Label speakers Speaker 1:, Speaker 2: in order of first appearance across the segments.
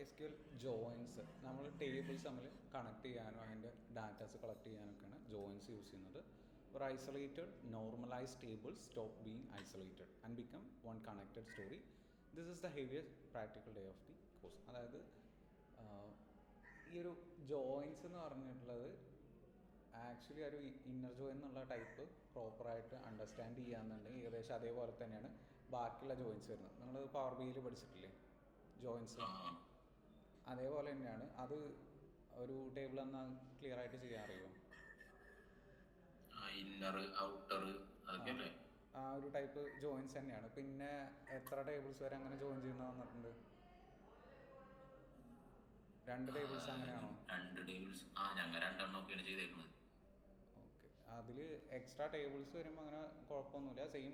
Speaker 1: SQL joints നമ്മൾ tables തമ്മിൽ connect ചെയ്യാനോ അതിൻ്റെ ഡാറ്റാസ് കളക്ട് ചെയ്യാനൊക്കെയാണ് ജോയിൻസ് യൂസ് ചെയ്യുന്നത്. ഒരു isolated normalised tables stop being isolated and become one connected story. This is the heaviest practical day of the course. അതായത് ഈ ഒരു joints എന്ന് പറഞ്ഞിട്ടുള്ളത് ആക്ച്വലി ഒരു ഇന്നർ ജോയിൻ എന്നുള്ള ടൈപ്പ് പ്രോപ്പറായിട്ട് അണ്ടർസ്റ്റാൻഡ് ചെയ്യാന്നുണ്ടെങ്കിൽ ഏകദേശം അതേപോലെ തന്നെയാണ് ബാക്കിയുള്ള ജോയിൻസ് വരുന്നത്. നമ്മൾ പവർ ബിയിൽ പഠിച്ചിട്ടില്ലേ ജോയിൻസ്, അതേപോലെ തന്നെയാണ് അത്. ഒരു ടേബിൾ എന്നാൽ ക്ലിയർ ആയിട്ട് ചെയ്യാൻ അറിയുമോ? ആ ഒരു ടൈപ്പ് ജോയിൻസ് തന്നെയാണ്. പിന്നെ എത്ര ടേബിൾസ് വരെ അങ്ങനെ ജോയിൻ ചെയ്യുന്ന വന്നിട്ടുണ്ട്? 2 ടേബിൾസ് അങ്ങനെയാണോ?
Speaker 2: 2 ടേബിൾസ് ഞങ്ങൾ 2 ചെയ്തേക്കുന്നത്.
Speaker 1: ഓക്കെ, അതിൽ എക്സ്ട്രാ ടേബിൾസ് വരുമ്പോൾ അങ്ങനെ കുഴപ്പമൊന്നുമില്ല, സെയിം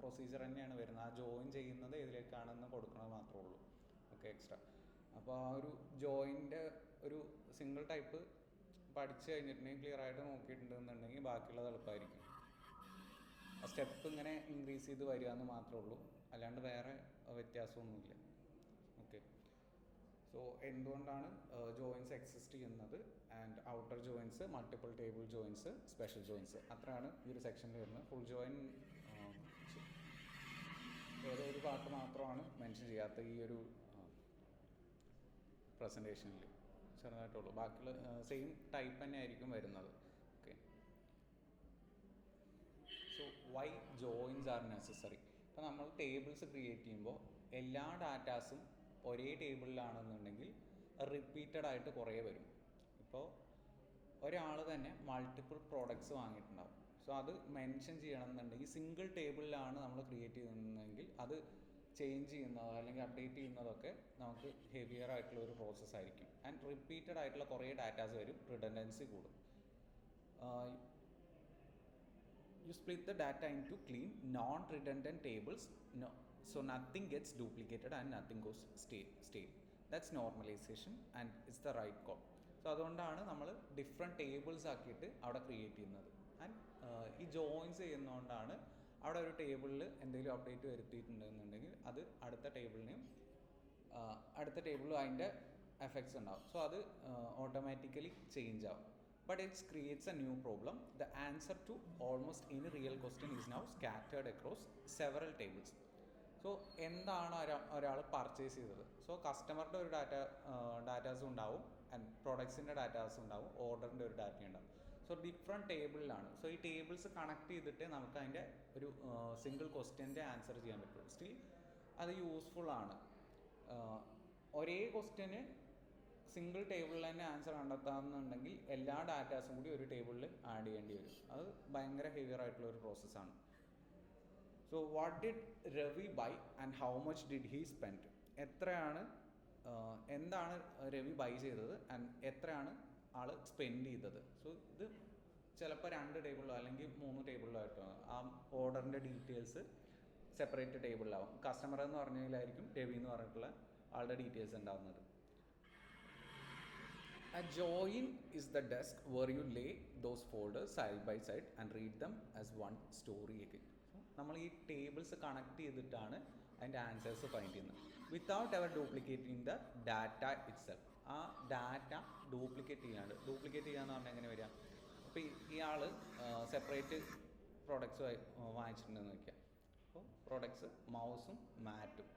Speaker 1: പ്രൊസീജിയർ തന്നെയാണ് വരുന്നത്. ആ ജോയിൻ ചെയ്യുന്നത് ഇതിലേക്കാണെന്ന് കൊടുക്കണത് മാത്രമേ ഉള്ളൂ. Okay, extra. അപ്പോൾ ആ ഒരു ജോയിൻ്റെ ഒരു സിംഗിൾ ടൈപ്പ് പഠിച്ചു കഴിഞ്ഞിട്ടുണ്ടെങ്കിൽ ക്ലിയർ ആയിട്ട് നോക്കിയിട്ടുണ്ടെന്നുണ്ടെങ്കിൽ ബാക്കിയുള്ളത് എളുപ്പമായിരിക്കും. ആ സ്റ്റെപ്പ് ഇങ്ങനെ ഇൻക്രീസ് ചെയ്ത് വരിക എന്ന് മാത്രമേ ഉള്ളൂ, അല്ലാണ്ട് വേറെ വ്യത്യാസമൊന്നുമില്ല. ഓക്കെ, സോ എന്തുകൊണ്ടാണ് ജോയിൻസ് എക്സിസ്റ്റ് ചെയ്യുന്നത്, and outer joints, multiple table joints, special joints, അത്രയാണ് ഈ ഒരു സെക്ഷനിൽ വരുന്നത്. ഫുൾ ജോയിൻ ഏതോ ഒരു പാർട്ട് മാത്രമാണ് മെൻഷൻ ചെയ്യാത്ത ഈ ഒരു പ്രസൻറ്റേഷനിൽ, ചെറുതായിട്ടുള്ളൂ. ബാക്കിയുള്ള സെയിം ടൈപ്പ് തന്നെ ആയിരിക്കും വരുന്നത്. Okay, so why joins are necessary? ഇപ്പോൾ നമ്മൾ ടേബിൾസ് ക്രിയേറ്റ് ചെയ്യുമ്പോൾ എല്ലാ ഡാറ്റാസും ഒരേ ടേബിളിലാണെന്നുണ്ടെങ്കിൽ റിപ്പീറ്റഡ് ആയിട്ട് കുറേ വരും. ഇപ്പോൾ ഒരാൾ തന്നെ മൾട്ടിപ്പിൾ പ്രോഡക്ട്സ് വാങ്ങിയിട്ടുണ്ടാവും. സോ അത് മെൻഷൻ ചെയ്യണമെന്നുണ്ടെങ്കിൽ സിംഗിൾ ടേബിളിലാണ് നമ്മൾ ക്രിയേറ്റ് ചെയ്യുന്നതെങ്കിൽ അത് ചേഞ്ച് ചെയ്യുന്നതോ അല്ലെങ്കിൽ അപ്ഡേറ്റ് ചെയ്യുന്നതൊക്കെ നമുക്ക് ഹെവിയർ ആയിട്ടുള്ള ഒരു പ്രോസസ്സ് ആയിരിക്കും. ആൻഡ് റിപ്പീറ്റഡ് ആയിട്ടുള്ള കുറേ ഡാറ്റാസ് വരും, റിഡൻഡൻസി കൂടും. You split the data into clean, non-redundant tables, so nothing gets duplicated and nothing goes stale. That's normalization and it's the right call. So അതുകൊണ്ടാണ് നമ്മൾ ഡിഫറെൻറ്റ് ടേബിൾസ് ആക്കിയിട്ട് അവിടെ create ചെയ്യുന്നത്. And ഈ ജോയിൻസ് ചെയ്യുന്നതുകൊണ്ടാണ് അവിടെ ഒരു ടേബിളിൽ എന്തെങ്കിലും അപ്ഡേറ്റ് വരുത്തിയിട്ടുണ്ടെന്നുണ്ടെങ്കിൽ അത് അടുത്ത ടേബിളിലും അതിൻ്റെ എഫക്ട്സ് ഉണ്ടാവും. സോ അത് ഓട്ടോമാറ്റിക്കലി ചേഞ്ച് ആവും. But it creates a new problem. The answer to almost any real question is now scattered across several tables. So എന്താണ് ഒരാൾ പർച്ചേസ് ചെയ്തത്? സോ കസ്റ്റമറുടെ ഒരു ഡാറ്റാസും ഉണ്ടാവും, ആൻഡ് പ്രൊഡക്ട്സിൻ്റെ ഡാറ്റാസും ഉണ്ടാവും, ഓർഡറിൻ്റെ ഒരു ഡാറ്റ ഉണ്ടാവും. സോ ഡിഫറെൻറ്റ് ടേബിളിലാണ്. സോ ഈ ടേബിൾസ് കണക്ട് ചെയ്തിട്ട് നമുക്ക് അതിൻ്റെ ഒരു സിംഗിൾ ക്വസ്റ്റ്യൻ്റെ ആൻസർ ചെയ്യാൻ പറ്റും. സ്റ്റിൽ അത് യൂസ്ഫുള്ളാണ്. ഒരേ ക്വസ്റ്റ്യന് സിംഗിൾ ടേബിളിൽ തന്നെ ആൻസർ കണ്ടെത്താമെന്നുണ്ടെങ്കിൽ എല്ലാ ഡാറ്റാസും കൂടി ഒരു ടേബിളിൽ ആഡ് ചെയ്യേണ്ടി വരും. അത് ഭയങ്കര ഹെവിയർ ആയിട്ടുള്ള ഒരു പ്രോസസ്സാണ്. So what did Ravi buy and how much did he spend? എന്താണ് രവി ബൈ ചെയ്തത് ആൻഡ് എത്രയാണ് ആൾ സ്പെൻഡ് ചെയ്തത്? സോ ഇത് ചിലപ്പോൾ 2 ടേബിളിലോ അല്ലെങ്കിൽ 3 ടേബിളിലോ ആയിട്ടോ ആ ഓർഡറിൻ്റെ ഡീറ്റെയിൽസ് സെപ്പറേറ്റ് ടേബിളിലാവും. കസ്റ്റമർ എന്ന് പറഞ്ഞതിലായിരിക്കും രവി എന്ന് പറഞ്ഞിട്ടുള്ള ആളുടെ ഡീറ്റെയിൽസ് ഉണ്ടാവുന്നത്. A join is the desk where you lay those folders side by side and read them as one story again. നമ്മൾ ഈ ടേബിൾസ് കണക്ട് ചെയ്തിട്ടാണ് അതിൻ്റെ ആൻസേഴ്സ് ഫൈൻഡ് ചെയ്യുന്നത്, without ever duplicating the data itself. ആ data duplicate ചെയ്യാന്ന് പറഞ്ഞാൽ എങ്ങനെ വരിക? അപ്പോൾ ഇയാൾ സെപ്പറേറ്റ് പ്രോഡക്ട്സ് വാങ്ങിച്ചിട്ടുണ്ടെന്ന് വയ്ക്കുക. അപ്പോൾ പ്രോഡക്ട്സ് മൗസും മാറ്റും.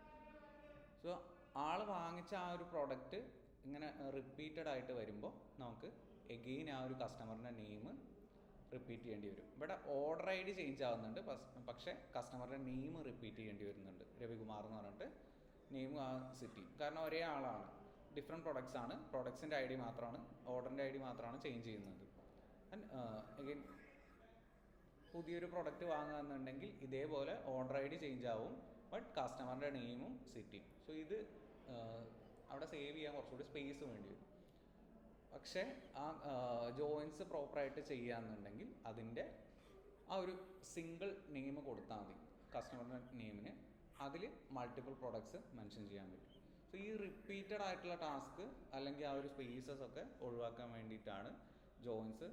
Speaker 1: സോ ആൾ വാങ്ങിച്ച ആ ഒരു പ്രോഡക്റ്റ് ഇങ്ങനെ റിപ്പീറ്റഡ് ആയിട്ട് വരുമ്പോൾ നമുക്ക് എഗെയിൻ ആ ഒരു കസ്റ്റമറിൻ്റെ നെയിം റിപ്പീറ്റ് ചെയ്യേണ്ടി വരും. ഇവിടെ ഓർഡർ ഐ ഡി ചേഞ്ച് ആവുന്നുണ്ട്, പക്ഷേ കസ്റ്റമറുടെ നെയിം റിപ്പീറ്റ് ചെയ്യേണ്ടി വരുന്നുണ്ട്. രവികുമാർ എന്ന് പറഞ്ഞിട്ട് നെയിം ആ സിറ്റി, കാരണം ഒരേ ആളാണ്, ഡിഫറെൻറ്റ് പ്രൊഡക്ട്സ് ആണ്, പ്രൊഡക്ട്സിൻ്റെ ഐ ഡി മാത്രമാണ്, ഓർഡറിൻ്റെ ഐ ഡി മാത്രമാണ് ചേഞ്ച് ചെയ്യുന്നത്. ആൻഡ് എഗെയിൻ പുതിയൊരു പ്രൊഡക്റ്റ് വാങ്ങുകയെന്നുണ്ടെങ്കിൽ ഇതേപോലെ ഓർഡർ ഐ ഡി ചേഞ്ച് ആവും, ബട്ട് കസ്റ്റമറിൻ്റെ നെയിമും സിറ്റിയും. സോ ഇത് അവിടെ സേവ് ചെയ്യാൻ കുറച്ചുകൂടി സ്പേസ് വേണ്ടി വരും. പക്ഷേ ആ ജോയിൻസ് പ്രോപ്പറായിട്ട് ചെയ്യുകയെന്നുണ്ടെങ്കിൽ അതിൻ്റെ ആ ഒരു സിംഗിൾ നെയിം കൊടുത്താൽ മതി കസ്റ്റമറിൻ്റെ നെയിമിന്, അതിൽ മൾട്ടിപ്പിൾ പ്രൊഡക്ട്സ് മെൻഷൻ ചെയ്യാൻ പറ്റും. സോ ഈ റിപ്പീറ്റഡ് ആയിട്ടുള്ള ടാസ്ക് അല്ലെങ്കിൽ ആ ഒരു സ്പേസസ് ഒക്കെ ഒഴിവാക്കാൻ വേണ്ടിയിട്ടാണ് ജോയിൻസ്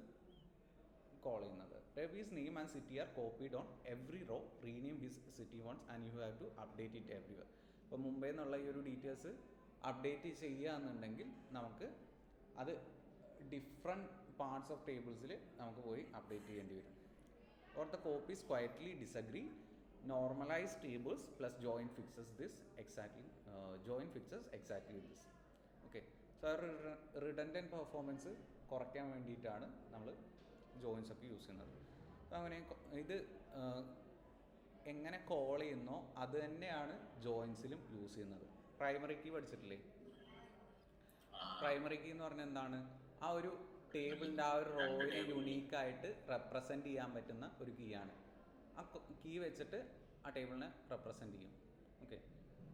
Speaker 1: കോൾ ചെയ്യുന്നത്. Ravi's name and city are copied on every row. Rename his city once and you have to update it everywhere. അപ്പോൾ മുംബൈ എന്നുള്ള ഈ ഒരു ഡീറ്റെയിൽസ് അപ്ഡേറ്റ് ചെയ്യുകയെന്നുണ്ടെങ്കിൽ നമുക്ക് അത് ഡിഫറെൻറ്റ് പാർട്സ് ഓഫ് ടേബിൾസിൽ നമുക്ക് പോയി അപ്ഡേറ്റ് ചെയ്യേണ്ടി വരും. Or the copies quietly disagree, normalise tables plus join fixes this exactly, join fixes exactly this. Okay, so redundant performance കുറയ്ക്കാൻ വേണ്ടിയിട്ടാണ് നമ്മൾ ജോയിൻസ് ഒക്കെ യൂസ് ചെയ്യുന്നത്. അപ്പോൾ അങ്ങനെ ഇത് എങ്ങനെ കോൾ ചെയ്യുന്നോ അത് തന്നെയാണ് ജോയിൻസിലും യൂസ് ചെയ്യുന്നത്. പ്രൈമറി കീ പഠിച്ചിട്ടില്ലേ? പ്രൈമറി കീ എന്ന് പറഞ്ഞാൽ എന്താണ്? ആ ഒരു ടേബിളിൻ്റെ ആ ഒരു റോയിനെ യുണീക്കായിട്ട് റെപ്രസെൻറ്റ് ചെയ്യാൻ പറ്റുന്ന ഒരു കീ ആണ്. ആ കീ വെച്ചിട്ട് ആ ടേബിളിനെ റെപ്രസെൻറ്റ് ചെയ്യും. ഓക്കെ,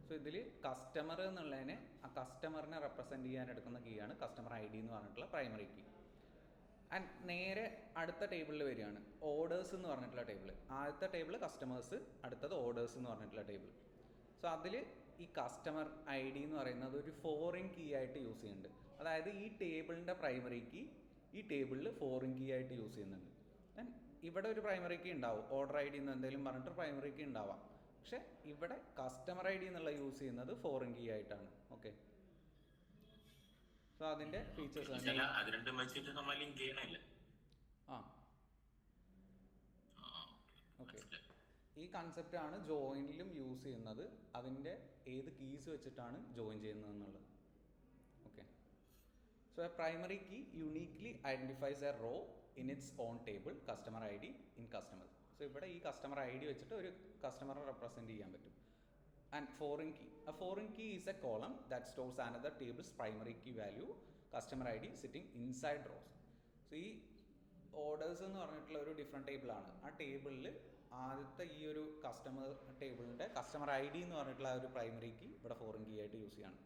Speaker 1: സോ ഇതിൽ കസ്റ്റമർ എന്നുള്ളതിനെ ആ കസ്റ്റമറിനെ റെപ്രസെൻറ്റ് ചെയ്യാൻ എടുക്കുന്ന കീ ആണ് കസ്റ്റമർ ഐ ഡി എന്ന് പറഞ്ഞിട്ടുള്ള പ്രൈമറി കീ. ആൻഡ് നേരെ അടുത്ത ടേബിളിൽ വരികയാണ് ഓർഡേഴ്സ് എന്ന് പറഞ്ഞിട്ടുള്ള ടേബിൾ. ആദ്യത്തെ ടേബിൾ കസ്റ്റമേഴ്സ്, അടുത്തത് ഓർഡേഴ്സ് എന്ന് പറഞ്ഞിട്ടുള്ള ടേബിൾ. സോ അതിൽ ഈ കസ്റ്റമർ ഐ ഡി എന്ന് പറയുന്നത് ഒരു ഫോറിൻ കീ ആയിട്ട് യൂസ് ചെയ്യുന്നുണ്ട്. അതായത് ഈ ടേബിളിൻ്റെ പ്രൈമറി കീ ഈ ടേബിളിൽ ഫോറിൻ കീ ആയിട്ട് യൂസ് ചെയ്യുന്നുണ്ട്. ആൻഡ് ഇവിടെ ഒരു പ്രൈമറി കീ ഉണ്ടാവും, ഓർഡർ ഐ ഡി എന്ന് എന്തെങ്കിലും പറഞ്ഞിട്ട് പ്രൈമറി കീ ഉണ്ടാവാം. പക്ഷെ ഇവിടെ കസ്റ്റമർ ഐ ഡി എന്നുള്ള യൂസ് ചെയ്യുന്നത് ഫോറിൻ കീ ആയിട്ടാണ്. ഓക്കെ, സോ അതിൻ്റെ ഫീച്ചേഴ്സ് ഓക്കെ. ഈ കൺസെപ്റ്റ് ആണ് ജോയിനിലും യൂസ് ചെയ്യുന്നത്. അതിൻ്റെ ഏത് കീസ് വെച്ചിട്ടാണ് ജോയിൻ ചെയ്യുന്നത് എന്നുള്ളത്. Okay, so a primary key uniquely identifies a row in its own table customer I D in customer. So ഇവിടെ ഈ കസ്റ്റമർ ഐ ഡി വെച്ചിട്ട് ഒരു കസ്റ്റമറെ റെപ്രസെൻറ്റ് ചെയ്യാൻ പറ്റും. And foreign key, a foreign key is a column that stores another table's primary key value customer ID sitting inside rows. So ഈ orders എന്ന് പറഞ്ഞിട്ടുള്ള ഒരു ഡിഫറെൻറ്റ് ടേബിളാണ്. ആ ടേബിളിൽ ആദ്യത്തെ ഈ ഒരു കസ്റ്റമർ ടേബിളിൻ്റെ കസ്റ്റമർ ഐ ഡി എന്ന് പറഞ്ഞിട്ടുള്ള ഒരു പ്രൈമറി കീ ഇവിടെ ഫോറിൻ കീ ആയിട്ട് യൂസ് ചെയ്യണം.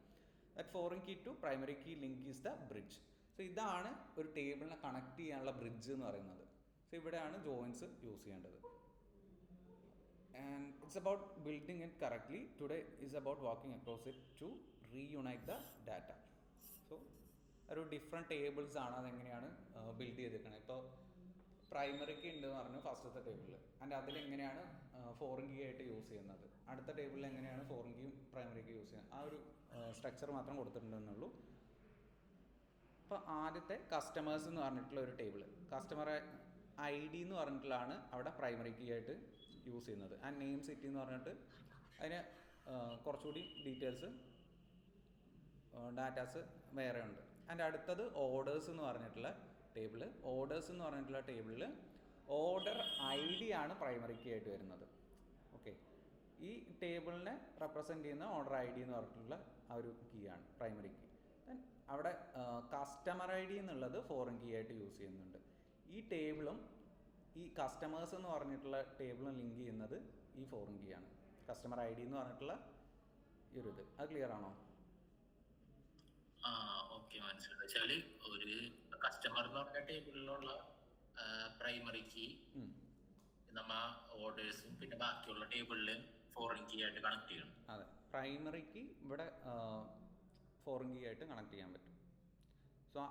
Speaker 1: That foreign key to primary key link is the bridge. So ഇതാണ് ഒരു ടേബിളിനെ കണക്ട് ചെയ്യാനുള്ള ബ്രിഡ്ജ് എന്ന് പറയുന്നത്. സോ ഇവിടെയാണ് ജോയിൻസ് യൂസ് ചെയ്യേണ്ടത്. And it's about building it correctly. Today is about walking across it to reunite the data. So ഒരു different tables ആണ് അതെങ്ങനെയാണ് ബിൽഡ് ചെയ്തിരിക്കുന്നത്. ഇപ്പോൾ പ്രൈമറി കീ ഉണ്ട് എന്ന് പറഞ്ഞു ഫസ്റ്റത്തെ ടേബിളിൽ, ആൻഡ് അതിലെങ്ങനെയാണ് ഫോറിൻ കീ ആയിട്ട് യൂസ് ചെയ്യുന്നത്, അടുത്ത ടേബിളിൽ എങ്ങനെയാണ് ഫോറിൻ കീയും പ്രൈമറി കീ യൂസ് ചെയ്യുന്നത്, ആ ഒരു സ്ട്രക്ചർ മാത്രം കൊടുത്തിട്ടുണ്ടെന്നുള്ളൂ. ഇപ്പോൾ ആദ്യത്തെ കസ്റ്റമേഴ്സ് എന്ന് പറഞ്ഞിട്ടുള്ള ഒരു ടേബിൾ, കസ്റ്റമർ ഐ ഡി എന്ന് പറഞ്ഞിട്ടുള്ളതാണ് അവിടെ പ്രൈമറി കീ ആയിട്ട് യൂസ് ചെയ്യുന്നത്. ആൻഡ് നെയിം സിറ്റി എന്ന് പറഞ്ഞിട്ട് അതിന് കുറച്ചുകൂടി ഡീറ്റെയിൽസ് ഡാറ്റാസ് വേറെ ഉണ്ട്. ആൻഡ് അടുത്തത് ഓർഡേഴ്സ് എന്ന് പറഞ്ഞിട്ടുള്ള ടേബിൾ. ഓർഡേഴ്സ് എന്ന് പറഞ്ഞിട്ടുള്ള ടേബിളിൽ ഓർഡർ ഐ ഡി ആണ് പ്രൈമറി കീ ആയിട്ട് വരുന്നത്. ഓക്കെ, ഈ ടേബിളിനെ റെപ്രസെൻറ്റ് ചെയ്യുന്ന ഓർഡർ ഐ ഡി എന്ന് പറഞ്ഞിട്ടുള്ള ആ ഒരു കീ ആണ് പ്രൈമറി കീ. ദെൻ അവിടെ കസ്റ്റമർ ഐ ഡി എന്നുള്ളത് ഫോറിൻ കീ ആയിട്ട് യൂസ് ചെയ്യുന്നുണ്ട്. ഈ ടേബിളും ഈ കസ്റ്റമേഴ്സ് എന്ന് പറഞ്ഞിട്ടുള്ള ടേബിളും ലിങ്ക് ചെയ്യുന്നത് ഈ ഫോറിൻ കീ ആണ്, കസ്റ്റമർ ഐ ഡി എന്ന് പറഞ്ഞിട്ടുള്ള ഈ ഒരു ഇത്. അത് ക്ലിയർ ആണോ?
Speaker 2: ഓക്കെ, മനസ്സിലായി. ഒരു കസ്റ്റമർ എന്ന് പറഞ്ഞ ടേബിളിലുള്ള പ്രൈമറി കീ നമ്മ ഓർഡേഴ്സും പിന്നെ ബാക്കിയുള്ള ടേബിളിൽ ഫോറിൻ കീ ആയിട്ട് കണക്ട് ചെയ്യണം.
Speaker 1: അതെ, പ്രൈമറി കീ ഇവിടെ ഫോറിൻ കീ ആയിട്ട് കണക്ട് ചെയ്യാൻ പറ്റും. സോ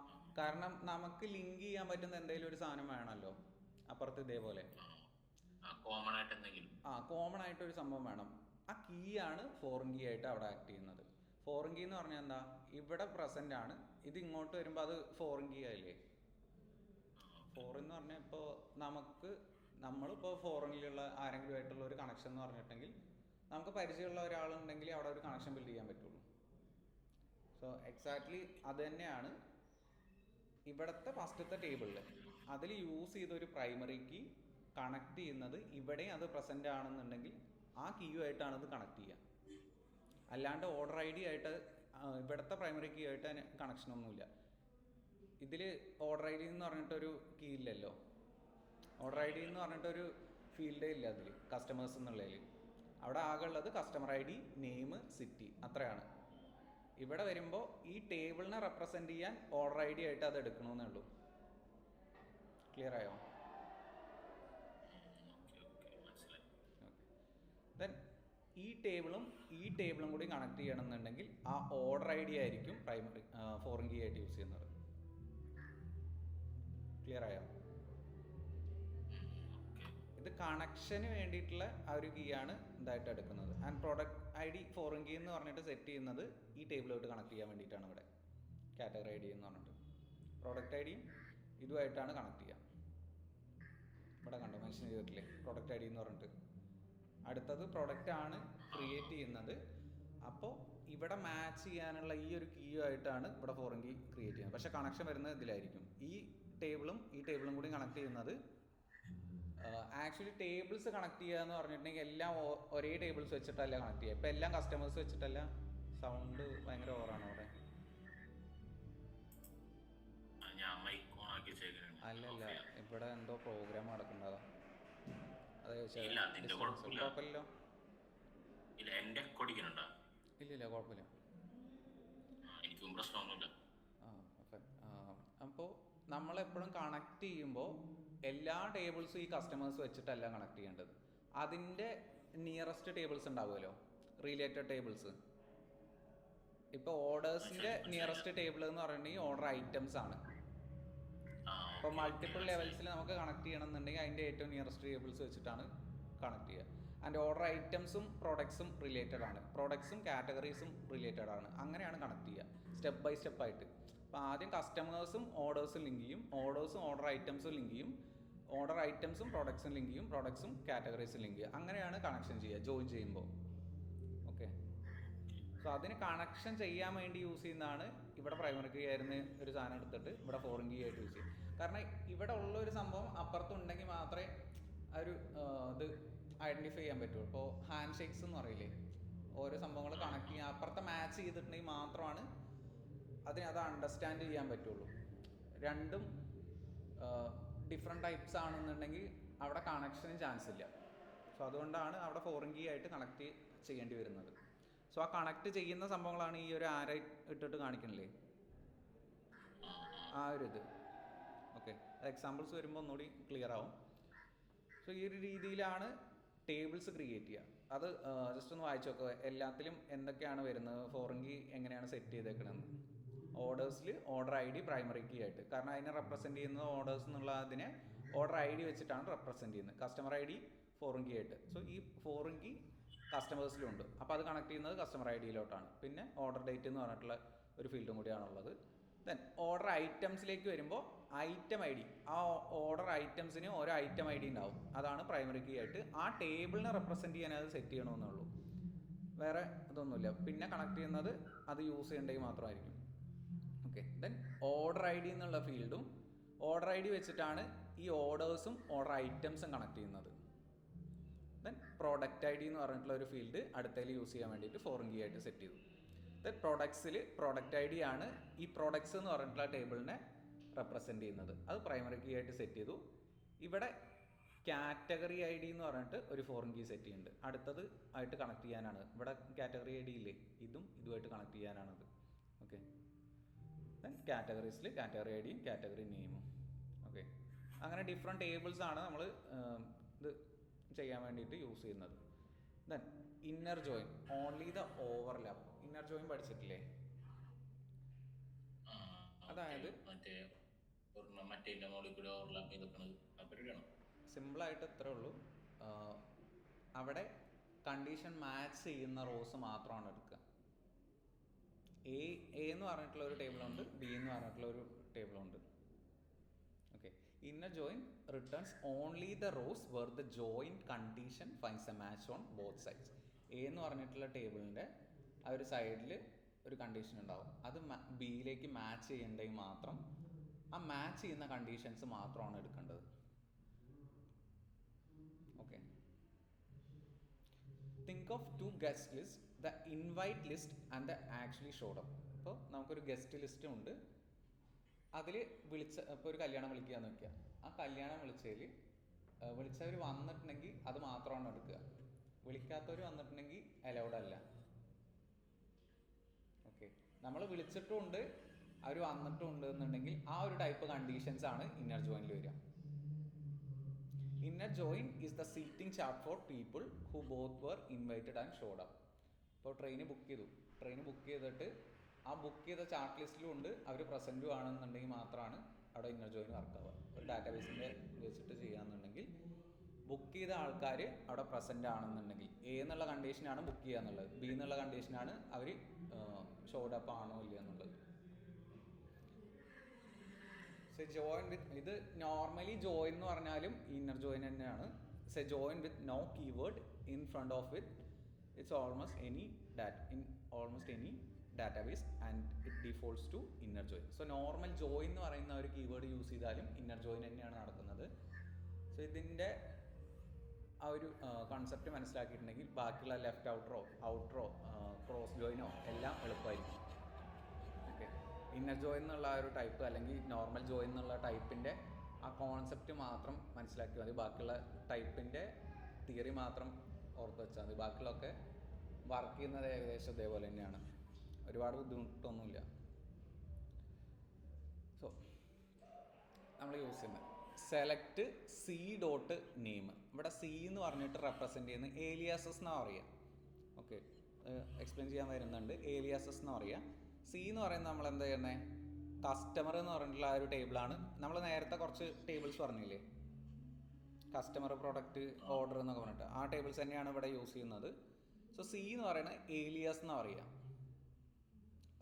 Speaker 1: കാരണം നമുക്ക് ലിങ്ക് ചെയ്യാൻ പറ്റുന്ന എന്തെങ്കിലും ഒരു സാധനം വേണമല്ലോ അപ്പുറത്ത്. ഇതേപോലെ
Speaker 2: കോമൺ ആയിട്ട് എന്തെങ്കിലും
Speaker 1: കോമൺ ആയിട്ട് ഒരു സംഭവം വേണം. ആ കീ ആണ് ഫോറിൻ കീ ആയിട്ട് അവിടെ ആക്ട് ചെയ്യുന്നത്. ഫോറിൻ കീ എന്ന് പറഞ്ഞാൽ എന്താ, ഇവിടെ പ്രസന്റ് ആണ്, ഇത് ഇങ്ങോട്ട് വരുമ്പോൾ അത് ഫോറിൻ കീ ആയില്ലേ. ഫോറിൻ എന്ന് പറഞ്ഞാൽ ഇപ്പോൾ നമ്മളിപ്പോൾ ഫോറിനിലുള്ള ആരെങ്കിലും ആയിട്ടുള്ള ഒരു കണക്ഷൻ എന്ന് പറഞ്ഞിട്ടുണ്ടെങ്കിൽ നമുക്ക് പരിചയമുള്ള ഒരാളുണ്ടെങ്കിൽ അവിടെ ഒരു കണക്ഷൻ ബിൽഡ് ചെയ്യാൻ പറ്റുള്ളൂ. സോ എക്സാക്ട്ലി അത് തന്നെയാണ് ഇവിടുത്തെ ഫസ്റ്റത്തെ ടേബിളിൽ അതിൽ യൂസ് ചെയ്ത ഒരു പ്രൈമറി കീ കണക്ട് ചെയ്യുന്നത്. ഇവിടെ അത് പ്രസന്റ് ആണെന്നുണ്ടെങ്കിൽ ആ കീയുമായിട്ടാണ് ഇത് കണക്ട് ചെയ്യുക. അല്ലാണ്ട് ഓർഡർ ഐ ഡി ആയിട്ട് ഇവിടുത്തെ പ്രൈമറി കീ ആയിട്ട് അതിന് കണക്ഷനൊന്നുമില്ല. ഇതിൽ ഓർഡർ ഐ ഡി എന്ന് പറഞ്ഞിട്ടൊരു കീ ഇല്ലല്ലോ. ഓർഡർ ഐ ഡി എന്ന് പറഞ്ഞിട്ടൊരു ഫീൽഡേ ഇല്ല അതിൽ കസ്റ്റമേഴ്സ് എന്നുള്ളതിൽ. അവിടെ ആകെ ഉള്ളത് customer I D, name, city, അത്രയാണ്. ഇവിടെ വരുമ്പോൾ ഈ ടേബിളിനെ റെപ്രസെൻറ്റ് ചെയ്യാൻ ഓർഡർ ഐ ഡി ആയിട്ട് അത് എടുക്കണമെന്നേ ഉള്ളൂ. ക്ലിയർ ആയോ? ദെൻ ഈ ടേബിളും കൂടി കണക്ട് ചെയ്യണമെന്നുണ്ടെങ്കിൽ ആ ഓർഡർ ഐ ഡി ആയിരിക്കും പ്രൈമറി ഫോറിൻ കീ ആയിട്ട് യൂസ് ചെയ്യുന്നത്. ക്ലിയർ ആയോ? ഇത് കണക്ഷന് വേണ്ടിയിട്ടുള്ള ആ ഒരു കീ ആണ് ഇതായിട്ട് എടുക്കുന്നത്. And product I D foreign key എന്ന് പറഞ്ഞിട്ട് സെറ്റ് ചെയ്യുന്നത് ഈ ടേബിളായിട്ട് കണക്ട് ചെയ്യാൻ വേണ്ടിയിട്ടാണ് ഇവിടെ കാറ്റഗറി ഐ ഡി എന്ന് പറഞ്ഞിട്ട്. പ്രോഡക്റ്റ് ഐ ഡിയും ഇതുമായിട്ടാണ് കണക്ട് ചെയ്യുക. ഇവിടെ കണ്ടോ മെൻഷൻ ചെയ്തിട്ടില്ലേ പ്രോഡക്റ്റ് ഐ ഡി എന്ന് പറഞ്ഞിട്ട്. അടുത്തത് പ്രൊഡക്റ്റ് ആണ് ക്രിയേറ്റ് ചെയ്യുന്നത്. അപ്പോൾ ഇവിടെ മാച്ച് ചെയ്യാനുള്ള ഈ ഒരു കീ ആയിട്ടാണ് ഇവിടെ ഫോറിൻ കീ ക്രിയേറ്റ് ചെയ്യുന്നത്. പക്ഷേ കണക്ഷൻ വരുന്നത് ഇതിലായിരിക്കും. ഈ ടേബിളും കൂടി കണക്ട് ചെയ്യുന്നത് ആക്ച്വലി ടേബിൾസ് കണക്ട് ചെയ്യുക എന്ന് പറഞ്ഞിട്ടുണ്ടെങ്കിൽ എല്ലാം ഒരേ ടേബിൾസ് വെച്ചിട്ടല്ല കണക്ട് ചെയ്യുക. ഇപ്പം എല്ലാം കസ്റ്റമേഴ്സ് വെച്ചിട്ടല്ല. സൗണ്ട് ഭയങ്കര ഓവറാണ് അവിടെ. അല്ലല്ല, ഇവിടെ എന്തോ പ്രോഗ്രാം നടക്കുന്നതാ. അതെ കുഴപ്പമില്ലല്ലോ. ഇല്ല കുഴപ്പമില്ല. അപ്പോൾ നമ്മളെപ്പോഴും കണക്ട് ചെയ്യുമ്പോൾ എല്ലാ ടേബിൾസും ഈ കസ്റ്റമേഴ്സ് വെച്ചിട്ടല്ല കണക്ട് ചെയ്യേണ്ടത്. അതിൻ്റെ നിയറസ്റ്റ് ടേബിൾസ് ഉണ്ടാവുമല്ലോ, റിലേറ്റഡ് ടേബിൾസ്. ഇപ്പോൾ ഓർഡേഴ്സിൻ്റെ നിയറസ്റ്റ് ടേബിൾ എന്ന് പറയുന്നത് ഓർഡർ ഐറ്റംസ് ആണ്. ഇപ്പോൾ മൾട്ടിപ്പിൾ ലെവൽസിൽ നമുക്ക് കണക്ട് ചെയ്യണമെന്നുണ്ടെങ്കിൽ അതിൻ്റെ ഏറ്റവും നിയറസ്റ്റ് ടേബിൾസ് വെച്ചിട്ടാണ് കണക്ട് ചെയ്യുക. ആൻഡ് ഓർഡർ ഐറ്റംസും പ്രോഡക്ട്സും റിലേറ്റഡ് ആണ്, പ്രോഡക്ട്സും കാറ്റഗറീസും റിലേറ്റഡ് ആണ്. അങ്ങനെയാണ് കണക്ട് ചെയ്യുക സ്റ്റെപ്പ് ബൈ സ്റ്റെപ്പ് ആയിട്ട്. അപ്പോൾ ആദ്യം കസ്റ്റമേഴ്സും ഓർഡേഴ്സും ലിങ്ക് ചെയ്യും, ഓർഡേഴ്സും ഓർഡർ ഐറ്റംസും ലിങ്ക് ചെയ്യും, ഓർഡർ ഐറ്റംസും പ്രോഡക്ട്സും ലിങ്ക് ചെയ്യും, പ്രോഡക്ട്സും കാറ്റഗറീസും ലിങ്ക് ചെയ്യുക. അങ്ങനെയാണ് കണക്ഷൻ ചെയ്യുക ജോയിൻ ചെയ്യുമ്പോൾ. ഓക്കെ, സോ അതിന് കണക്ഷൻ ചെയ്യാൻ വേണ്ടി യൂസ് ചെയ്യുന്നതാണ് ഇവിടെ പ്രൈമറി കീ ആയിരുന്ന ഒരു സാധനം എടുത്തിട്ട് ഇവിടെ ഫോറിൻ കീ ആയിട്ട് യൂസ് ചെയ്യും. കാരണം ഇവിടെ ഉള്ള ഒരു സംഭവം അപ്പുറത്തുണ്ടെങ്കിൽ മാത്രമേ ആ ഒരു ഇത് ഐഡൻറ്റിഫൈ ചെയ്യാൻ പറ്റുള്ളൂ. ഇപ്പോൾ ഹാൻഡ് ഷേക്സ് എന്ന് പറയില്ലേ, ഓരോ സംഭവങ്ങൾ കണക്ട് ചെയ്യാൻ അപ്പുറത്തെ മാച്ച് ചെയ്തിട്ടുണ്ടെങ്കിൽ മാത്രമാണ് അത് അണ്ടർസ്റ്റാൻഡ് ചെയ്യാൻ പറ്റുള്ളൂ. രണ്ടും ഡിഫറെൻറ്റ് ടൈപ്സ് ആണെന്നുണ്ടെങ്കിൽ അവിടെ കണക്ഷനും ചാൻസ് ഇല്ല. സോ അതുകൊണ്ടാണ് അവിടെ ഫോറിൻ കീ ആയിട്ട് കണക്ട് ചെയ്യേണ്ടി വരുന്നത്. സോ ആ കണക്ട് ചെയ്യുന്ന സംഭവങ്ങളാണ് ഈ ഒരു ആര ഇട്ടിട്ട് കാണിക്കണില്ലേ, ആ ഒരു ഇത്. ഓക്കെ, എക്സാമ്പിൾസ് വരുമ്പോൾ ഒന്നുകൂടി ക്ലിയർ ആവും. സോ ഈ ഒരു രീതിയിലാണ് ടേബിൾസ് ക്രിയേറ്റ് ചെയ്യുക. അത് ജസ്റ്റ് ഒന്ന് വായിച്ചു നോക്കുക എല്ലാത്തിലും എന്തൊക്കെയാണ് വരുന്നത്, ഫോറിൻ കീ എങ്ങനെയാണ് സെറ്റ് ചെയ്തേക്കണമെന്ന്. ഓർഡേഴ്സിൽ order I D primary key ആയിട്ട്, കാരണം അതിനെ റെപ്രസെൻറ്റ് ചെയ്യുന്നത് ഓർഡേഴ്സ് എന്നുള്ള അതിനെ ഓർഡർ ഐ ഡി വെച്ചിട്ടാണ് റെപ്രസെൻറ്റ് ചെയ്യുന്നത്. Customer I D foreign key ആയിട്ട്. സോ ഈ ഫോറിൻ കീ കസ്റ്റമേഴ്സിലുണ്ട്, അപ്പോൾ അത് കണക്ട് ചെയ്യുന്നത് കസ്റ്റമർ ഐ ഡിയിലോട്ടാണ്. പിന്നെ ഓർഡർ ഡേറ്റ് എന്ന് പറഞ്ഞിട്ടുള്ള ഒരു ഫീൽഡും കൂടിയാണുള്ളത്. ദെൻ ഓർഡർ ഐറ്റംസിലേക്ക് വരുമ്പോൾ ഐറ്റം ഐ ഡി, ആ ഓർഡർ ഐറ്റംസിന് ഓരോ ഐറ്റം ഐ ഡി ഉണ്ടാവും, അതാണ് പ്രൈമറി കീ ആയിട്ട്. ആ ടേബിളിനെ റെപ്രസെൻറ്റ് ചെയ്യാൻ അത് സെറ്റ് ചെയ്യണമെന്നേ ഉള്ളൂ, വേറെ ഇതൊന്നുമില്ല. പിന്നെ കണക്ട് ചെയ്യുന്നത് അത് യൂസ് ചെയ്യേണ്ടെങ്കിൽ മാത്രമായിരിക്കും. Okay, then order I D എന്നുള്ള ഫീൽഡും ഓർഡർ ഐ ഡി വെച്ചിട്ടാണ് ഈ ഓർഡേഴ്സും ഓർഡർ ഐറ്റംസും കണക്ട് ചെയ്യുന്നത്. ദെൻ പ്രോഡക്റ്റ് ഐ ഡി എന്ന് പറഞ്ഞിട്ടുള്ള ഒരു ഫീൽഡ് അടുത്തതിൽ യൂസ് ചെയ്യാൻ വേണ്ടിയിട്ട് ഫോറിൻ കീ ആയിട്ട് സെറ്റ് ചെയ്തു. ദെൻ പ്രോഡക്ട്സിൽ പ്രോഡക്റ്റ് ഐ ഡി ആണ് ഈ പ്രോഡക്ട്സ് എന്ന് പറഞ്ഞിട്ടുള്ള ടേബിളിനെ റെപ്രസെൻറ്റ് ചെയ്യുന്നത്, അത് പ്രൈമറി കീ ആയിട്ട് സെറ്റ് ചെയ്തു. ഇവിടെ കാറ്റഗറി ഐ ഡി എന്ന് പറഞ്ഞിട്ട് ഒരു ഫോറിൻ കീ സെറ്റ് ചെയ്യുന്നുണ്ട്, അടുത്തത് ആയിട്ട് കണക്ട് ചെയ്യാനാണ്. ഇവിടെ കാറ്റഗറി ഐ ഡി ഇല്ലേ, ഇതുമായിട്ട് കണക്ട് ചെയ്യാനാണത്. ഓക്കെ, ദെൻ കാറ്റഗറീസിൽ കാറ്റഗറി ഐ ഡിയും കാറ്റഗറി നെയിമും. ഓക്കെ, അങ്ങനെ ഡിഫറെൻറ്റ് ടേബിൾസ് ആണ് നമ്മൾ ഇത് ചെയ്യാൻ വേണ്ടിയിട്ട് യൂസ് ചെയ്യുന്നത്. Then inner join, only the overlap. Inner join പഠിച്ചിട്ടില്ലേ? അതായത് സിമ്പിളായിട്ട് ഇത്രേ ഉള്ളൂ. അവിടെ കണ്ടീഷൻ മാച്ച് ചെയ്യുന്ന റോസ് മാത്രമാണ് എടുക്കുക. എ എന്ന് പറഞ്ഞിട്ടുള്ള ഒരു ടേബിളുണ്ട്, ബി എന്ന് പറഞ്ഞിട്ടുള്ള ഒരു ടേബിളുണ്ട്. Okay, inner join returns only the rows where the join condition finds a match on both sides. A എന്ന് പറഞ്ഞിട്ടുള്ള ടേബിളിൻ്റെ ആ ഒരു സൈഡിൽ ഒരു കണ്ടീഷൻ ഉണ്ടാവും, അത് ബിയിലേക്ക് മാച്ച് ചെയ്യണമെങ്കിൽ മാത്രം ആ മാച്ച് ചെയ്യുന്ന കണ്ടീഷൻസ് മാത്രമാണ് എടുക്കേണ്ടത്. Okay, think of two guest list, the invite list and the actually showed up. ഇപ്പോൾ നമുക്കൊരു ഗസ്റ്റ് ലിസ്റ്റ് ഉണ്ട്, അതിൽ ഇപ്പോൾ ഒരു കല്യാണം വിളിക്കുകയെന്ന് വയ്ക്കുക. ആ കല്യാണം വിളിച്ചവർ വന്നിട്ടുണ്ടെങ്കിൽ അത് മാത്രമാണ് എടുക്കുക, വിളിക്കാത്തവർ വന്നിട്ടുണ്ടെങ്കിൽ അലൗഡ് അല്ല. ഓക്കെ, നമ്മൾ വിളിച്ചിട്ടുമുണ്ട് അവർ വന്നിട്ടുമുണ്ട് എന്നുണ്ടെങ്കിൽ ആ ഒരു ടൈപ്പ് കണ്ടീഷൻസ് ആണ് ഇന്നർ ജോയിനിൽ വരിക. Inner join is the seating chart for people who both were invited and showed up. ഇപ്പോൾ ട്രെയിൻ ബുക്ക് ചെയ്തിട്ട് ആ ബുക്ക് ചെയ്ത ചാർട്ട് ലിസ്റ്റിലും ഉണ്ട്, അവർ പ്രസൻറ്റും ആണെന്നുണ്ടെങ്കിൽ മാത്രമാണ് അവിടെ ഇന്നർ ജോയിൻ വർക്ക് ആവുക. ഒരു ഡാറ്റാബേസിൻ്റെ വെച്ചിട്ട് ചെയ്യാന്നുണ്ടെങ്കിൽ ബുക്ക് ചെയ്ത ആൾക്കാർ അവിടെ പ്രസൻ്റ് ആണെന്നുണ്ടെങ്കിൽ എ എന്നുള്ള കണ്ടീഷനാണ് ബുക്ക് ചെയ്യുക എന്നുള്ളത്, ബി എന്നുള്ള കണ്ടീഷനാണ് അവർ ഷോഡ് അപ്പ് ആണോ ഇല്ല എന്നുള്ളത്. സെ ജോയിൻ വിത്ത്, ഇത് നോർമലി ജോയിൻ എന്ന് പറഞ്ഞാലും ഇന്നർ ജോയിൻ തന്നെയാണ്. Say join with no keyword in front of it, it's almost any database and it defaults to inner join. So normal join എന്ന് പറയുന്ന ഒരു കീവേഡ് യൂസ് ചെയ്താലും ഇന്നർ ജോയിൻ തന്നെയാണ് നടക്കുന്നത്. സോ ഇതിൻ്റെ ആ ഒരു കൺസെപ്റ്റ് മനസ്സിലാക്കിയിട്ടുണ്ടെങ്കിൽ ബാക്കിയുള്ള ലെഫ്റ്റ് ഔട്ടറോ ക്രോസ് ജോയിനോ എല്ലാം എളുപ്പമായിരിക്കും. ഓക്കെ, ഇന്നർ ജോയിൻ എന്നുള്ള ആ ഒരു ടൈപ്പ് അല്ലെങ്കിൽ നോർമൽ ജോയിൻ എന്നുള്ള ടൈപ്പിൻ്റെ ആ കോൺസെപ്റ്റ് മാത്രം മനസ്സിലാക്കി മതി. ബാക്കിയുള്ള ടൈപ്പിൻ്റെ തിയറി മാത്രം ഓർത്ത് വെച്ചാൽ മതി. ബാക്കിയുള്ളതൊക്കെ വർക്ക് ചെയ്യുന്നത് ഏകദേശം ഇതേപോലെ തന്നെയാണ്, ഒരുപാട് ബുദ്ധിമുട്ടൊന്നുമില്ല. സോ നമ്മൾ യൂസ് ചെയ്യുന്നത് സെലക്ട് സി ഡോട്ട് നെയിം. ഇവിടെ സി എന്ന് പറഞ്ഞിട്ട് റെപ്രസെൻ്റ് ചെയ്യുന്ന ഏലിയാസസ് എന്നാണ് പറയുക. ഓക്കെ, എക്സ്പ്ലെയിൻ ചെയ്യാൻ വരുന്നുണ്ട്. ഏലിയാസസ് എന്ന് പറയുക. സി എന്ന് പറയുന്നത് നമ്മൾ എന്താ ചെയ്യുന്നത്, കസ്റ്റമർ എന്ന് പറഞ്ഞിട്ടുള്ള ആ ഒരു ടേബിളാണ്. നമ്മൾ നേരത്തെ കുറച്ച് ടേബിൾസ് പറഞ്ഞില്ലേ, കസ്റ്റമർ, പ്രൊഡക്റ്റ്, ഓർഡർ എന്നൊക്കെ പറഞ്ഞിട്ട് ആ ടേബിൾസ് തന്നെയാണ് ഇവിടെ യൂസ് ചെയ്യുന്നത്. സോ സി എന്ന് പറയുന്നത് ഏലിയാസ് എന്ന് പറയുക,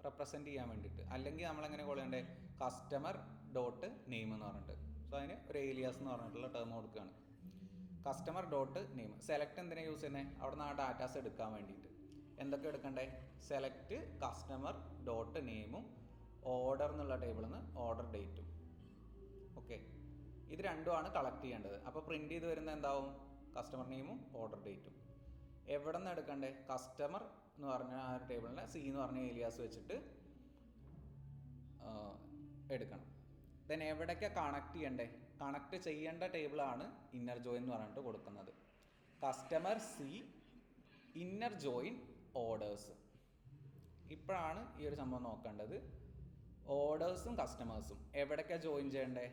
Speaker 1: റെപ്രസെൻ്റ് ചെയ്യാൻ വേണ്ടിയിട്ട്. അല്ലെങ്കിൽ നമ്മളെങ്ങനെ കോൾ ചെയ്യണ്ടേ, കസ്റ്റമർ ഡോട്ട് നെയിം എന്ന് പറഞ്ഞിട്ട്. സോ അതിന് ഒരു ഏലിയാസ് എന്ന് പറഞ്ഞിട്ടുള്ള ടേം കൊടുക്കുകയാണ്. Customer dot name. സെലക്ട് എന്തിനാണ് യൂസ് ചെയ്യുന്നത്, അവിടെ നിന്ന് ആ ഡാറ്റാസ് എടുക്കാൻ വേണ്ടിയിട്ട്. എന്തൊക്കെ എടുക്കണ്ടേ, സെലക്ട് കസ്റ്റമർ ഡോട്ട് നെയിമും ഓർഡർ എന്നുള്ള ടേബിളിൽ നിന്ന് ഓർഡർ ഡേറ്റും. ഓക്കെ, ഇത് രണ്ടുമാണ് കളക്ട് ചെയ്യേണ്ടത്. അപ്പോൾ പ്രിൻറ്റ് ചെയ്ത് വരുന്നത് എന്താവും, കസ്റ്റമർ നെയിമും ഓർഡർ ഡേറ്റും. എവിടെ നിന്ന് എടുക്കണ്ടേ, കസ്റ്റമർ എന്ന് പറഞ്ഞ ആ ഒരു ടേബിളിനെ സി എന്ന് പറഞ്ഞ ഏലിയാസ് വെച്ചിട്ട് എടുക്കണം. ദെൻ എവിടേക്കാണ് കണക്ട് ചെയ്യണ്ടേ, കണക്ട് ചെയ്യേണ്ട ടേബിളാണ് ഇന്നർ ജോയിൻ എന്ന് പറഞ്ഞിട്ട് കൊടുക്കുന്നത്. Customer C inner join orders. ഇപ്പോഴാണ് ഈ ഒരു സംഭവം നോക്കേണ്ടത്. ഓർഡേഴ്സും കസ്റ്റമേഴ്സും എവിടേക്കാണ് ജോയിൻ ചെയ്യണ്ടേ,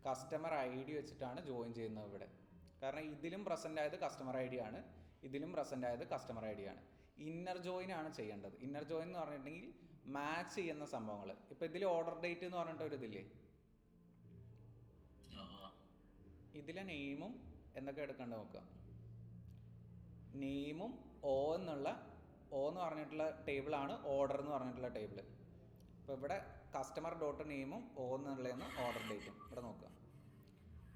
Speaker 1: കസ്റ്റമർ ഐ ഡി വെച്ചിട്ടാണ് ജോയിൻ ചെയ്യുന്നത് ഇവിടെ. കാരണം ഇതിലും പ്രസൻ്റ് ആയത് കസ്റ്റമർ ഐ ഡി ആണ്, ഇതിലും പ്രസൻ്റ് ആയത് കസ്റ്റമർ ഐ ഡി ആണ്. ഇന്നർ ജോയിൻ ആണ് ചെയ്യേണ്ടത്. ഇന്നർ ജോയിൻ എന്ന് പറഞ്ഞിട്ടുണ്ടെങ്കിൽ മാച്ച് ചെയ്യുന്ന സംഭവങ്ങൾ. ഇപ്പോൾ ഇതിൽ ഓർഡർ ഡേറ്റ് എന്ന് പറഞ്ഞിട്ട് ഒരു ഇതില്ലേ, ഇതിലെ നെയിമും എന്തൊക്കെ എടുക്കേണ്ടത് നോക്കുക. നെയിമും ഓ എന്ന് പറഞ്ഞിട്ടുള്ള ടേബിളാണ് ഓർഡർ എന്ന് പറഞ്ഞിട്ടുള്ള ടേബിൾ. അപ്പോൾ ഇവിടെ കസ്റ്റമർ ഡോട്ട് നെയിമും ഓ എന്നുള്ളതെന്ന് ഓർഡർ ഡേറ്റും. ഇവിടെ നോക്കുക,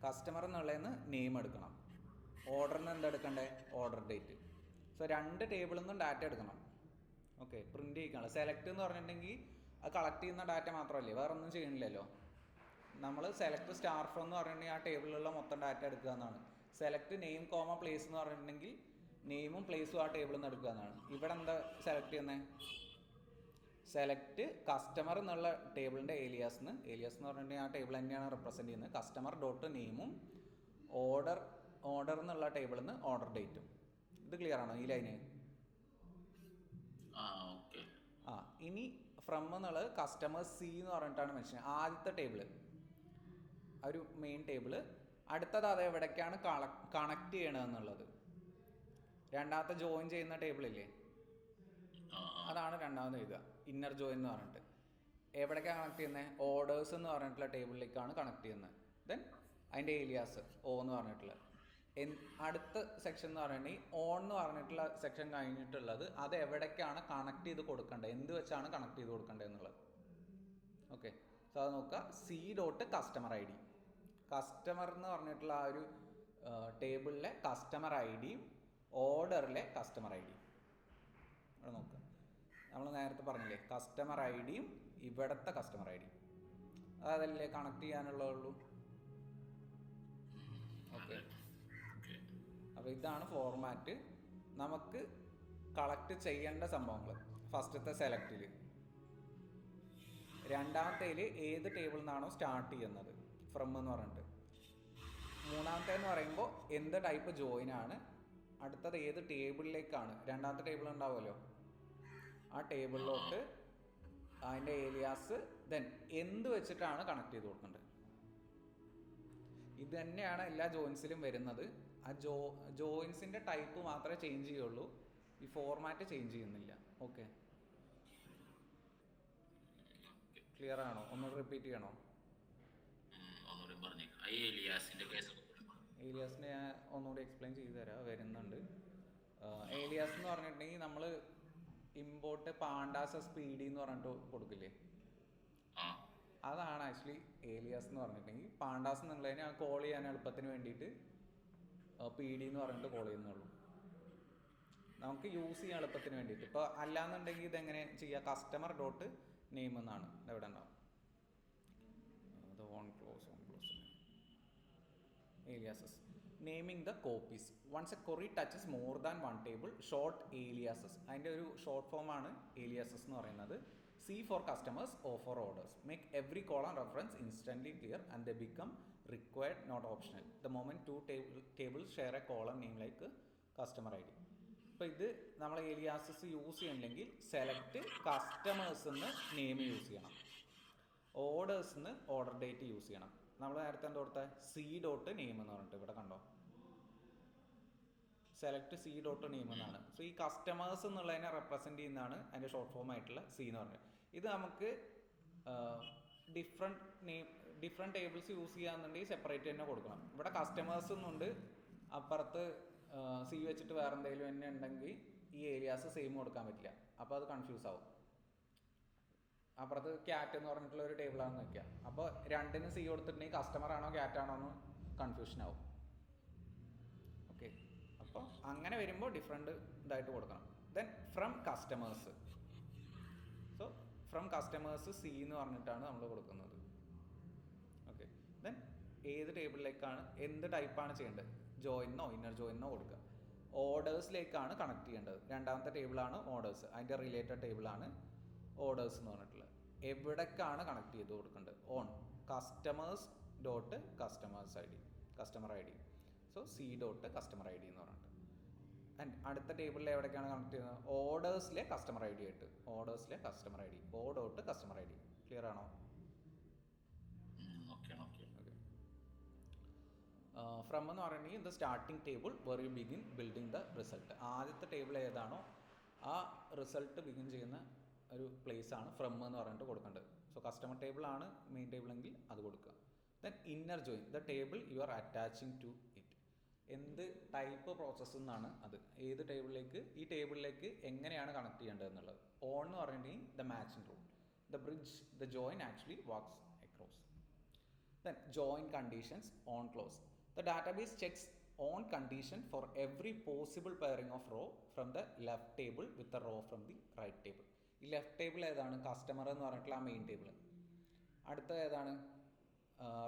Speaker 1: കസ്റ്റമർ എന്നുള്ളതെന്ന് നെയിം എടുക്കണം, ഓർഡറിന് എന്താ എടുക്കണ്ടേ, ഓർഡർ ഡേറ്റ്. സോ രണ്ട് ടേബിളിൽ നിന്നും ഡാറ്റ എടുക്കണം. Okay, print ചെയ്യിക്കണം. സെലക്ട് എന്ന് പറഞ്ഞിട്ടുണ്ടെങ്കിൽ അത് കളക്ട് ചെയ്യുന്ന ഡാറ്റ മാത്രമല്ലേ, വേറെ ഒന്നും ചെയ്യണില്ലല്ലോ. നമ്മൾ സെലക്ട് സ്റ്റാർ ഫ്രം എന്ന് പറഞ്ഞിട്ടുണ്ടെങ്കിൽ ആ ടേബിളിലുള്ള മൊത്തം ഡാറ്റ എടുക്കുക എന്നാണ്. സെലക്ട് നെയിം കോമ പ്ലേസ് എന്ന് പറഞ്ഞിട്ടുണ്ടെങ്കിൽ നെയിമും പ്ലേസും ആ ടേബിളിൽ നിന്ന് എടുക്കുക എന്നാണ്. ഇവിടെ എന്താ സെലക്ട് ചെയ്യുന്നത്, സെലക്ട് കസ്റ്റമർ എന്നുള്ള ടേബിളിൻ്റെ ഏലിയാസ് എന്ന് പറഞ്ഞിട്ടുണ്ടെങ്കിൽ ആ ടേബിൾ തന്നെയാണ് റെപ്രസെൻ്റ് ചെയ്യുന്നത്. കസ്റ്റമർ ഡോട്ട് നെയിമും ഓർഡർ എന്നുള്ള ടേബിളിൽ നിന്ന് ഓർഡർ ഡേറ്റും. ഇത് ക്ലിയർ ആണോ ഈ ലൈന്? ഇനി ഫ്രം എന്നുള്ളത് കസ്റ്റമർ സി എന്ന് പറഞ്ഞിട്ടാണ് മെൻഷൻ. ആദ്യത്തെ ടേബിള് ആ ഒരു മെയിൻ ടേബിള്. അടുത്തത് അത് എവിടേക്കാണ് കണക്ട് ചെയ്യണമെന്നുള്ളത്. രണ്ടാമത്തെ ജോയിൻ ചെയ്യുന്ന ടേബിളില്ലേ, അതാണ് രണ്ടാമത് എഴുതുക, ഇന്നർ ജോയിൻ എന്ന് പറഞ്ഞിട്ട്. എവിടേക്കാണ് കണക്ട് ചെയ്യുന്നത്, ഓർഡേഴ്സ് എന്ന് പറഞ്ഞിട്ടുള്ള ടേബിളിലേക്കാണ് കണക്ട് ചെയ്യുന്നത്. ദെൻ അതിൻ്റെ ഏലിയാസ് ഓ എന്ന് പറഞ്ഞിട്ടുള്ളത്. അടുത്ത സെക്ഷൻ എന്ന് പറഞ്ഞിട്ടുണ്ടെങ്കിൽ ഓൺ എന്ന് പറഞ്ഞിട്ടുള്ള സെക്ഷൻ കഴിഞ്ഞിട്ടുള്ളത് അത് എവിടേക്കാണ് കണക്ട് ചെയ്ത് കൊടുക്കേണ്ടത്, എന്ത് വെച്ചാണ് കണക്ട് ചെയ്ത് കൊടുക്കേണ്ടത് എന്നുള്ളത്. ഓക്കെ, സോ അത് നോക്കുക. C dot customer I D. Customer എന്ന് പറഞ്ഞിട്ടുള്ള ആ ഒരു ടേബിളിലെ കസ്റ്റമർ ഐ ഡിയും ഓർഡറിലെ കസ്റ്റമർ ഐ ഡിയും ഇവിടെ നോക്കുക. നമ്മൾ നേരത്തെ പറഞ്ഞില്ലേ, കസ്റ്റമർ ഐ ഡിയും ഇവിടുത്തെ കസ്റ്റമർ ഐ ഡിയും അതല്ലേ കണക്ട് ചെയ്യാനുള്ളൂ. ഓക്കെ, അപ്പോൾ ഇതാണ് ഫോർമാറ്റ്. നമുക്ക് കളക്ട് ചെയ്യേണ്ട സംഭവങ്ങൾ ഫസ്റ്റത്തെ സെലക്റ്റിൽ, രണ്ടാമത്തേൽ ഏത് ടേബിളിൽ നിന്നാണോ സ്റ്റാർട്ട് ചെയ്യുന്നത് ഫ്രം എന്ന് പറഞ്ഞിട്ട്, മൂന്നാമത്തേന്ന് പറയുമ്പോൾ എന്ത് ടൈപ്പ് ജോയിൻ ആണ്, അടുത്തത് ഏത് ടേബിളിലേക്കാണ്, രണ്ടാമത്തെ ടേബിൾ ഉണ്ടാവുമല്ലോ ആ ടേബിളിലോട്ട് അതിൻ്റെ ഏലിയാസ്, ദെൻ എന്ത് വെച്ചിട്ടാണ് കണക്ട് ചെയ്ത് കൊടുക്കേണ്ടത്. ഇത് തന്നെയാണ് എല്ലാ ജോയിൻസിലും വരുന്നത്. ആ ജോയിൻസിൻ്റെ ടൈപ്പ് മാത്രമേ ചേഞ്ച് ചെയ്യുള്ളൂ, ഈ ഫോർമാറ്റ് ചേഞ്ച് ചെയ്യുന്നില്ല. ഓക്കെ, ക്ലിയർ ആണോ? ഒന്നുകൂടി റിപ്പീറ്റ് ചെയ്യണോ? ഏലിയാസിനെ ഞാൻ ഒന്നുകൂടി എക്സ്പ്ലെയിൻ ചെയ്തു തരാം, വരുന്നുണ്ട്. ഏലിയാസ് എന്ന് പറഞ്ഞിട്ടുണ്ടെങ്കിൽ നമ്മൾ ഇമ്പോർട്ട് പാണ്ടാസ് സ്പീഡി എന്ന് പറഞ്ഞിട്ട് കൊടുക്കില്ലേ, അതാണ് ആക്ച്വലി ഏലിയാസ് എന്ന് പറഞ്ഞിട്ടുണ്ടെങ്കിൽ. പാണ്ടാസ് എന്നുള്ളതിനെ കോൾ ചെയ്യാൻ എളുപ്പത്തിന് വേണ്ടിയിട്ട് പി ഡി എന്ന് പറഞ്ഞിട്ട് കോൾ ചെയ്യുന്നുള്ളൂ, നമുക്ക് യൂസ് ചെയ്യാൻ എളുപ്പത്തിന് വേണ്ടിയിട്ട്. ഇപ്പോൾ അല്ലാന്നുണ്ടെങ്കിൽ ഇതെങ്ങനെ ചെയ്യുക, കസ്റ്റമർ ഡോട്ട് നെയിം എന്നാണ് ഇതെവിടെ ഉണ്ടാവും, അത് on close aliases. Naming the copies. Once a query touches more than one table, short aliases. അതിൻ്റെ ഒരു ഷോർട്ട് ഫോം ആണ് aliases എന്ന് പറയുന്നത്. C for customers, O for orders. Make every column reference instantly clear and they become required, not optional. The moment two tables share a column name like customer ID. ഇപ്പോൾ ഇത് നമ്മൾ aliases use ചെയ്യണമെങ്കിൽ select customers എന്ന് name use ചെയ്യണം, orders എന്ന് order date use ചെയ്യണം. നമ്മൾ നേരത്തെ എന്താ കൊടുത്ത സി ഡോട്ട് നെയിം എന്ന് പറഞ്ഞിട്ട് ഇവിടെ കണ്ടോ, സെലക്ട് സി ഡോട്ട് നെയിം എന്നാണ്. സോ ഈ കസ്റ്റമേഴ്സ് എന്നുള്ളതിനെ റെപ്രസെൻറ്റ് ചെയ്യുന്നതാണ് അതിൻ്റെ ഷോർട്ട് ഫോം ആയിട്ടുള്ള സി എന്ന് പറഞ്ഞത്. ഇത് നമുക്ക് ഡിഫറെൻറ്റ് ടേബിൾസ് യൂസ് ചെയ്യാന്നുണ്ടെങ്കിൽ സെപ്പറേറ്റ് തന്നെ കൊടുക്കണം. ഇവിടെ കസ്റ്റമേഴ്സ് എന്നുണ്ട്, അപ്പുറത്ത് സി വെച്ചിട്ട് വേറെ എന്തെങ്കിലും തന്നെ ഉണ്ടെങ്കിൽ ഈ ഏരിയാസ് സെയിം കൊടുക്കാൻ പറ്റില്ല, അപ്പോൾ അത് കൺഫ്യൂസ് ആവും. അപ്പുറത്ത് ക്യാറ്റ് എന്ന് പറഞ്ഞിട്ടുള്ള ഒരു ടേബിളാണെന്ന് വെക്കുക, അപ്പോൾ രണ്ടിനും സി കൊടുത്തിട്ടുണ്ടെങ്കിൽ കസ്റ്റമർ ആണോ ക്യാറ്റ് ആണോ എന്ന് കൺഫ്യൂഷൻ ആവും. ഓക്കെ, അപ്പോൾ അങ്ങനെ വരുമ്പോൾ ഡിഫറെൻറ്റ് ഇതായിട്ട് കൊടുക്കണം. Then from customers, so from customers C എന്ന് പറഞ്ഞിട്ടാണ് നമ്മൾ കൊടുക്കുന്നത്. ഓക്കെ, ദെൻ ഏത് ടേബിളിലേക്കാണ് എന്ത് ടൈപ്പാണ് ചെയ്യേണ്ടത്, ജോയിന്നോ ഇന്നർ ജോയിന്നോ കൊടുക്കുക. ഓർഡേഴ്സിലേക്കാണ് കണക്ട് ചെയ്യേണ്ടത്. രണ്ടാമത്തെ ടേബിളാണ് ഓർഡേഴ്സ്, അതിൻ്റെ റിലേറ്റഡ് ടേബിളാണ് ഓർഡേഴ്സ് എന്ന് പറഞ്ഞിട്ടുള്ളത്. എവിടേക്കാണ് കണക്ട് ചെയ്ത് കൊടുക്കേണ്ടത്, on customers dot customers I D, customer I D. So C dot customer I D എന്ന് പറഞ്ഞിട്ട്. ആൻഡ് അടുത്ത ടേബിളിൽ എവിടേക്കാണ് കണക്ട് ചെയ്യുന്നത്, ഓർഡേഴ്സിലെ കസ്റ്റമർ ഐ ഡി ആയിട്ട്, ഓർഡേഴ്സിലെ customer I D, O dot customer I D. Clear ആണോ? ഫ്രം എന്ന് പറയുകയാണെങ്കിൽ the starting table where you begin building the result. ആദ്യത്തെ ടേബിൾ ഏതാണോ ആ റിസൾട്ട് ബിഗിൻ ചെയ്യുന്ന ഒരു പ്ലേസ് ആണ് ഫ്രം എന്ന് പറഞ്ഞിട്ട് കൊടുക്കേണ്ടത്. സോ കസ്റ്റമർ ടേബിൾ ആണ് മെയിൻ ടേബിൾ എങ്കിൽ അത് കൊടുക്കുക. Then inner join the table you are attaching to it. എന്ത് ടൈപ്പ് പ്രോസസ്സ് എന്നാണ് അത്, ഏത് ടേബിളിലേക്ക്, ഈ ടേബിളിലേക്ക് എങ്ങനെയാണ് കണക്ട് ചെയ്യേണ്ടത് എന്നുള്ളത്. ഓൺ എന്ന് പറഞ്ഞിട്ടുണ്ടെങ്കിൽ the matching rule, the bridge, the join actually works across. Then join conditions on close. The database checks on condition for every possible pairing of row from the left table with the row from the right table. ഈ left table ഏതാണ്, customer എന്ന് പറഞ്ഞിട്ടുള്ള ആ main table. അടുത്ത ഏതാണ്,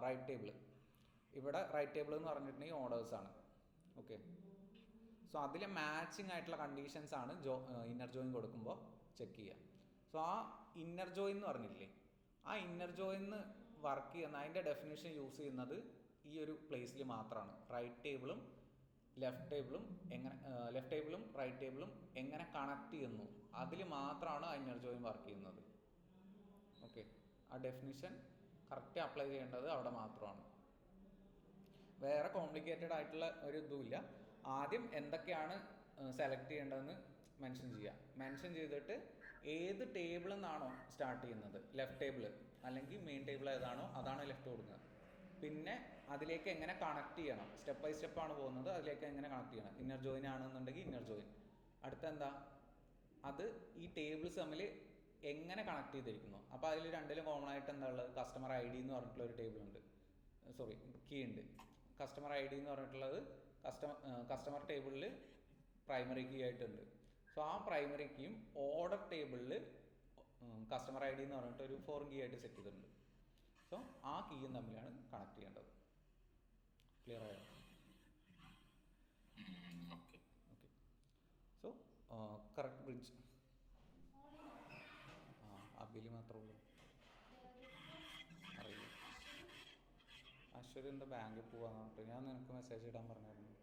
Speaker 1: right table. ഇവിടെ right table എന്ന് പറഞ്ഞിട്ടുണ്ടെങ്കിൽ ഓർഡേഴ്സ് ആണ്. ഓക്കെ, സോ അതിൽ മാച്ചിങ് ആയിട്ടുള്ള കണ്ടീഷൻസ് ആണ് ഇന്നർ ജോയിൻ കൊടുക്കുമ്പോൾ ചെക്ക് ചെയ്യുക. സോ ആ ഇന്നർ ജോയിൻ എന്ന് പറഞ്ഞില്ലേ, ആ ഇന്നർ ജോയിന്ന് വർക്ക് ചെയ്യുന്ന അതിൻ്റെ ഡെഫിനേഷൻ യൂസ് ചെയ്യുന്നത് ഈ ഒരു പ്ലേസിൽ മാത്രമാണ്. റൈറ്റ് ടേബിളും ലെഫ്റ്റ് ടേബിളും റൈറ്റ് ടേബിളും എങ്ങനെ കണക്ട് ചെയ്യുന്നു അതിൽ മാത്രമാണ് ഇന്നർ ജോയിൻ വർക്ക് ചെയ്യുന്നത്. ഓക്കെ, ആ ഡെഫിനിഷൻ കറക്റ്റ് അപ്ലൈ ചെയ്യേണ്ടത് അവിടെ മാത്രമാണ്. വേറെ കോംപ്ലിക്കേറ്റഡ് ആയിട്ടുള്ള ഒരു ഇതുമില്ല. ആദ്യം എന്തൊക്കെയാണ് സെലക്ട് ചെയ്യേണ്ടതെന്ന് മെൻഷൻ ചെയ്യുക. മെൻഷൻ ചെയ്തിട്ട് ഏത് ടേബിളിൽ നിന്നാണോ സ്റ്റാർട്ട് ചെയ്യുന്നത്, ലെഫ്റ്റ് ടേബിൾ അല്ലെങ്കിൽ മെയിൻ ടേബിൾ ഏതാണോ അതാണ് ലെഫ്റ്റ് കൊടുക്കുന്നത്. പിന്നെ അതിലേക്ക് എങ്ങനെ കണക്ട് ചെയ്യണം, സ്റ്റെപ്പ് ബൈ സ്റ്റെപ്പാണ് പോകുന്നത്, അതിലേക്ക് എങ്ങനെ കണക്ട് ചെയ്യണം. ഇന്നർ ജോയിൻ ആണെന്നുണ്ടെങ്കിൽ ഇന്നർ ജോയിൻ. അടുത്ത എന്താ, അത് ഈ ടേബിൾസ് തമ്മിൽ എങ്ങനെ കണക്ട് ചെയ്തിരിക്കുന്നു. അപ്പോൾ അതിൽ രണ്ടിലും കോമൺ ആയിട്ട് എന്താ ഉള്ളത്, കസ്റ്റമർ ഐ ഡി എന്ന് പറഞ്ഞിട്ടുള്ള ഒരു ടേബിൾ ഉണ്ട്, കീ ഉണ്ട്. കസ്റ്റമർ ഐ ഡി എന്ന് പറഞ്ഞിട്ടുള്ളത് കസ്റ്റമർ ടേബിളിൽ പ്രൈമറി കീ ആയിട്ടുണ്ട്. സോ ആ പ്രൈമറി കീയും ഓർഡർ ടേബിളിൽ കസ്റ്റമർ ഐ ഡി എന്ന് പറഞ്ഞിട്ട് ഒരു ഫോറിൻ കീ ആയിട്ട് സെറ്റ് ചെയ്തിട്ടുണ്ട്. സോ ആ കീയും തമ്മിലാണ് കണക്ട് ചെയ്യേണ്ടത്. ക്ലിയർ ആയോ? Okay, so correct bridge. അബിലി മാത്രമേ ഉള്ളൂ, അറിയില്ല. അശ്വരി എന്താ ബാങ്കിൽ പോവാന്ന് പറഞ്ഞിട്ട് ഞാൻ നിനക്ക് മെസ്സേജ് ഇടാൻ പറഞ്ഞായിരുന്നു.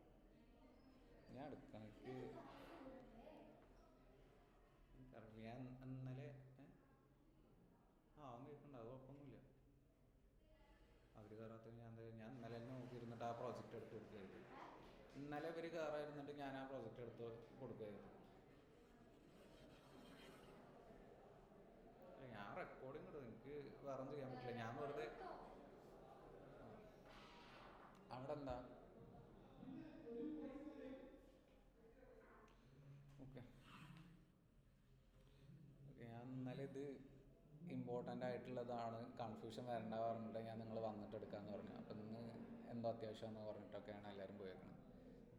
Speaker 1: ഞാൻ എടുക്കാം, എനിക്കറിയില്ല. ഞാൻ ഇന്നലെ അവൻ കേൾക്കണ്ട, അത് കുഴപ്പമൊന്നുമില്ല. അവർ കയറാത്ത ഞാൻ ഇന്നലെ തന്നെ നോക്കിയിരുന്നിട്ട് ആ പ്രോജക്റ്റ് എടുത്ത് കൊടുക്കുകയായിരുന്നു. ഇന്നലെ ഇവർ കയറായിരുന്നിട്ട് ഞാൻ ആ പ്രോജക്റ്റ് എടുത്ത് കൊടുക്കുകയായിരുന്നു. ഞാൻ റെക്കോർഡിങ് എടുത്തു, എനിക്ക് വേറെ ഒന്നും ചെയ്യാൻ പറ്റില്ല. ഞാൻ വെറുതെ അവിടെ എന്താ ഇത് ഇമ്പോർട്ടൻ്റ് ആയിട്ടുള്ളതാണ്, കൺഫ്യൂഷൻ വരണ്ട പറഞ്ഞിട്ട് ഞാൻ നിങ്ങൾ വന്നിട്ട് എടുക്കാമെന്ന് പറഞ്ഞു. അപ്പം ഇന്ന് എന്തോ അത്യാവശ്യമെന്ന് പറഞ്ഞിട്ടൊക്കെയാണ് എല്ലാവരും പോയേക്കുന്നത്.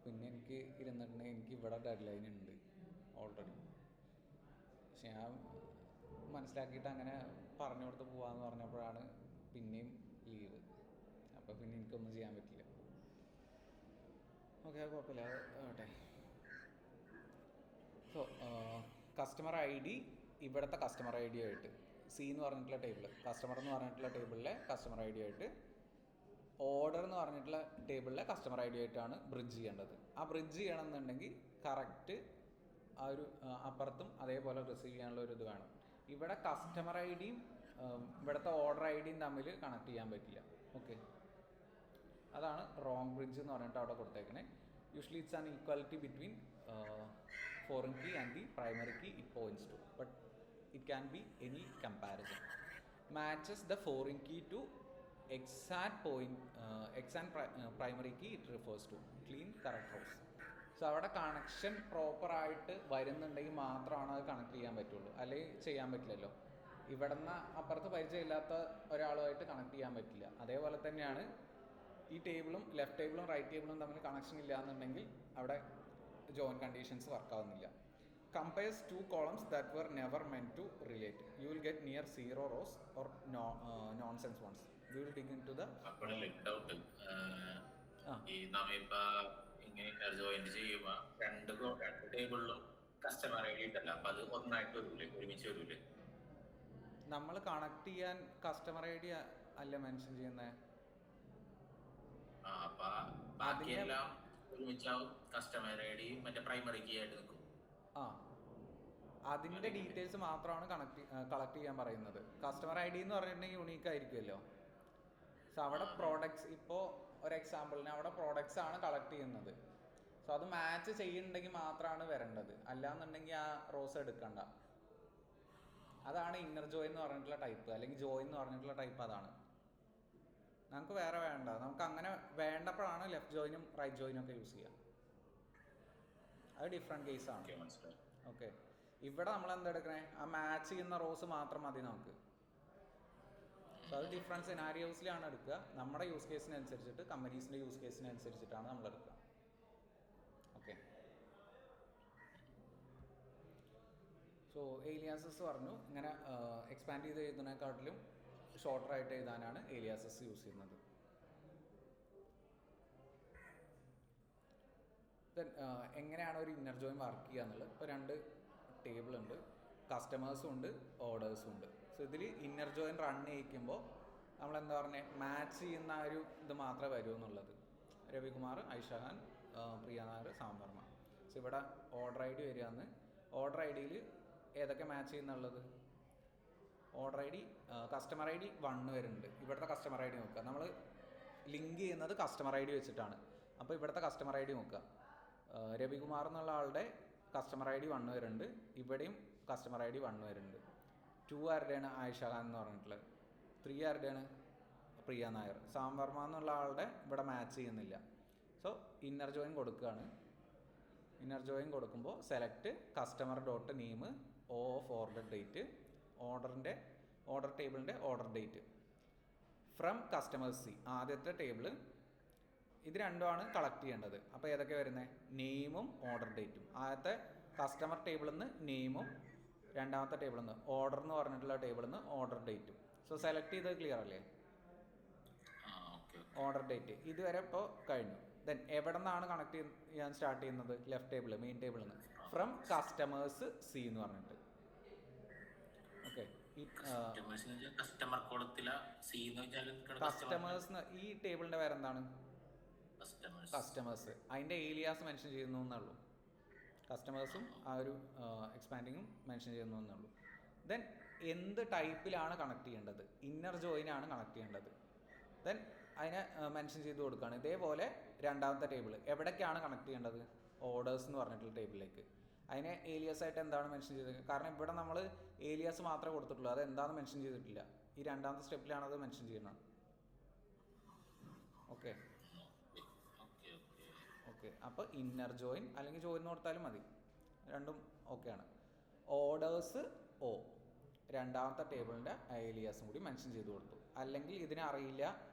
Speaker 1: പിന്നെ എനിക്ക് ഇരുന്നിട്ടുണ്ടെങ്കിൽ എനിക്ക് ഇവിടെ ഡെഡ് ലൈൻ ഉണ്ട് ഓൾറെഡി. പക്ഷെ ഞാൻ മനസ്സിലാക്കിയിട്ട് അങ്ങനെ പറഞ്ഞു കൊടുത്ത് പോകാമെന്ന് പറഞ്ഞപ്പോഴാണ് പിന്നെയും ലീവ്. അപ്പോൾ പിന്നെ എനിക്കൊന്നും ചെയ്യാൻ പറ്റില്ല. ഓക്കെ, അത് കുഴപ്പമില്ല, അത് ആവട്ടെ. സോ കസ്റ്റമർ ഐ ഡി ഇവിടുത്തെ കസ്റ്റമർ ഐ ഡി ആയിട്ട് സി എന്ന് പറഞ്ഞിട്ടുള്ള ടേബിൾ, കസ്റ്റമർ എന്ന് പറഞ്ഞിട്ടുള്ള ടേബിളിലെ കസ്റ്റമർ ഐ ഡി ആയിട്ട്, ഓർഡർ എന്ന് പറഞ്ഞിട്ടുള്ള ടേബിളിലെ കസ്റ്റമർ ഐ ഡി ആയിട്ടാണ് ബ്രിഡ്ജ് ചെയ്യേണ്ടത്. ആ ബ്രിഡ്ജ് ചെയ്യണമെന്നുണ്ടെങ്കിൽ കറക്റ്റ് ആ ഒരു അപ്പുറത്തും അതേപോലെ റിസീവ് ചെയ്യാനുള്ള ഒരു ഇത് വേണം. ഇവിടെ കസ്റ്റമർ ഐ ഡിയും ഇവിടുത്തെ ഓർഡർ ഐ ഡിയും തമ്മിൽ കണക്ട് ചെയ്യാൻ പറ്റില്ല. ഓക്കെ, അതാണ് റോങ് ബ്രിഡ്ജ് എന്ന് പറഞ്ഞിട്ട് അവിടെ കൊടുത്തേക്കണേ. Usually it's an equality between foreign key and the primary key it points to, but it can be any comparison. Matches the foreign key to exact point, primary key it refers to. Clean, correct rows. So അവിടെ connection പ്രോപ്പറായിട്ട് വരുന്നുണ്ടെങ്കിൽ മാത്രമാണ് അത് connect ചെയ്യാൻ പറ്റുള്ളൂ, അല്ലെങ്കിൽ ചെയ്യാൻ പറ്റില്ലല്ലോ. ഇവിടെ നിന്ന് അപ്പുറത്ത് പരിചയമില്ലാത്ത ഒരാളുമായിട്ട് കണക്ട് ചെയ്യാൻ പറ്റില്ല. അതേപോലെ തന്നെയാണ് ഈ ടേബിളും ലെഫ്റ്റ് ടേബിളും റൈറ്റ് ടേബിളും തമ്മിൽ കണക്ഷൻ ഇല്ല എന്നുണ്ടെങ്കിൽ അവിടെ ജോയിൻ കണ്ടീഷൻസ് വർക്കാവുന്നില്ല. Compares two columns that were never meant to relate. You will get near zero rows or nonsense ones. We will dig into the
Speaker 2: doubt. ഈ നമ്മളിപ്പോ ഇങ്ങനെ ജോയിൻ ചെയ്യുമ്പോ രണ്ട് ടേബിളിലും കസ്റ്റമർ ഐ ഡി ഉണ്ടല്ലോ, അപ്പൊ അത് ഒന്നായിട്ട് വരൂലേ, ഒരുമിച്ച് വരൂലേ?
Speaker 1: നമ്മൾ കണക്ട് ചെയ്യാൻ കസ്റ്റമർ ഐ ഡി അല്ല മെൻഷൻ ചെയ്യുന്നത്.
Speaker 2: അപ്പൊ ബാക്കിയെല്ലാം ഒരുമിച്ചാവും, കസ്റ്റമർ ഐ ഡി മറ്റേ പ്രൈമറി കീ ആയിട്ട് നിൽക്കും.
Speaker 1: അതിന്റെ ഡീറ്റെയിൽസ് മാത്രമാണ് കളക്ട് ചെയ്യാൻ പറയുന്നത്. കസ്റ്റമർ ഐ ഡി എന്ന് പറഞ്ഞിട്ടുണ്ടെങ്കിൽ യുണീക്ക് ആയിരിക്കുമല്ലോ. സോ അവിടെ പ്രോഡക്ട്സ്, ഇപ്പോൾ ഒരു എക്സാമ്പിളിന് അവിടെ പ്രോഡക്ട്സ് ആണ് കളക്ട് ചെയ്യുന്നത്. സോ അത് മാച്ച് ചെയ്യുന്നുണ്ടെങ്കിൽ മാത്രമാണ് വരേണ്ടത്, അല്ലാന്നുണ്ടെങ്കിൽ ആ റോസ് എടുക്കണ്ട. അതാണ് ഇന്നർ ജോയിൻ എന്ന് പറഞ്ഞിട്ടുള്ള ടൈപ്പ്, അല്ലെങ്കിൽ ജോയിൻ എന്ന് പറഞ്ഞിട്ടുള്ള ടൈപ്പ്. അതാണ് നമുക്ക് വേറെ വേണ്ട. നമുക്ക് അങ്ങനെ വേണ്ടപ്പോഴാണ് ലെഫ്റ്റ് ജോയിനും റൈറ്റ് ജോയിനും ഒക്കെ യൂസ് ചെയ്യുക. അത് ഡിഫറെൻറ്റ് കേസാണ്. ഓക്കെ, ഇവിടെ നമ്മൾ എന്താ എടുക്കണേ, ആ മാച്ച് ചെയ്യുന്ന റോസ് മാത്രം മതി നമുക്ക്. സോ അത് ഡിഫറെൻറ്റ് സിനാരിയോസിലാണ് എടുക്കുക. നമ്മുടെ യൂസ് കേസിനനുസരിച്ചിട്ട്, കമ്പനീസിൻ്റെ യൂസ് കേസിനനുസരിച്ചിട്ടാണ് നമ്മൾ എടുക്കുക. ഓക്കെ, സോ ഏലിയാസസ് പറഞ്ഞു. ഇങ്ങനെ എക്സ്പാൻഡ് ചെയ്ത് എഴുതുന്നതിനെക്കാട്ടിലും ഷോർട്ടറായിട്ട് എഴുതാനാണ് ഏലിയാസസ് യൂസ് ചെയ്യുന്നത്. ദെൻ എങ്ങനെയാണ് ഒരു ഇന്നർ ജോയിൻ വർക്ക് ചെയ്യുക എന്നുള്ളത്. ഇപ്പോൾ രണ്ട് ടേബിൾ ഉണ്ട്, കസ്റ്റമേഴ്സും ഉണ്ട്, ഓർഡേഴ്സും ഉണ്ട്. സോ ഇതിൽ ഇന്നർ ജോയിൻ റൺ ചെയ്യിക്കുമ്പോൾ നമ്മൾ എന്താ പറഞ്ഞത്, മാച്ച് ചെയ്യുന്ന ആ ഒരു ഇത് മാത്രമേ വരൂ എന്നുള്ളത്. രവികുമാർ, ഐഷഖാൻ, പ്രിയ നായർ, സാംവർമ്മ. സോ ഇവിടെ ഓർഡർ ഐ ഡി വരികയെന്ന്. ഓർഡർ ഐ ഡിയിൽ ഏതൊക്കെ മാച്ച് ചെയ്യുന്നുള്ളത്, order I D, customer I D 1 വരുന്നുണ്ട്. ഇവിടുത്തെ കസ്റ്റമർ ഐ ഡി നോക്കുക. നമ്മൾ ലിങ്ക് ചെയ്യുന്നത് കസ്റ്റമർ ഐ ഡി വെച്ചിട്ടാണ്. അപ്പോൾ ഇവിടുത്തെ കസ്റ്റമർ ഐ ഡി നോക്കുക. രവികുമാർ എന്നുള്ള ആളുടെ കസ്റ്റമർ ഐ ഡി 1 വരുന്നുണ്ട്. ഇവിടെയും കസ്റ്റമർ ഐ ഡി 1 വരുന്നുണ്ട്. 2 ആരുടെയാണ്, ആയിഷഖാൻ എന്ന് പറഞ്ഞിട്ടുള്ളത്. 3 ആരുടെയാണ്, പ്രിയ നായർ. സാംവർമ്മ എന്നുള്ള ആളുടെ ഇവിടെ മാച്ച് ചെയ്യുന്നില്ല. സോ ഇന്നർ ജോയിൻ കൊടുക്കുകയാണ്. ഇന്നർ ജോയിൻ കൊടുക്കുമ്പോൾ select customer dot name O of order date, order ടേബിളിൻ്റെ order date from customers C. ആദ്യത്തെ ടേബിൾ ഇത് രണ്ടുമാണ് കളക്ട് ചെയ്യേണ്ടത്. അപ്പോൾ ഏതൊക്കെ വരുന്നത്, നെയിമും ഓർഡർ ഡേറ്റും. ആദ്യത്തെ കസ്റ്റമർ ടേബിളിൽ നിന്ന് നെയിമും, രണ്ടാമത്തെ ടേബിളിൽ നിന്ന് ഓർഡർ എന്ന് പറഞ്ഞിട്ടുള്ള ടേബിളിൽ നിന്ന് ഓർഡർ ഡേറ്റും. സോ സെലക്ട് ചെയ്തത് ക്ലിയർ അല്ലേ? ഓർഡർ ഡേറ്റ് ഇതുവരെ ഇപ്പോൾ കഴിഞ്ഞു. ദെൻ എവിടെ നിന്നാണ് കണക്ട് ചെയ്യാൻ സ്റ്റാർട്ട് ചെയ്യുന്നത്, ലെഫ്റ്റ് ടേബിൾ, മെയിൻ ടേബിളിൽ നിന്ന്, ഫ്രം കസ്റ്റമേഴ്സ് സി എന്ന് പറഞ്ഞിട്ട്. ഓക്കെ, കസ്റ്റമേഴ്സ് ഈ ടേബിളിൻ്റെ പേര് എന്താണ്, കസ്റ്റമേഴ്സ്. അതിൻ്റെ ഏലിയാസ് മെൻഷൻ ചെയ്യുന്നു എന്നുള്ളൂ. കസ്റ്റമേഴ്സും ആ ഒരു എക്സ്പാൻഡിങ്ങും മെൻഷൻ ചെയ്യുന്നു എന്നുള്ളൂ. ദെൻ എന്ത് ടൈപ്പിലാണ് കണക്ട് ചെയ്യേണ്ടത്, ഇന്നർ ജോയിനാണ് കണക്ട് ചെയ്യേണ്ടത്. ദെൻ അതിനെ മെൻഷൻ ചെയ്ത് കൊടുക്കുകയാണ്. ഇതേപോലെ രണ്ടാമത്തെ ടേബിൾ എവിടേക്കാണ് കണക്ട് ചെയ്യേണ്ടത്, ഓർഡേഴ്സ് എന്ന് പറഞ്ഞിട്ടുള്ള ടേബിളിലേക്ക്. അതിനെ ഏലിയാസ് ആയിട്ട് എന്താണ് മെൻഷൻ ചെയ്തത്, കാരണം ഇവിടെ നമ്മൾ ഏലിയാസ് മാത്രമേ കൊടുത്തിട്ടുള്ളൂ, അത് എന്താണെന്ന് മെൻഷൻ ചെയ്തിട്ടില്ല. ഈ രണ്ടാമത്തെ സ്റ്റെപ്പിലാണ് അത് മെൻഷൻ ചെയ്യുന്നത്. ഓക്കെ ഓക്കെ, അപ്പോൾ ഇന്നർ ജോയിൻ അല്ലെങ്കിൽ ജോയിൻ എന്ന് കൊടുത്താലും മതി, രണ്ടും ഓക്കെയാണ്. ഓർഡേഴ്സ് ഓ, രണ്ടാമത്തെ ടേബിളിൻ്റെ ഏലിയാസും കൂടി മെൻഷൻ ചെയ്ത് കൊടുത്തു. അല്ലെങ്കിൽ ഇതിനറിയില്ല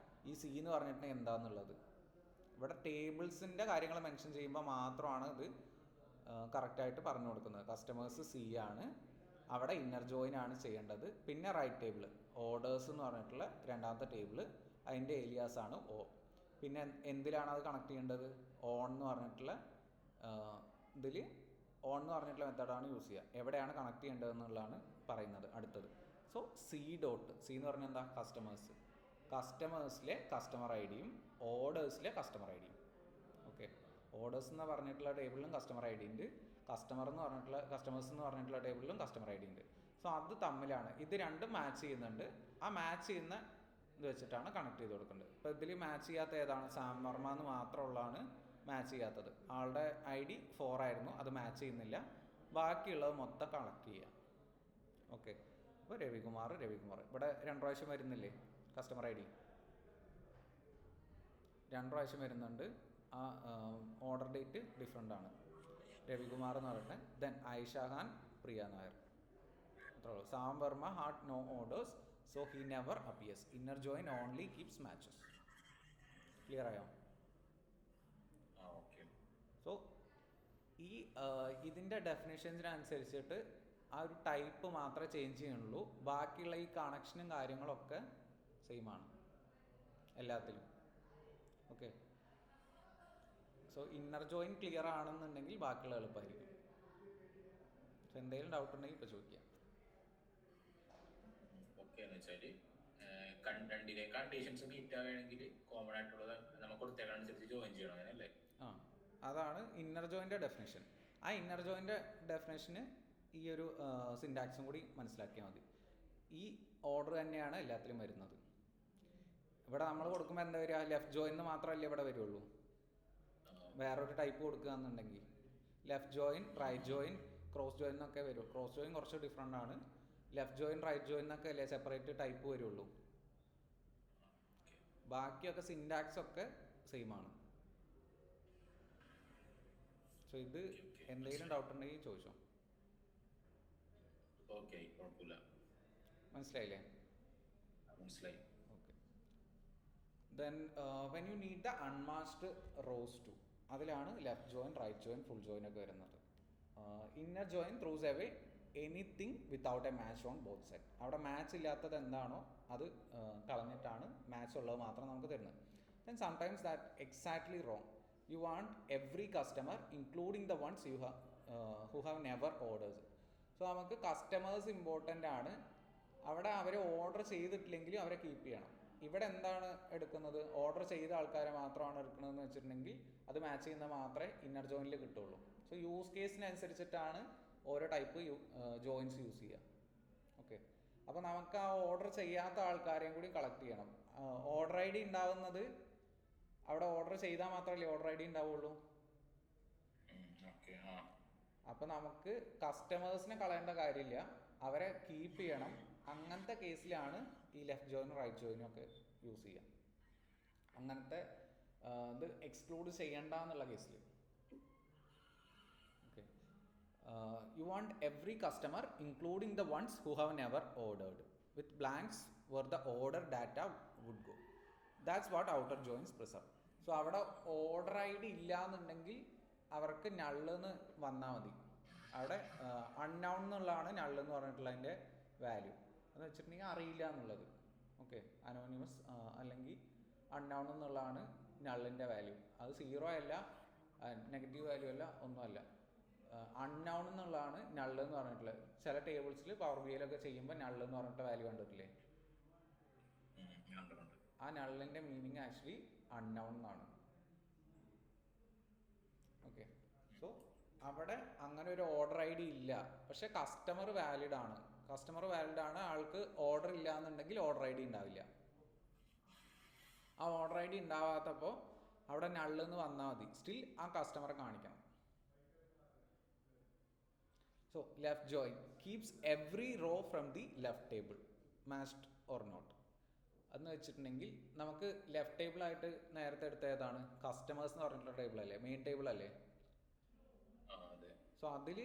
Speaker 1: ഈ സി എന്ന് പറഞ്ഞിട്ടുണ്ടെങ്കിൽ എന്താണെന്നുള്ളത്. ഇവിടെ ടേബിൾസിൻ്റെ കാര്യങ്ങൾ മെൻഷൻ ചെയ്യുമ്പോൾ മാത്രമാണ് ഇത് കറക്റ്റായിട്ട് പറഞ്ഞു കൊടുക്കുന്നത്. കസ്റ്റമേഴ്സ് സി ആണ്, അവിടെ ഇന്നർ ജോയിൻ ആണ് ചെയ്യേണ്ടത്. പിന്നെ റൈറ്റ് ടേബിൾ ഓർഡേഴ്സ് എന്ന് പറഞ്ഞിട്ടുള്ള രണ്ടാമത്തെ ടേബിൾ, അതിൻ്റെ ഏലിയാസ് ആണ് ഓ. പിന്നെ എന്തിലാണ് അത് കണക്ട് ചെയ്യേണ്ടത്? ഓൺ എന്ന് പറഞ്ഞിട്ടുള്ള ഇതിൽ ഓൺ എന്ന് പറഞ്ഞിട്ടുള്ള മെത്തേഡാണ് യൂസ് ചെയ്യുക. എവിടെയാണ് കണക്ട് ചെയ്യേണ്ടതെന്നുള്ളതാണ് പറയുന്നത് അടുത്തത്. സോ സി ഡോട്ട്, സി എന്ന് പറഞ്ഞാൽ എന്താ? കസ്റ്റമേഴ്സ്. കസ്റ്റമേഴ്സിലെ കസ്റ്റമർ ഐ ഡിയും ഓർഡേഴ്സിലെ കസ്റ്റമർ ഐ ഡിയും. ഓക്കെ, ഓർഡേഴ്സ് എന്ന് പറഞ്ഞിട്ടുള്ള ടേബിളിലും കസ്റ്റമർ ഐ ഡി ഉണ്ട്, കസ്റ്റമേഴ്സ് എന്ന് പറഞ്ഞിട്ടുള്ള ടേബിളിലും കസ്റ്റമർ ഐ ഡി ഉണ്ട്. സോ അത് തമ്മിലാണ്, ഇത് രണ്ടും മാച്ച് ചെയ്യുന്നുണ്ട്. ആ മാച്ച് ചെയ്യുന്ന ഇത് വെച്ചിട്ടാണ് കണക്ട് ചെയ്ത് കൊടുക്കേണ്ടത്. ഇപ്പോൾ ഇതിൽ മാച്ച് ചെയ്യാത്ത ഏതാണ്? സാം വർമ്മ എന്ന് മാത്രമുള്ളതാണ് മാച്ച് ചെയ്യാത്തത്. ആളുടെ ഐ ഡി 4 ആയിരുന്നു, അത് മാച്ച് ചെയ്യുന്നില്ല. ബാക്കിയുള്ളത് മൊത്തം കണക്ട് ചെയ്യാം. ഓക്കെ, അപ്പോൾ രവികുമാർ ഇവിടെ 2 പ്രാവശ്യം വരുന്നില്ലേ കസ്റ്റമർ ഐ ഡി? 2 പ്രാവശ്യം വരുന്നുണ്ട്. ആ ഓർഡർ ഡേറ്റ് ഡിഫറെൻ്റ് ആണ്. രവികുമാർ എന്ന് പറയട്ടെ, ദെൻ ആയിഷ ഖാൻ, പ്രിയ നായർ. അത്രേ ഉള്ളൂ. Sam Varma had no orders, so he never appears. Inner join only keeps matches. Clear ആയോ? സോ ഈ ഇതിൻ്റെ ഡെഫിനേഷൻസിനനുസരിച്ചിട്ട് ആ ഒരു ടൈപ്പ് മാത്രമേ ചേഞ്ച് ചെയ്യുന്നുള്ളൂ. ബാക്കിയുള്ള ഈ കണക്ഷനും കാര്യങ്ങളൊക്കെ സെയിം ആണ് എല്ലാത്തിലും. Okay, so inner join clear ആണെന്നുണ്ടെങ്കിൽ ബാക്കിയുള്ള എളുപ്പമായിരിക്കും. സോ എന്തെങ്കിലും ഡൗട്ട് ഉണ്ടെങ്കിൽ ഇപ്പോൾ ചോദിക്കാം.
Speaker 2: ഓക്കെ, എന്ന് വെച്ചാൽ രണ്ടിലെ കണ്ടീഷൻസ് മീറ്റ് ആവുകയാണെങ്കിൽ കോമൺ ആയിട്ടുള്ളത് നമുക്ക് കൊടുത്തേക്കനുസരിച്ച് ജോയിൻ ചെയ്യണം, അങ്ങനെയല്ലേ?
Speaker 1: ആ, അതാണ് ഇന്നർ ജോയിൻ്റെ ഡെഫിനേഷൻ. ആ ഇന്നർ ജോയിൻ്റെ ഡെഫിനേഷന് ഈ ഒരു സിൻടാക്സും കൂടി മനസ്സിലാക്കിയാൽ മതി. ഈ ഓർഡർ തന്നെയാണ് എല്ലാത്തിലും വരുന്നത്. ഇവിടെ നമ്മൾ കൊടുക്കുമ്പോൾ എന്താ വരിക? ലെഫ്റ്റ് ജോയിൻ എന്ന് മാത്രമല്ലേ ഇവിടെ വരുള്ളൂ. വേറൊരു ടൈപ്പ് കൊടുക്കുകയെന്നുണ്ടെങ്കിൽ left join, right join, cross join എന്നൊക്കെ വരും. ക്രോസ് ജോയിൻ കുറച്ച് ഡിഫറെൻ്റ് ആണ്. ലെഫ്റ്റ് ജോയിൻ, റൈറ്റ് ജോയിൻ എന്നൊക്കെ അല്ലേ സെപ്പറേറ്റ് ടൈപ്പ് വരുള്ളൂ. ബാക്കിയൊക്കെ സിൻടാക്സ് ഒക്കെ സെയിം ആണ്. സോ ഇത് എന്തെങ്കിലും ഡൗട്ട് ഉണ്ടെങ്കിൽ ചോദിച്ചോ. മനസ്സിലായില്ലേ?
Speaker 2: മനസ്സിലായി.
Speaker 1: Okay, then when you need the unmasked rows too, അതിലാണ് left join, right join, full join ഒക്കെ വരുന്നത്. Inner join throws away anything without a match on both side. അവിടെ മാച്ച് ഇല്ലാത്തത് എന്താണോ അത് കളഞ്ഞിട്ടാണ് മാച്ച് ഉള്ളത് മാത്രം നമുക്ക് തരുന്നത്. Then sometimes that's exactly wrong. You want every customer including the ones you who have never orders. So നമുക്ക് കസ്റ്റമേഴ്സ് ഇമ്പോർട്ടൻ്റ് ആണ്. അവിടെ അവർ ഓർഡർ ചെയ്തിട്ടില്ലെങ്കിലും അവരെ കീപ്പ് ചെയ്യണം. ഇവിടെ എന്താണ് എടുക്കുന്നത്? ഓർഡർ ചെയ്ത ആൾക്കാരെ മാത്രമാണ് എടുക്കുന്നതെന്ന് വെച്ചിട്ടുണ്ടെങ്കിൽ അത് മാച്ച് ചെയ്യുന്ന മാത്രമേ ഇന്നർ ജോയിനിൽ കിട്ടുള്ളൂ. സോ യൂസ് കേസിനനുസരിച്ചിട്ടാണ് ഓരോ ടൈപ്പ് ജോയിൻസ് യൂസ് ചെയ്യുക. ഓക്കെ, അപ്പോൾ നമുക്ക് ആ ഓർഡർ ചെയ്യാത്ത ആൾക്കാരെയും കൂടി കളക്ട് ചെയ്യണം. ഓർഡർ ഐ ഡി ഉണ്ടാവുന്നത് അവിടെ ഓർഡർ ചെയ്താൽ മാത്രമല്ലേ ഓർഡർ ഐ ഡി ഉണ്ടാവുള്ളൂ. അപ്പോൾ നമുക്ക് കസ്റ്റമേഴ്സിനെ കളയേണ്ട കാര്യമില്ല, അവരെ കീപ്പ് ചെയ്യണം. അങ്ങനത്തെ കേസിലാണ് ഈ ലെഫ്റ്റ് ജോയിനും റൈറ്റ് ജോയിനും ഒക്കെ യൂസ് ചെയ്യുക. അങ്ങനത്തെ ഇത് എക്സ്ക്ലൂഡ് ചെയ്യണ്ട എന്നുള്ള കേസിൽ. Okay, you want every customer including the ones who have never ordered with blanks where the order data would go. That's what outer joins preserve. So അവിടെ ഓർഡർ ഐ ഡി ഇല്ല എന്നുണ്ടെങ്കിൽ അവർക്ക് നള്ളെന്ന് വന്നാൽ മതി. അവിടെ അൺനൗൺ എന്നുള്ളതാണ് നള്ളെന്ന് പറഞ്ഞിട്ടുള്ളതിൻ്റെ വാല്യൂ. എന്ന് വെച്ചിട്ടുണ്ടെങ്കിൽ അറിയില്ല എന്നുള്ളത്. ഓക്കെ, അനോണിമസ് അല്ലെങ്കിൽ അൺനൗൺ എന്നുള്ളതാണ് നള്ളിൻ്റെ വാല്യൂ. അത് 0 അല്ല, നെഗറ്റീവ് വാല്യൂ അല്ല, ഒന്നുമല്ല. അൺനൗൺ എന്നുള്ളതാണ് നള്ളെന്ന് പറഞ്ഞിട്ടുള്ളത്. ചില ടേബിൾസിൽ പവർ ബി ഐയിലൊക്കെ ചെയ്യുമ്പോൾ നള്ളെന്ന് പറഞ്ഞിട്ട് വാല്യൂ കണ്ടിട്ടില്ലേ? ആ നള്ളിൻ്റെ മീനിങ് ആക്ച്വലി അൺനൗൺ എന്നാണ്. ഓക്കെ, സോ അവിടെ അങ്ങനെ ഒരു ഓർഡർ ഐ ഡി ഇല്ല, പക്ഷെ കസ്റ്റമർ വാലിഡ് ആണ്. ആൾക്ക് ഓർഡർ ഇല്ല എന്നുണ്ടെങ്കിൽ ഓർഡർ ഐ ഡി ഉണ്ടാവില്ല. ആ ഓർഡർ ഐ ഡി ഉണ്ടാവാത്തപ്പോൾ അവിടെ നള്ളെന്ന് വന്നാൽ മതി, സ്റ്റിൽ ആ കസ്റ്റമറെ കാണിക്കണം. So left join keeps every row from the left table matched or not. എന്ന് വെച്ചിട്ടുണ്ടെങ്കിൽ നമുക്ക് ലെഫ്റ്റ് ടേബിൾ ആയിട്ട് നേരത്തെ എടുത്ത ഏതാണ്? കസ്റ്റമേഴ്സ് എന്ന് പറഞ്ഞിട്ടുള്ള ടേബിൾ അല്ലേ, മെയിൻ ടേബിൾ അല്ലേ? സോ അതിൽ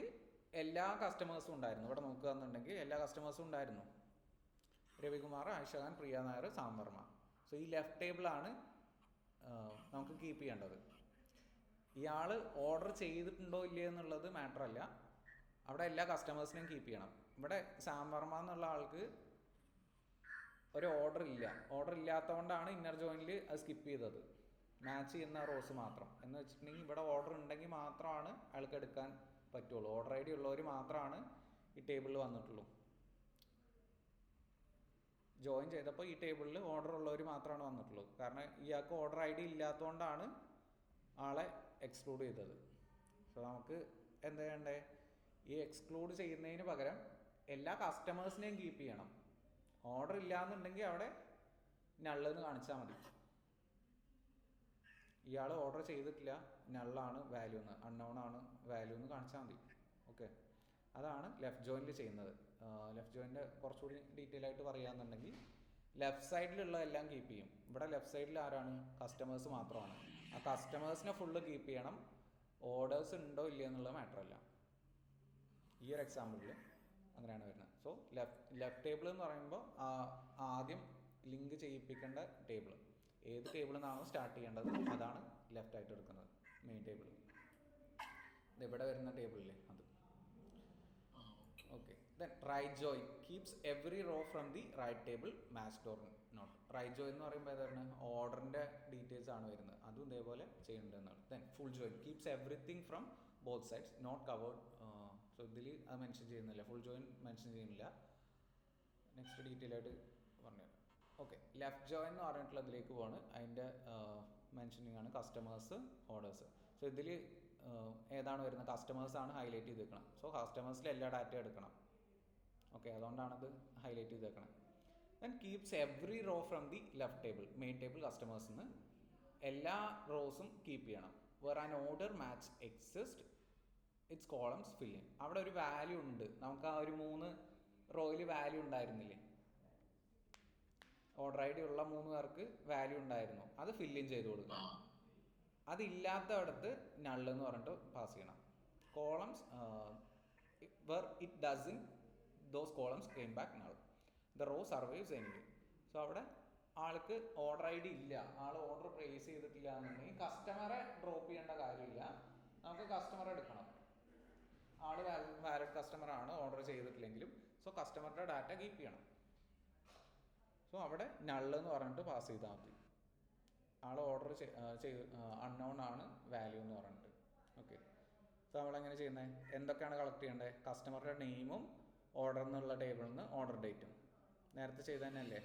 Speaker 1: എല്ലാ കസ്റ്റമേഴ്സും ഉണ്ടായിരുന്നു. ഇവിടെ നോക്കുകയെന്നുണ്ടെങ്കിൽ എല്ലാ കസ്റ്റമേഴ്സും ഉണ്ടായിരുന്നു. രവികുമാർ, ആയിഷഖാൻ, പ്രിയ നായർ, സാംവർമ്മ. സോ ഈ ലെഫ്റ്റ് ടേബിളാണ് നമുക്ക് കീപ്പ് ചെയ്യേണ്ടത്. ഇയാൾ ഓർഡർ ചെയ്തിട്ടുണ്ടോ ഇല്ലയോ എന്നുള്ളത് മാറ്റർ അല്ല, അവിടെ എല്ലാ കസ്റ്റമേഴ്സിനെയും കീപ്പ് ചെയ്യണം. ഇവിടെ സാംവർമ്മ എന്നുള്ള ആൾക്ക് ഒരു ഓർഡർ ഇല്ല, ഓർഡർ ഇല്ലാത്തതുകൊണ്ടാണ് ഇന്നർ ജോയിനിൽ അത് സ്കിപ്പ് ചെയ്തത്, മാച്ച് ചെയ്യുന്ന റോസ് മാത്രം. എന്ന് വെച്ചിട്ടുണ്ടെങ്കിൽ ഇവിടെ ഓർഡർ ഉണ്ടെങ്കിൽ മാത്രമാണ് അയാൾക്ക് എടുക്കാൻ പറ്റുള്ളൂ. ഓർഡർ ഐ ഡി ഉള്ളവർ മാത്രമാണ് ഈ ടേബിളിൽ വന്നിട്ടുള്ളൂ. ജോയിൻ ചെയ്തപ്പോൾ ഈ ടേബിളിൽ ഓർഡർ ഉള്ളവർ മാത്രമാണ് വന്നിട്ടുള്ളൂ. കാരണം ഇയാൾക്ക് ഓർഡർ ഐ ഡി ഇല്ലാത്തതുകൊണ്ടാണ് ആളെ എക്സ്ക്ലൂഡ് ചെയ്തത്. സോ നമുക്ക് എന്താ ചെയ്യണ്ടേ, ഈ എക്സ്ക്ലൂഡ് ചെയ്യുന്നതിന് പകരം എല്ലാ കസ്റ്റമേഴ്സിനെയും കീപ്പ് ചെയ്യണം. ഓർഡർ ഇല്ലയെന്നുണ്ടെങ്കിൽ അവിടെ നള്ളെന്ന് കാണിച്ചാൽ മതി. ഇയാൾ ഓർഡർ ചെയ്തിട്ടില്ല, നള്ളാണ് വാല്യൂ എന്ന്, അൺനോൺ ആണ് വാല്യൂ എന്ന് കാണിച്ചാൽ മതി. ഓക്കെ, അതാണ് ലെഫ്റ്റ് ജോയിനിൽ ചെയ്യുന്നത്. ലെഫ്റ്റ് ജോയിൻ്റെ കുറച്ചുകൂടി ഡീറ്റെയിൽ ആയിട്ട് പറയുകയാണെന്നുണ്ടെങ്കിൽ ലെഫ്റ്റ് സൈഡിലുള്ള എല്ലാം കീപ്പ് ചെയ്യും. ഇവിടെ ലെഫ്റ്റ് സൈഡിൽ ആരാണ്, കസ്റ്റമേഴ്സ് മാത്രമാണ്. ആ കസ്റ്റമേഴ്സിനെ ഫുള്ള് കീപ്പ് ചെയ്യണം, ഓർഡേഴ്സ് ഉണ്ടോ ഇല്ലയോ എന്നുള്ള മാറ്റർ അല്ല. ഈ ഒരു എക്സാമ്പിളിൽ അങ്ങനെയാണ് വരുന്നത്. സോ ലെഫ്റ്റ് ടേബിൾ എന്ന് പറയുമ്പോൾ ആദ്യം ലിങ്ക് ചെയ്യിപ്പിക്കേണ്ട ടേബിൾ, ഏത് ടേബിളിൽ നിന്നാണോ സ്റ്റാർട്ട് ചെയ്യേണ്ടത് അതാണ് ലെഫ്റ്റ് ആയിട്ട് എടുക്കുന്നത്, മെയിൻ ടേബിൾ. ഇവിടെ വരുന്ന ടേബിളില്ലേ അത്. Okay, then right join keeps every row from the right table matched or not. Right join എന്ന് പറയുമ്പോൾ ഏതാണ്, ഓർഡറിൻ്റെ ഡീറ്റെയിൽസ് ആണ് വരുന്നത്, അതും ഇതേപോലെ ചെയ്യേണ്ടതെന്നാണ്. Then full join keeps everything from both sides not covered. So ഇതിൽ അത് മെൻഷൻ ചെയ്യുന്നില്ല, ഫുൾ ജോയിൻ മെൻഷൻ ചെയ്യുന്നില്ല. നെക്സ്റ്റ് ഡീറ്റെയിൽ ആയിട്ട് പറഞ്ഞുതരാം. ഓക്കെ, ലെഫ്റ്റ് ജോയിൻ എന്ന് പറഞ്ഞിട്ടുള്ളതിലേക്ക് പോവാണ്. അതിൻ്റെ മെൻഷനിങ് ആണ് കസ്റ്റമേഴ്സ്, ഓർഡേഴ്സ്. സോ ഇതിൽ ഏതാണ് വരുന്നത്, കസ്റ്റമേഴ്സാണ് ഹൈലൈറ്റ് ചെയ്തേക്കണം. സോ കസ്റ്റമേഴ്സിൽ എല്ലാ ഡാറ്റയും എടുക്കണം. ഓക്കെ, അതുകൊണ്ടാണത് ഹൈലൈറ്റ് ചെയ്തേക്കണം. Then keeps every row from the left table, main table കസ്റ്റമേഴ്സിൽ നിന്ന് എല്ലാ റോസും കീപ്പ് ചെയ്യണം. Where an order match exist its columns fill in. അവിടെ ഒരു വാല്യൂ ഉണ്ട്, നമുക്ക് ആ ഒരു 3 റോയിൽ വാല്യൂ ഉണ്ടായിരുന്നില്ലേ, ഓർഡർ ഐ ഡി ഉള്ള 3 പേർക്ക് വാല്യൂ ഉണ്ടായിരുന്നു, അത് ഫില്ലിൻ ചെയ്ത് കൊടുക്കണം. അതില്ലാത്തടത്ത് നള്ള് എന്ന് പറഞ്ഞിട്ട് പാസ് ചെയ്യണം. Columns where it doesn't those columns came back null, the row survives anyway. So അവിടെ ആൾക്ക് ഓർഡർ ഐ ഡി ഇല്ല, ആൾ ഓർഡർ പ്ലേസ് ചെയ്തിട്ടില്ല എന്നുണ്ടെങ്കിൽ കസ്റ്റമറെ ഡ്രോപ്പ് ചെയ്യേണ്ട കാര്യമില്ല, നമുക്ക് കസ്റ്റമറെ എടുക്കണം. ആൾ വാലിഡ് കസ്റ്റമർ ആണ്, ഓർഡർ ചെയ്തിട്ടില്ലെങ്കിലും. സോ കസ്റ്റമറുടെ ഡാറ്റ കീപ്പ് ചെയ്യണം. സോ അവിടെ നള്ള് എന്ന് പറഞ്ഞിട്ട് പാസ് ചെയ്താൽ മതി. ആൾ ഓർഡർ അൺനോൺ ആണ് വാല്യൂ എന്ന് പറഞ്ഞിട്ട്. ഓക്കെ, സോ നമ്മളെങ്ങനെ ചെയ്യുന്നത്, എന്തൊക്കെയാണ് കളക്ട് ചെയ്യേണ്ടത്, കസ്റ്റമറുടെ നെയിമും ഓർഡർ എന്നുള്ള ടേബിളിൽ നിന്ന് ഓർഡർ ഡേറ്റും. നേരത്തെ ചെയ്ത് തന്നെയല്ലേ,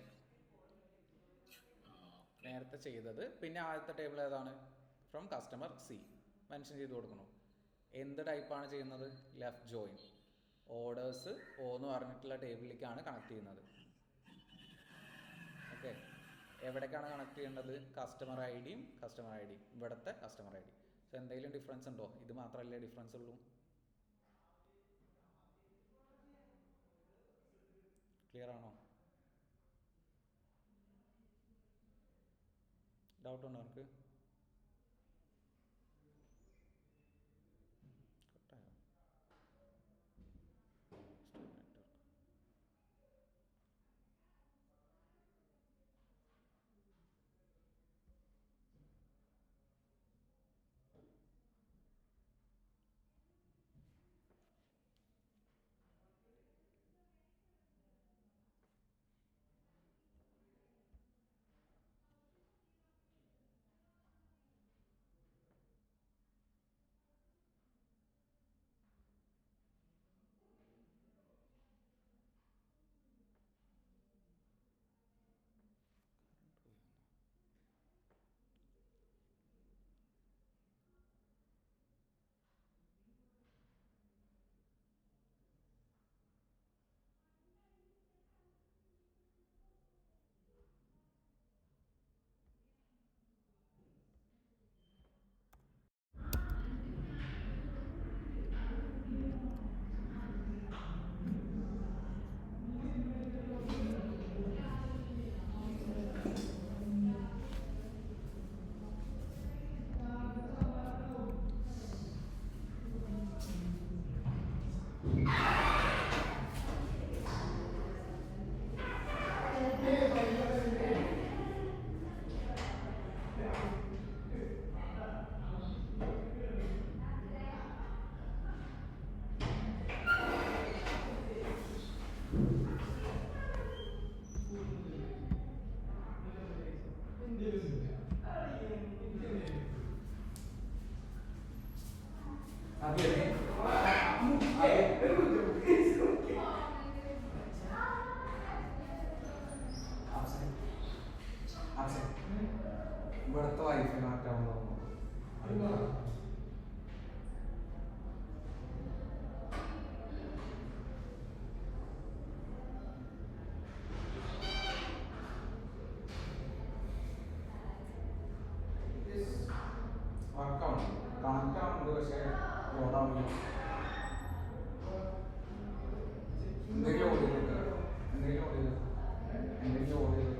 Speaker 1: നേരത്തെ ചെയ്തത്. പിന്നെ ആദ്യത്തെ ടേബിൾ ഏതാണ്, ഫ്രം കസ്റ്റമർ സി മെൻഷൻ ചെയ്ത് കൊടുക്കണം. എന്ത് ടൈപ്പാണ് ചെയ്യുന്നത്, ലെഫ്റ്റ് ജോയിൻ. ഓർഡേഴ്സ് ഓ എന്ന് പറഞ്ഞിട്ടുള്ള ടേബിളിലേക്കാണ് കണക്ട് ചെയ്യുന്നത്. ഓക്കെ, എവിടേക്കാണ് കണക്ട് ചെയ്യേണ്ടത്, കസ്റ്റമർ ഐ ഡിയും കസ്റ്റമർ ഐ ഡിയും, ഇവിടുത്തെ കസ്റ്റമർ ഐ ഡി. സോ എന്തെങ്കിലും ഡിഫറൻസ് ഉണ്ടോ, ഇത് മാത്രമല്ലേ ഡിഫറൻസ് ഉള്ളൂ. ക്ലിയർ ആണോ, ഡൗട്ട് ഉണ്ടോ എനിക്ക്? ഇവിടുത്തെ വൈഫൈ മാറ്റാവുന്ന വർക്കാണ് കണക്റ്റ് ആവുന്നുണ്ട് പക്ഷേ ലോഡാവില്ല. എന്തെങ്കിലും ഓടിയില്ല എന്തെങ്കിലും ഓടിയില്ല എന്തെങ്കിലും ഓടിയില്ല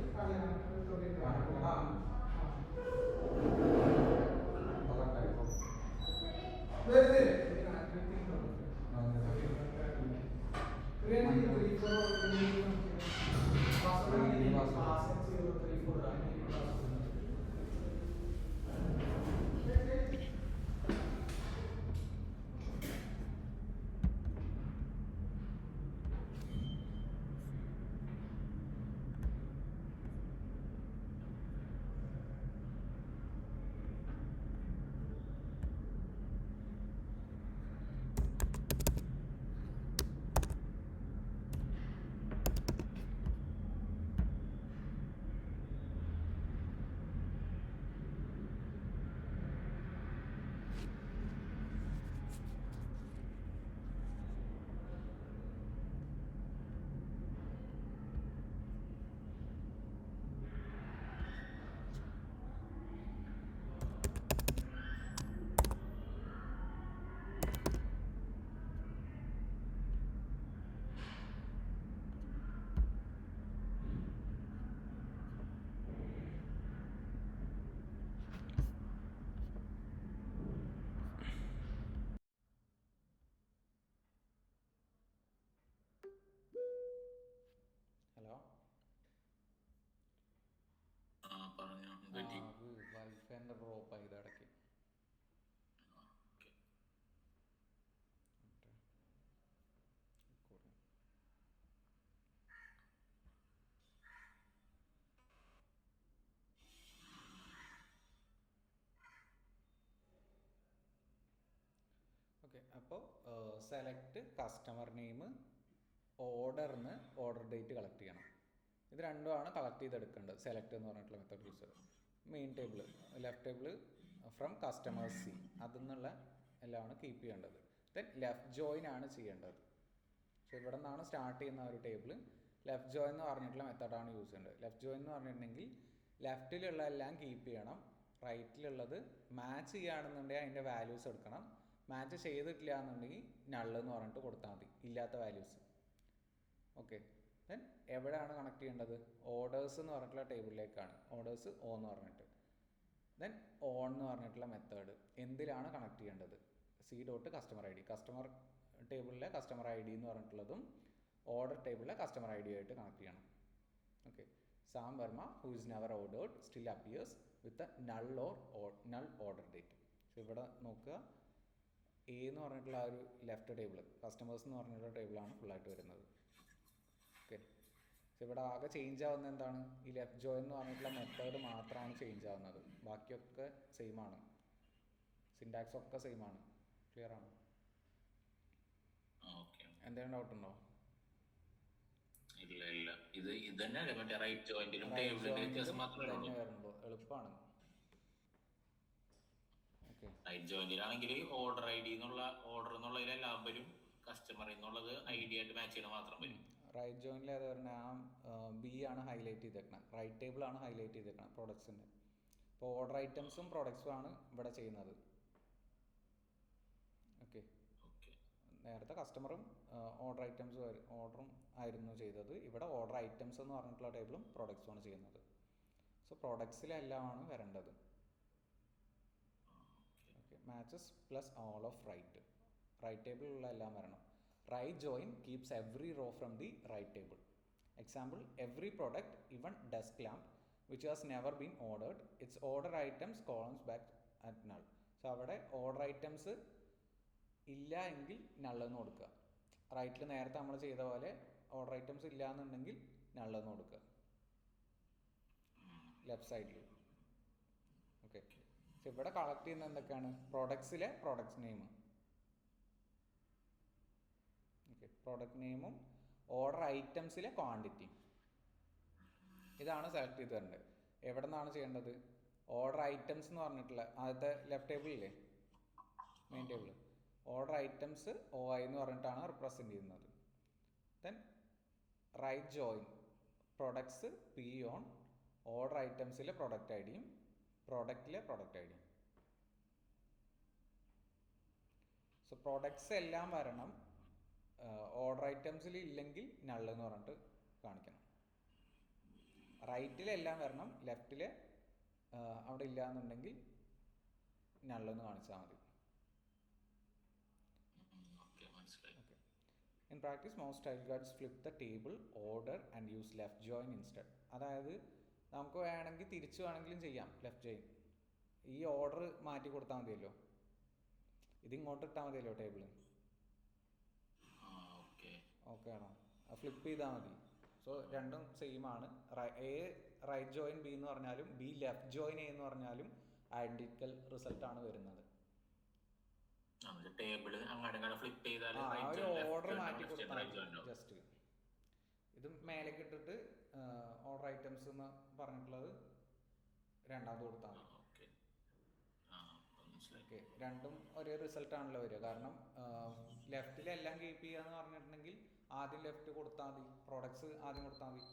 Speaker 1: ഹലോ
Speaker 2: പറഞ്ഞു
Speaker 1: വൈഫൈൻ്റെ ഡ്രോപ്പ് ആയത് ഇടയ്ക്ക്. ഓക്കെ, അപ്പോൾ സെലക്ട് കസ്റ്റമർ നെയിം, ഓർഡറിന് ഓർഡർ ഡേറ്റ് കളക്ട് ചെയ്യണം. ഇത് രണ്ടുമാണ് കളക്ട് ചെയ്തെടുക്കേണ്ടത് സെലക്ട് എന്ന് പറഞ്ഞിട്ടുള്ള മെത്തേഡ് യൂസ് ചെയ്ത്. Main table left table from customers C അതിൽ നിന്നുള്ള എല്ലാമാണ് കീപ്പ് ചെയ്യേണ്ടത്. ദെൻ ലെഫ്റ്റ് ജോയിൻ ആണ് ചെയ്യേണ്ടത്. സോ ഇവിടെ നിന്നാണ് സ്റ്റാർട്ട് ചെയ്യുന്ന ഒരു ടേബിൾ. ലെഫ്റ്റ് ജോയിൻ എന്ന് പറഞ്ഞിട്ടുള്ള മെത്തേഡാണ് യൂസ് ചെയ്യേണ്ടത്. ലെഫ്റ്റ് ജോയിൻ എന്ന് പറഞ്ഞിട്ടുണ്ടെങ്കിൽ ലെഫ്റ്റിലുള്ള എല്ലാം കീപ്പ് ചെയ്യണം, റൈറ്റിലുള്ളത് മാച്ച് ചെയ്യുകയാണെന്നുണ്ടെങ്കിൽ അതിൻ്റെ വാല്യൂസ് എടുക്കണം. മാച്ച് ചെയ്തിട്ടില്ല എന്നുണ്ടെങ്കിൽ നള്ള് എന്ന് പറഞ്ഞിട്ട് കൊടുത്താൽ മതി, ഇല്ലാത്ത വാല്യൂസ്. ഓക്കെ, ദെൻ എവിടെയാണ് കണക്ട് ചെയ്യേണ്ടത്? ഓർഡേഴ്സ് എന്ന് പറഞ്ഞിട്ടുള്ള ടേബിളിലേക്കാണ്. ഓർഡേഴ്സ് ഓ എന്ന് പറഞ്ഞിട്ട്. ദെൻ ഓൺ എന്ന് പറഞ്ഞിട്ടുള്ള മെത്തേഡ് എന്തിലാണ് കണക്ട് ചെയ്യേണ്ടത്? C dot customer I D. Customer ടേബിളിലെ കസ്റ്റമർ ഐ ഡി എന്ന് പറഞ്ഞിട്ടുള്ളതും ഓർഡർ ടേബിളിലെ കസ്റ്റമർ ഐ ഡി ആയിട്ട് കണക്ട് ചെയ്യണം. Okay, Sam Varma who is never ordered still appears with null null order date. So ഇവിടെ നോക്കുക, എ എന്ന് പറഞ്ഞിട്ടുള്ള ആ ഒരു ലെഫ്റ്റ് ടേബിൾ കസ്റ്റമേഴ്സ് എന്ന് പറഞ്ഞിട്ടുള്ള ടേബിളാണ് ഫുള്ളായിട്ട് വരുന്നത്. ഓക്കെ, സോ ഇവിടെ ആകെ ചേഞ്ച് ആവുന്നത് എന്താണ്? ഈ ലെഫ്റ്റ് ജോയിൻ എന്ന് പറഞ്ഞിട്ടുള്ള മെത്തേഡ് മാത്രമാണ് ചേഞ്ച് ആവുന്നത്. ബാക്കിയൊക്കെ സെയിം ആണ്, സിൻടാക്സ് ഒക്കെ സെയിം ആണ്. ക്ലിയർ ആണ്? എന്തെങ്കിലും ഡൗട്ട് ഉണ്ടോ?
Speaker 2: ഇല്ല ഇല്ല, ഇത് തന്നെയല്ലേ മറ്റേ റൈറ്റ് ജോയിന്റിലും ടേബിളിലും വ്യത്യാസം മാത്രമേ ഉള്ളൂ.
Speaker 1: എളുപ്പമാണ്.
Speaker 2: റൈറ്റ് ജോയിന്റിലാണെങ്കിൽ ഓർഡർ ഐ ഡി എന്നുള്ള ഓർഡർ എന്നുള്ളതിൽ എല്ലാവരും കസ്റ്റമർ എന്നുള്ളത് ഐ ഡി ആയിട്ട് മാച്ച് ചെയ്യണ മാത്രം വരും.
Speaker 1: റൈറ്റ് ജോയിനിൽ ഏത് പറഞ്ഞാൽ ആ ബി ആണ് ഹൈലൈറ്റ് ചെയ്തേക്കണം, റൈറ്റ് ടേബിൾ ആണ് ഹൈലൈറ്റ് ചെയ്തേക്കണം പ്രൊഡക്ട്സിൻ്റെ. ഇപ്പോൾ ഓർഡർ ഐറ്റംസും പ്രൊഡക്ട്സും ആണ് ഇവിടെ ചെയ്യുന്നത്. ഓക്കെ, നേരത്തെ കസ്റ്റമറും ഓർഡർ ഐറ്റംസും ഓർഡറും ആയിരുന്നു ചെയ്തത്. ഇവിടെ ഓർഡർ ഐറ്റംസ് എന്ന് പറഞ്ഞിട്ടുള്ള ടേബിളും പ്രൊഡക്ട്സും ആണ് ചെയ്യുന്നത്. സോ പ്രൊഡക്ട്സിലെല്ലാമാണ് വരേണ്ടത്. Okay, matches plus all of right. Right ടേബിളിലുള്ള എല്ലാം വരണം. Right join keeps every row from the right table. Example, every product, even desk lamp, which has never been ordered, its order items columns back at null. So അവിടെ order items ഇല്ല എങ്കിൽ നള്ളെന്ന് കൊടുക്കുക. റൈറ്റിൽ നേരത്തെ നമ്മൾ ചെയ്ത പോലെ ഓർഡർ ഐറ്റംസ് ഇല്ല എന്നുണ്ടെങ്കിൽ നള്ളെന്ന് കൊടുക്കുക ലെഫ്റ്റ് സൈഡിൽ. ഓക്കെ, സോ ഇവിടെ കളക്ട് ചെയ്യുന്ന എന്തൊക്കെയാണ്? പ്രോഡക്ട്സിലെ പ്രോഡക്ട്സ് നെയിം, ഓക്കെ, പ്രോഡക്റ്റ് നെയിമും ഓർഡർ ഐറ്റംസിലെ ക്വാണ്ടിറ്റി. ഇതാണ് സെലക്ട് ചെയ്ത് തരേണ്ടത്. എവിടെ നിന്നാണ് ചെയ്യേണ്ടത്? ഓർഡർ ഐറ്റംസ് എന്ന് പറഞ്ഞിട്ടുള്ള ആദ്യത്തെ ലെഫ്റ്റ് ടേബിളില്ലേ, main table, order items OI എന്ന് പറഞ്ഞിട്ടാണ് റിപ്രസെൻറ്റ് ചെയ്യുന്നത്. Then right join products P on order ഐറ്റംസിലെ പ്രൊഡക്റ്റ് ഐ ഡിയും പ്രോഡക്റ്റിലെ പ്രൊഡക്റ്റ് ഐ ഡിയും. സോ പ്രൊഡക്ട്സ് എല്ലാം വരണം, ഓർഡർ ഐറ്റംസിൽ ഇല്ലെങ്കിൽ നൾ എന്ന് പറഞ്ഞിട്ട് കാണിക്കണം. റൈറ്റിലെല്ലാം വരണം, ലെഫ്റ്റിൽ അവിടെ ഇല്ല എന്നുണ്ടെങ്കിൽ നള്ളെന്ന് കാണിച്ചാൽ മതി. Okay. In practice, most style guides flip the table order and use left join instead. അതായത് നമുക്ക് വേണമെങ്കിൽ തിരിച്ചു വേണമെങ്കിലും ചെയ്യാം ലെഫ്റ്റ് ജോയിൻ. ഈ ഓർഡർ മാറ്റി കൊടുത്താൽ മതിയല്ലോ, ഇതിങ്ങോട്ട് ഇട്ടാൽ മതിയല്ലോ ടേബിൾ. ഓക്കെ ആണോ? ഫ്ലിപ്പ് ചെയ്താൽ മതി. സോ രണ്ടും സെയിം ആണ്. എ റൈറ്റ് ജോയിൻ ബി എന്ന് പറഞ്ഞാലും ബി ലെഫ്റ്റ് ജോയിൻ എ എന്ന് പറഞ്ഞാലും ഐഡന്റിക്കൽ റിസൾട്ട് ആണ് വരുന്നത്. ഓർഡർ മാറ്റി കൊടുത്താൽ ജസ്റ്റ് ഇത് മേലേക്ക് ഇട്ടിട്ട് ഓർഡർ ഐറ്റംസ് എന്ന് പറഞ്ഞിട്ടുള്ളത് രണ്ടാമത് കൊടുത്താൽ മതി. ഓക്കെ, രണ്ടും ഒരേ റിസൾട്ട് ആണല്ലോ വരിക. കാരണം ലെഫ്റ്റിലെല്ലാം കീപ്പ് ചെയ്യുക എന്ന് പറഞ്ഞിട്ടുണ്ടെങ്കിൽ ആദ്യം ലെഫ്റ്റ് കൊടുത്താൽ മതി, പ്രോഡക്ട്സ് ആദ്യം കൊടുത്താൽ മതി.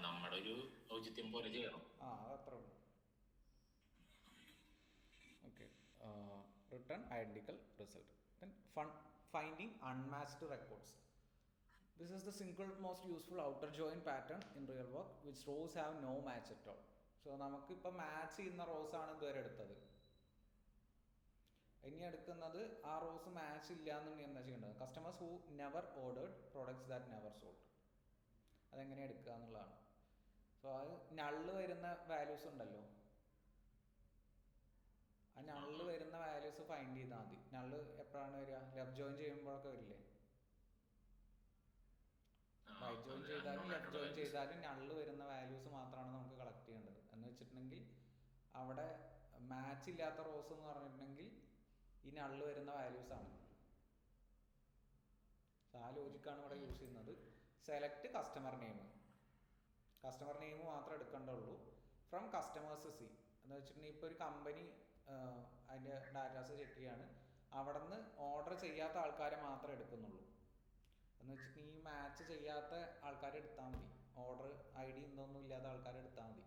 Speaker 2: നമ്മുടെ ഒരു ഔചിത്യം പോലെ ചെയ്യണം.
Speaker 1: അതത്രേ ഉള്ളൂ. Okay, return identical result. Then finding unmatched records. This is the single most useful outer join pattern in real work, which rows have no match at all. So നമുക്കിപ്പോൾ മാച്ച് ചെയ്യുന്ന റോസ് ആണ് ഇതുവരെ എടുത്തത്. ഇനി എടുക്കുന്നത് ആ റോസ് മാച്ച് ഇല്ല എന്നുണ്ടെങ്കിൽ എന്താ ചെയ്യേണ്ടത്? Customers who never ordered products that never sold, അതെങ്ങനെ എടുക്കുക എന്നുള്ളതാണ്. സോ അത് നള്ള് വരുന്ന വാല്യൂസ് ഉണ്ടല്ലോ, ആ നള്ള് വരുന്ന വാല്യൂസ് ഫൈൻഡ് ചെയ്താൽ മതി. നള്ള് എപ്പോഴാണ് വരിക? ലെഫ്റ്റ് ജോയിൻ ചെയ്യുമ്പോഴൊക്കെ വരില്ലേ? റൈറ്റ് ജോയിൻ ചെയ്താലും ലെഫ്റ്റ് ജോയിൻ ചെയ്താലും നള്ള് വരുന്ന വാല്യൂസ് മാത്രമാണ് നമുക്ക് കളക്ട് ചെയ്യേണ്ടത്. എന്ന് വെച്ചിട്ടുണ്ടെങ്കിൽ അവിടെ മാച്ച് ഇല്ലാത്ത റോസ് എന്ന് പറഞ്ഞിട്ടുണ്ടെങ്കിൽ ഈ നള്ള് വരുന്ന വാല്യൂസ് ആണ്. ആ ലോജിക്കാണ് ഇവിടെ യൂസ് ചെയ്യുന്നത്. Select customer name, customer name മാത്രം എടുക്കേണ്ടുള്ളൂ. ഫ്രം കസ്റ്റമേഴ്സ് സി എന്ന് വെച്ചിട്ടുണ്ടെങ്കിൽ ഇപ്പോൾ ഒരു കമ്പനി അതിൻ്റെ ഡാറ്റാസ് ചെക്ക് ചെയ്യാണ്, അവിടെ നിന്ന് ഓർഡർ ചെയ്യാത്ത ആൾക്കാരെ മാത്രമേ എടുക്കുന്നുള്ളൂ. എന്ന് വെച്ചിട്ടുണ്ടെങ്കിൽ ഈ മാച്ച് ചെയ്യാത്ത ആൾക്കാരെ എടുത്താൽ മതി, ഓർഡർ ID എന്തൊന്നും ഇല്ലാത്ത ആൾക്കാരെ എടുത്താൽ മതി.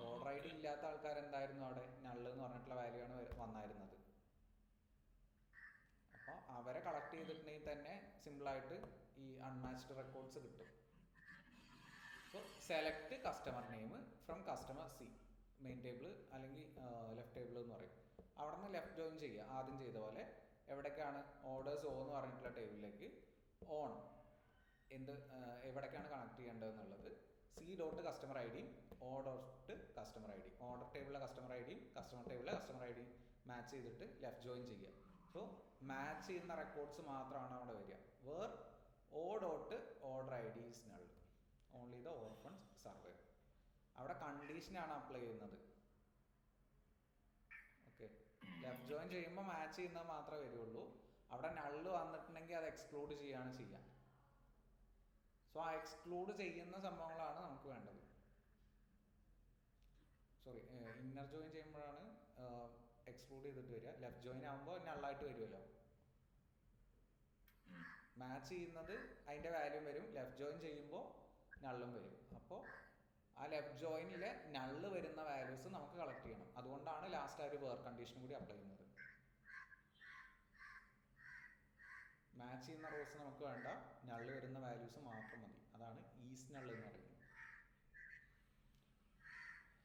Speaker 1: ഓർഡർ ID ഇല്ലാത്ത ആൾക്കാരെന്തായിരുന്നു അവിടെ? നള്ള് എന്ന് പറഞ്ഞിട്ടുള്ള വാല്യൂ ആണ് വന്നായിരുന്നത്. അപ്പോൾ അവരെ കളക്ട് ചെയ്തിട്ടുണ്ടെങ്കിൽ തന്നെ സിമ്പിളായിട്ട് ഈ അൺമാച്ച്ഡ് റെക്കോർഡ്സ് കിട്ടും. So select customer name from customer C, main table അല്ലെങ്കിൽ ലെഫ്റ്റ് ടേബിൾ എന്ന് പറയും. അവിടെ നിന്ന് ലെഫ്റ്റ് ജോയിൻ ചെയ്യുക ആദ്യം ചെയ്ത പോലെ. എവിടേക്കാണ്? ഓർഡേഴ്സ് O എന്ന് പറഞ്ഞിട്ടുള്ള ടേബിളിലേക്ക് ഓൺ എവിടേക്കാണ് കണക്ട് ചെയ്യേണ്ടത് എന്നുള്ളത് സി ഡോട്ട് കസ്റ്റമർ ഐ ഡിയും O dot customer I D, order ടേബിളിലെ കസ്റ്റമർ ഐ ഡിയും കസ്റ്റമർ ടേബിളിലെ കസ്റ്റമർ ഐ ഡിയും മാച്ച് ചെയ്തിട്ട് ലെഫ്റ്റ് ജോയിൻ ചെയ്യുക. സോ മാച്ച് ചെയ്യുന്ന റെക്കോർഡ്സ് മാത്രമാണ് അവിടെ വരിക. Where O dot order I D is null, only the orphans survive. അവിടെ കണ്ടീഷനാണ് അപ്ലൈ ചെയ്യുന്നത്. ഓക്കെ, ലെഫ്റ്റ് ജോയിൻ ചെയ്യുമ്പോൾ മാച്ച് ചെയ്യുന്നത് മാത്രമേ വരുള്ളൂ. അവിടെ നള്ള് വന്നിട്ടുണ്ടെങ്കിൽ അത് എക്സ്ക്ലൂഡ് ചെയ്യാണ് ചെയ്യുക. സോ ആ എക്സ്ക്ലൂഡ് ചെയ്യുന്ന സംഭവങ്ങളാണ് നമുക്ക് വേണ്ടത്. സോറി, ഇന്നർ ജോയിൻ ചെയ്യുമ്പോഴാണ് എക്സ്ക്ലൂഡ് ചെയ്തിട്ട് വരിക. ലെഫ്റ്റ് ജോയിൻ ആകുമ്പോൾ നള്ളായിട്ട് വരുമല്ലോ. മാച്ച് ചെയ്യുന്നത് അതിൻ്റെ വാല്യൂ വരും, ലെഫ്റ്റ് ജോയിൻ ചെയ്യുമ്പോൾ നള്ളും വരും. അപ്പോൾ ആ ലെഫ്റ്റ് ജോയിനിലെ നള്ള് വരുന്ന വാല്യൂസ് നമുക്ക് കളക്ട് ചെയ്യണം. അതുകൊണ്ടാണ് ലാസ്റ്റ് ആ ഒരു വേർ കണ്ടീഷൻ കൂടി അപ്ലൈ ചെയ്യുന്നത്. മാച്ച് ചെയ്യുന്ന റോസ് നമുക്ക് വേണ്ട, നള്ള് വരുന്ന വാല്യൂസ് മാത്രം മതി. അതാണ് ഈസ് നൾ എന്ന് പറയുന്നത്.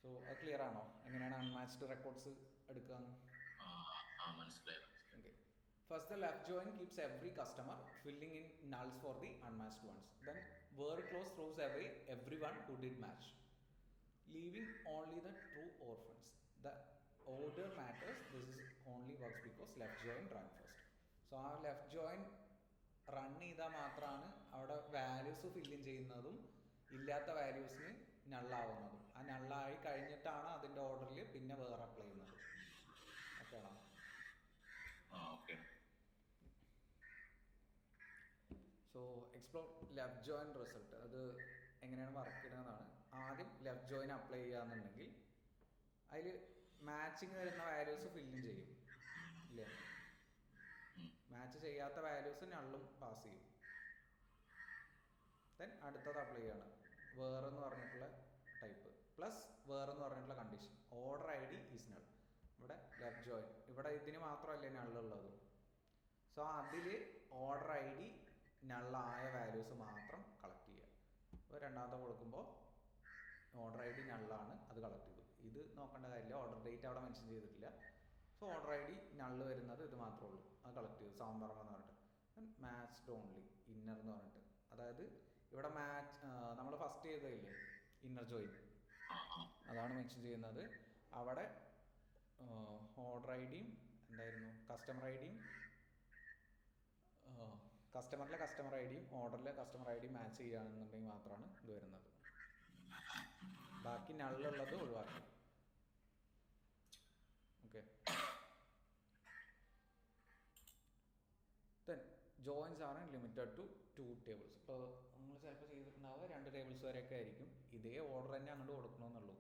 Speaker 1: സോ അത് ക്ലിയർ ആണോ എങ്ങനെയാണ് അൺമാച്ച്ഡ് റെക്കോർഡ്സ് എടുക്കുക?
Speaker 2: മനസ്സിലായി.
Speaker 1: Okay, First, the left join keeps every customer, filling in nulls for the unmatched ones. Then, where clause throws away everyone who did match, leaving only the true orphans. The order matters. This is only works because left join ran first. So, ആ left join run ചെയ്താൽ മാത്രമാണ് അവിടെ values fill in ചെയ്യുന്നതും ഇല്ലാത്ത വാല്യൂസിന് നള്ളാവുന്നതും. ആ നള്ളായി കഴിഞ്ഞിട്ടാണ് അതിൻ്റെ ഓർഡറിൽ പിന്നെ വേറെ അപ്ലൈ ചെയ്യുന്നത്. ഓക്കെയാണോ? So explore left join result. അത് എങ്ങനെയാണ് വർക്ക് ചെയ്യുന്നതാണ്. ആദ്യം ലെഫ്റ്റ് ജോയിൻ അപ്ലൈ ചെയ്യാന്നുണ്ടെങ്കിൽ അതിൽ മാച്ചിങ് വരുന്ന വാല്യൂസ് ഫില്ലിൻ ചെയ്യും ഇല്ലേ? മാച്ച് ചെയ്യാത്ത വാല്യൂസ് നള്ളും പാസ് ചെയ്യും. ദെൻ അടുത്തത് അപ്ലൈ ചെയ്യാണ് വേറെന്ന് പറഞ്ഞിട്ടുള്ള ടൈപ്പ് പ്ലസ് വേറെന്ന് പറഞ്ഞിട്ടുള്ള condition. Order I D is null. ഇവിടെ ലെഫ്റ്റ് ജോയിൻ ഇവിടെ ഇതിന് മാത്രമല്ലേ നള്ളുള്ളത്. സോ അതിൽ ഓർഡർ ഐ ഡി നള്ളായ വാല്യൂസ് മാത്രം കളക്ട് ചെയ്യുക. ഇപ്പോൾ രണ്ടാമത്തെ കൊടുക്കുമ്പോൾ ഓർഡർ ഐ ഡി നള്ളാണ്, അത് കളക്ട് ചെയ്തു. ഇത് നോക്കേണ്ട കാര്യമില്ല, ഓർഡർ ഡേറ്റ് അവിടെ മെൻഷൻ ചെയ്തിട്ടില്ല. സോ ഓർഡർ ഐ ഡി നള്ള് വരുന്നത് ഇത് മാത്രമേ ഉള്ളൂ, അത് കളക്ട് ചെയ്തു. സാമ്പാറെന്ന് പറഞ്ഞിട്ട് മാച്ച്ഡ് ഓൺലി ഇന്നർ എന്ന് പറഞ്ഞിട്ട്, അതായത് ഇവിടെ മാച്ച് നമ്മൾ ഫസ്റ്റ് ചെയ്തതില്ലേ ഇന്നർ ജോയിൻ, അതാണ് മെൻഷൻ ചെയ്യുന്നത്. അവിടെ ഓർഡർ ഐ ഡിയും എന്തായിരുന്നു കസ്റ്റമർ ഐ ഡിയും കസ്റ്റമറിലെ കസ്റ്റമർ ഐ ഡിയും ഓർഡറിലെ കസ്റ്റമർ ഐ ഡിയും മാച്ച് ചെയ്യുകയാണെന്നുണ്ടെങ്കിൽ മാത്രമാണ് ഇത് വരുന്നത്. ബാക്കി നള്ളുള്ളത് ഒഴിവാക്കി. ഓക്കെ. ദെൻ ജോയിൻസ് ആണ് ലിമിറ്റഡ് ടു 2 tables. ഇപ്പോൾ നമ്മൾ ചിലപ്പോൾ ചെയ്തിട്ടുണ്ടാവുക 2 tables വരെയൊക്കെ ആയിരിക്കും. ഇതേ ഓർഡർ തന്നെ അങ്ങോട്ട് കൊടുക്കണമെന്നുള്ളൂ.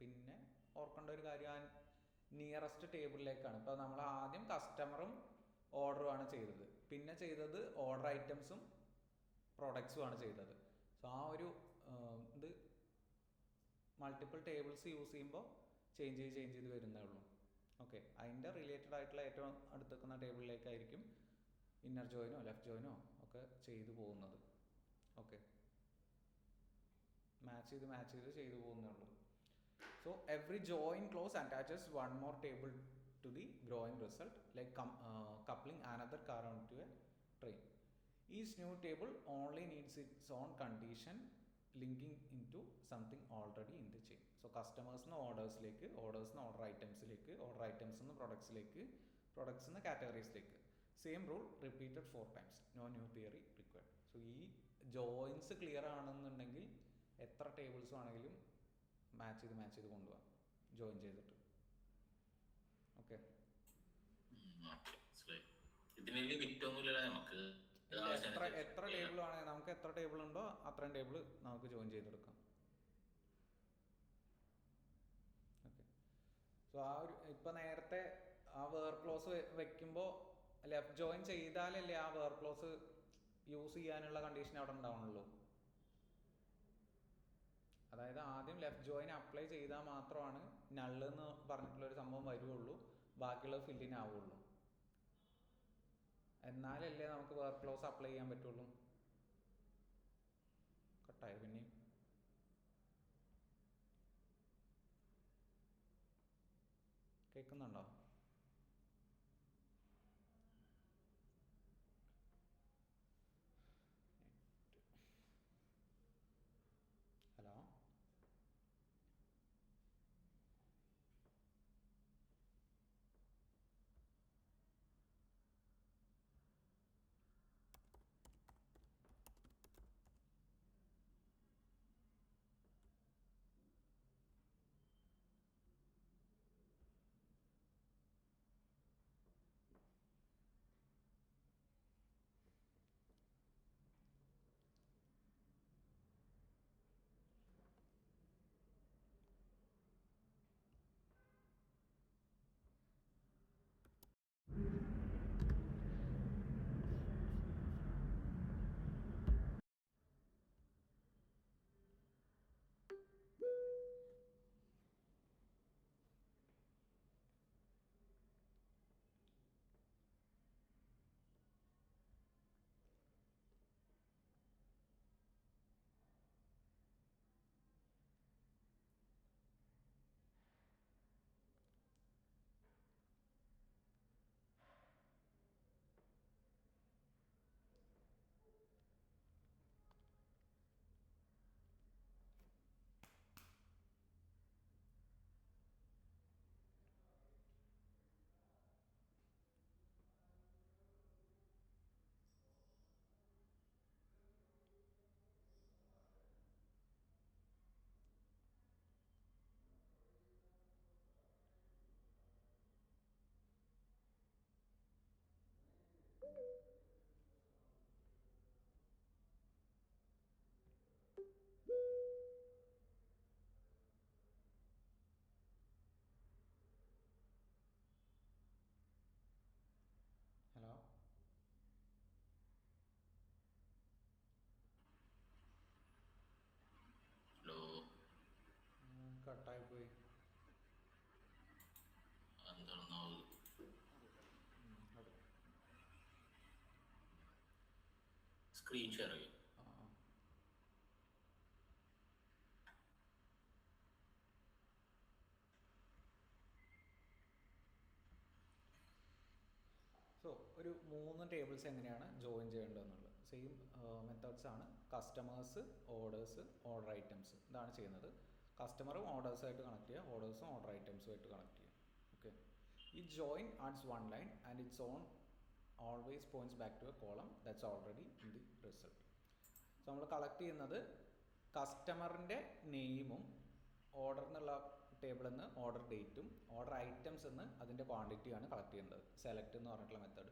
Speaker 1: പിന്നെ ഓർക്കേണ്ട ഒരു കാര്യം നിയറസ്റ്റ് ടേബിളിലേക്കാണ്. ഇപ്പോൾ നമ്മൾ ആദ്യം കസ്റ്റമറും ഓർഡറുമാണ് ചെയ്തത്, പിന്നെ ചെയ്തത് ഓർഡർ ഐറ്റംസും പ്രൊഡക്ട്സും ആണ് ചെയ്തത്. സോ ആ ഒരു ഇത് മൾട്ടിപ്പിൾ ടേബിൾസ് യൂസ് ചെയ്യുമ്പോൾ ചേഞ്ച് ചെയ്ത് വരുന്നേ ഉള്ളൂ. ഓക്കെ. അതിൻ്റെ റിലേറ്റഡ് ആയിട്ടുള്ള ഏറ്റവും അടുത്തേക്കുന്ന ടേബിളിലേക്കായിരിക്കും ഇന്നർ ജോയിനോ ലെഫ്റ്റ് ജോയിനോ ഒക്കെ ചെയ്തു പോകുന്നത്. ഓക്കെ. മാച്ച് ചെയ്ത് ചെയ്തു പോകുന്നേ ഉള്ളൂ. So every join close attaches one more table to the growing result, like coupling another car onto a train. Each new table only needs its own condition linking into something already in the chain. So customers no orders like orders no order items like order items no products like products no categories like same rule repeated 4 times. No new theory required. So ഈ joints clear ആണെന്നുണ്ടെങ്കിൽ എത്ര tables ആണെങ്കിലും match ചെയ്ത് കൊണ്ടുപോകാം join ചെയ്തിട്ട്. Okay. എത്ര table ആണെങ്കിൽ നമുക്ക് എത്ര ടേബിൾ ഉണ്ടോ അത്രയും ടേബിൾ നമുക്ക് ജോയിൻ ചെയ്തെടുക്കാം. ഓക്കെ. സോ ആ ഒരു ഇപ്പം നേരത്തെ ആ വേർ ക്ലോസ് വെക്കുമ്പോൾ ലെഫ്റ്റ് ജോയിൻ ചെയ്താലല്ലേ ആ വേർ ക്ലോസ് യൂസ് ചെയ്യാനുള്ള കണ്ടീഷൻ അവിടെ ഉണ്ടാവുള്ളൂ. അതായത് ആദ്യം ലെഫ്റ്റ് ജോയിൻ അപ്ലൈ ചെയ്താൽ മാത്രമാണ് നള്ള് എന്ന് പറഞ്ഞിട്ടുള്ളൊരു സംഭവം വരുള്ളൂ, ബാക്കിയുള്ളത് ഫില്ലിൻ ആവുള്ളൂ. എന്നാലല്ലേ നമുക്ക് വർക്ക് ക്ലോസ് അപ്ലൈ ചെയ്യാൻ പറ്റുള്ളൂ. കട്ടായി പിന്നെയും. കേൾക്കുന്നുണ്ടോ? ഹലോ.
Speaker 2: സ്ക്രീൻ ഷെയർ ചെയ്യും.
Speaker 1: സോ ഒരു 3 ടേബിൾസ് എങ്ങനെയാണ് ജോയിൻ ചെയ്യേണ്ടതെന്നുള്ളത് സെയിം മെത്തേഡ്സ് ആണ്. കസ്റ്റമേഴ്സ്, ഓർഡേഴ്സ്, ഓർഡർ ഐറ്റംസ്, ഇതാണ് ചെയ്യുന്നത്. കസ്റ്റമറും ഓർഡേഴ്സായിട്ട് കണക്ട് ചെയ്യുക, ഓർഡേഴ്സും ഓർഡർ ഐറ്റംസുമായിട്ട് കണക്ട് ചെയ്യുക. ഓക്കെ, ഈ join adds one line and its on always points back to a column that's already in the result. So നമ്മൾ കളക്ട് ചെയ്യുന്നത് കസ്റ്റമറിൻ്റെ നെയിമും ഓർഡർ എന്നുള്ള ടേബിളിൽ നിന്ന് ഓർഡർ ഡേറ്റും ഓർഡർ ഐറ്റംസ് എന്ന് അതിൻ്റെ ക്വാണ്ടിറ്റിയാണ് കളക്ട് ചെയ്യേണ്ടത്. സെലക്ട് എന്ന് പറഞ്ഞിട്ടുള്ള മെത്തേഡ്.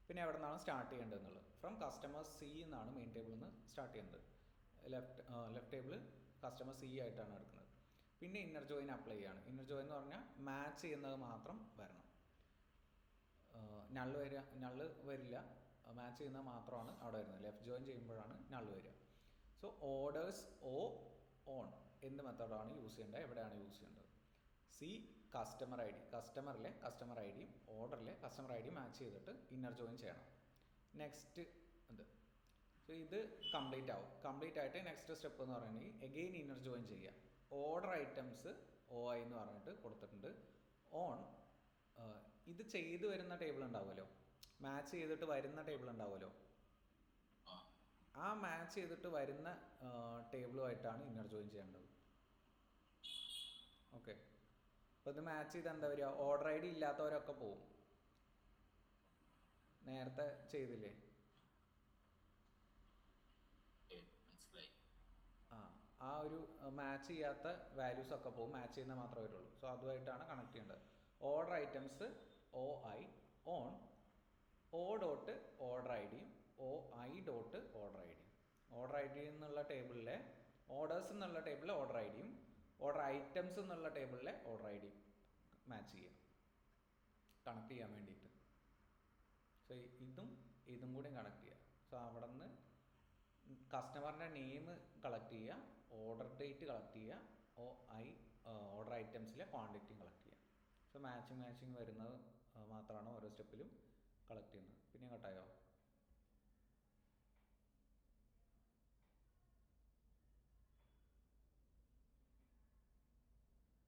Speaker 1: പിന്നെ എവിടെ നിന്നാണ് സ്റ്റാർട്ട് ചെയ്യേണ്ടത് എന്നുള്ളത് ഫ്രം കസ്റ്റമർ സി എന്നാണ് മെയിൻ ടേബിളിൽ നിന്ന് സ്റ്റാർട്ട് ചെയ്യുന്നത്. ലെഫ്റ്റ് ടേബിൾ കസ്റ്റമർ സി ആയിട്ടാണ് എടുക്കുന്നത്. പിന്നെ ഇന്നർ ജോയിൻ അപ്ലൈ ചെയ്യാണ്. ഇന്നർ ജോയിൻ എന്ന് പറഞ്ഞാൽ മാച്ച് ചെയ്യുന്നത് മാത്രം വരണം. നള്ള് വരില്ല, മാച്ച് ചെയ്യുന്നത് മാത്രമാണ് അവിടെ വരുന്നത്. ലെഫ്റ്റ് ജോയിൻ ചെയ്യുമ്പോഴാണ് നള്ള് വരിക. സോ ഓർഡേഴ്സ് ഓൺ എന്ത് മെത്തേഡാണ് യൂസ് ചെയ്യേണ്ടത്, എവിടെയാണ് യൂസ് ചെയ്യേണ്ടത്? സി കസ്റ്റമർ ഐ ഡി, കസ്റ്റമറിലെ കസ്റ്റമർ ഐ ഡിയും ഓർഡറിലെ കസ്റ്റമർ ഐ ഡിയും മാച്ച് ചെയ്തിട്ട് ഇന്നർ ജോയിൻ ചെയ്യണം. നെക്സ്റ്റ് ഇത്, സോ ഇത് കംപ്ലീറ്റ് ആവും. കംപ്ലീറ്റ് ആയിട്ട് നെക്സ്റ്റ് സ്റ്റെപ്പ് എന്ന് പറയുകയാണെങ്കിൽ എഗെയിൻ ഇന്നർ ജോയിൻ ചെയ്യുക. ഓർഡർ ഐറ്റംസ് OI എന്ന് പറഞ്ഞിട്ട് കൊടുത്തിട്ടുണ്ട്. ഓൺ ഇത് ചെയ്ത് വരുന്ന ടേബിൾ ഉണ്ടാവുമല്ലോ, മാച്ച് ചെയ്തിട്ട് വരുന്ന ടേബിൾ ഉണ്ടാവുമല്ലോ, ആ മാച്ച് ചെയ്തിട്ട് വരുന്ന ടേബിളുമായിട്ടാണ് ഇന്നർ ജോയിൻ ചെയ്യേണ്ടത്. ഓക്കെ, അപ്പോൾ ഇത് മാച്ച് ചെയ്ത് എന്താ വരിക? ഓർഡർ ഐ ഡി ഇല്ലാത്തവരൊക്കെ പോവും. നേരത്തെ ചെയ്തില്ലേ? ആ ഒരു മാച്ച് ചെയ്യാത്ത വാല്യൂസ് ഒക്കെ പോകും, മാച്ച് ചെയ്യുന്ന മാത്രമേ വരുള്ളൂ. സോ അതുമായിട്ടാണ് കണക്ട് ചെയ്യേണ്ടത്. Order items OI on dot order I ഡിയും OI ഡോട്ട് ഓർഡർ ഐ ഡിയും. ഓർഡർ ഐ ഡി എന്നുള്ള ടേബിളിലെ ഓർഡേഴ്സ് എന്നുള്ള ടേബിളിലെ ഓർഡർ ഐ ഡിയും ഓർഡർ ഐറ്റംസ് എന്നുള്ള ടേബിളിലെ ഓർഡർ ഐ ഡിയും മാച്ച് ചെയ്യാം കണക്ട് ചെയ്യാൻ വേണ്ടിയിട്ട്. സോ ഇതും കൂടി കണക്ട് ചെയ്യുക. സോ അവിടെ നിന്ന് കസ്റ്റമറിൻ്റെ നെയിം കളക്ട് ചെയ്യുക, ഓർഡർ ഡേറ്റ് കളക്ട് ചെയ്യുക, ഓർഡർ ഐറ്റംസിലെ ക്വാണ്ടിറ്റി കളക്ട് ചെയ്യുക. സോ മാച്ചിങ് വരുന്നത് മാത്രമാണ് ഓരോ സ്റ്റെപ്പിലും കളക്ട് ചെയ്യുന്നത്. പിന്നെ കട്ടായോ?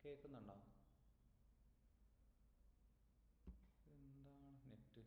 Speaker 1: കേൾക്കുന്നുണ്ടോ? എന്താണ് നെറ്റ്?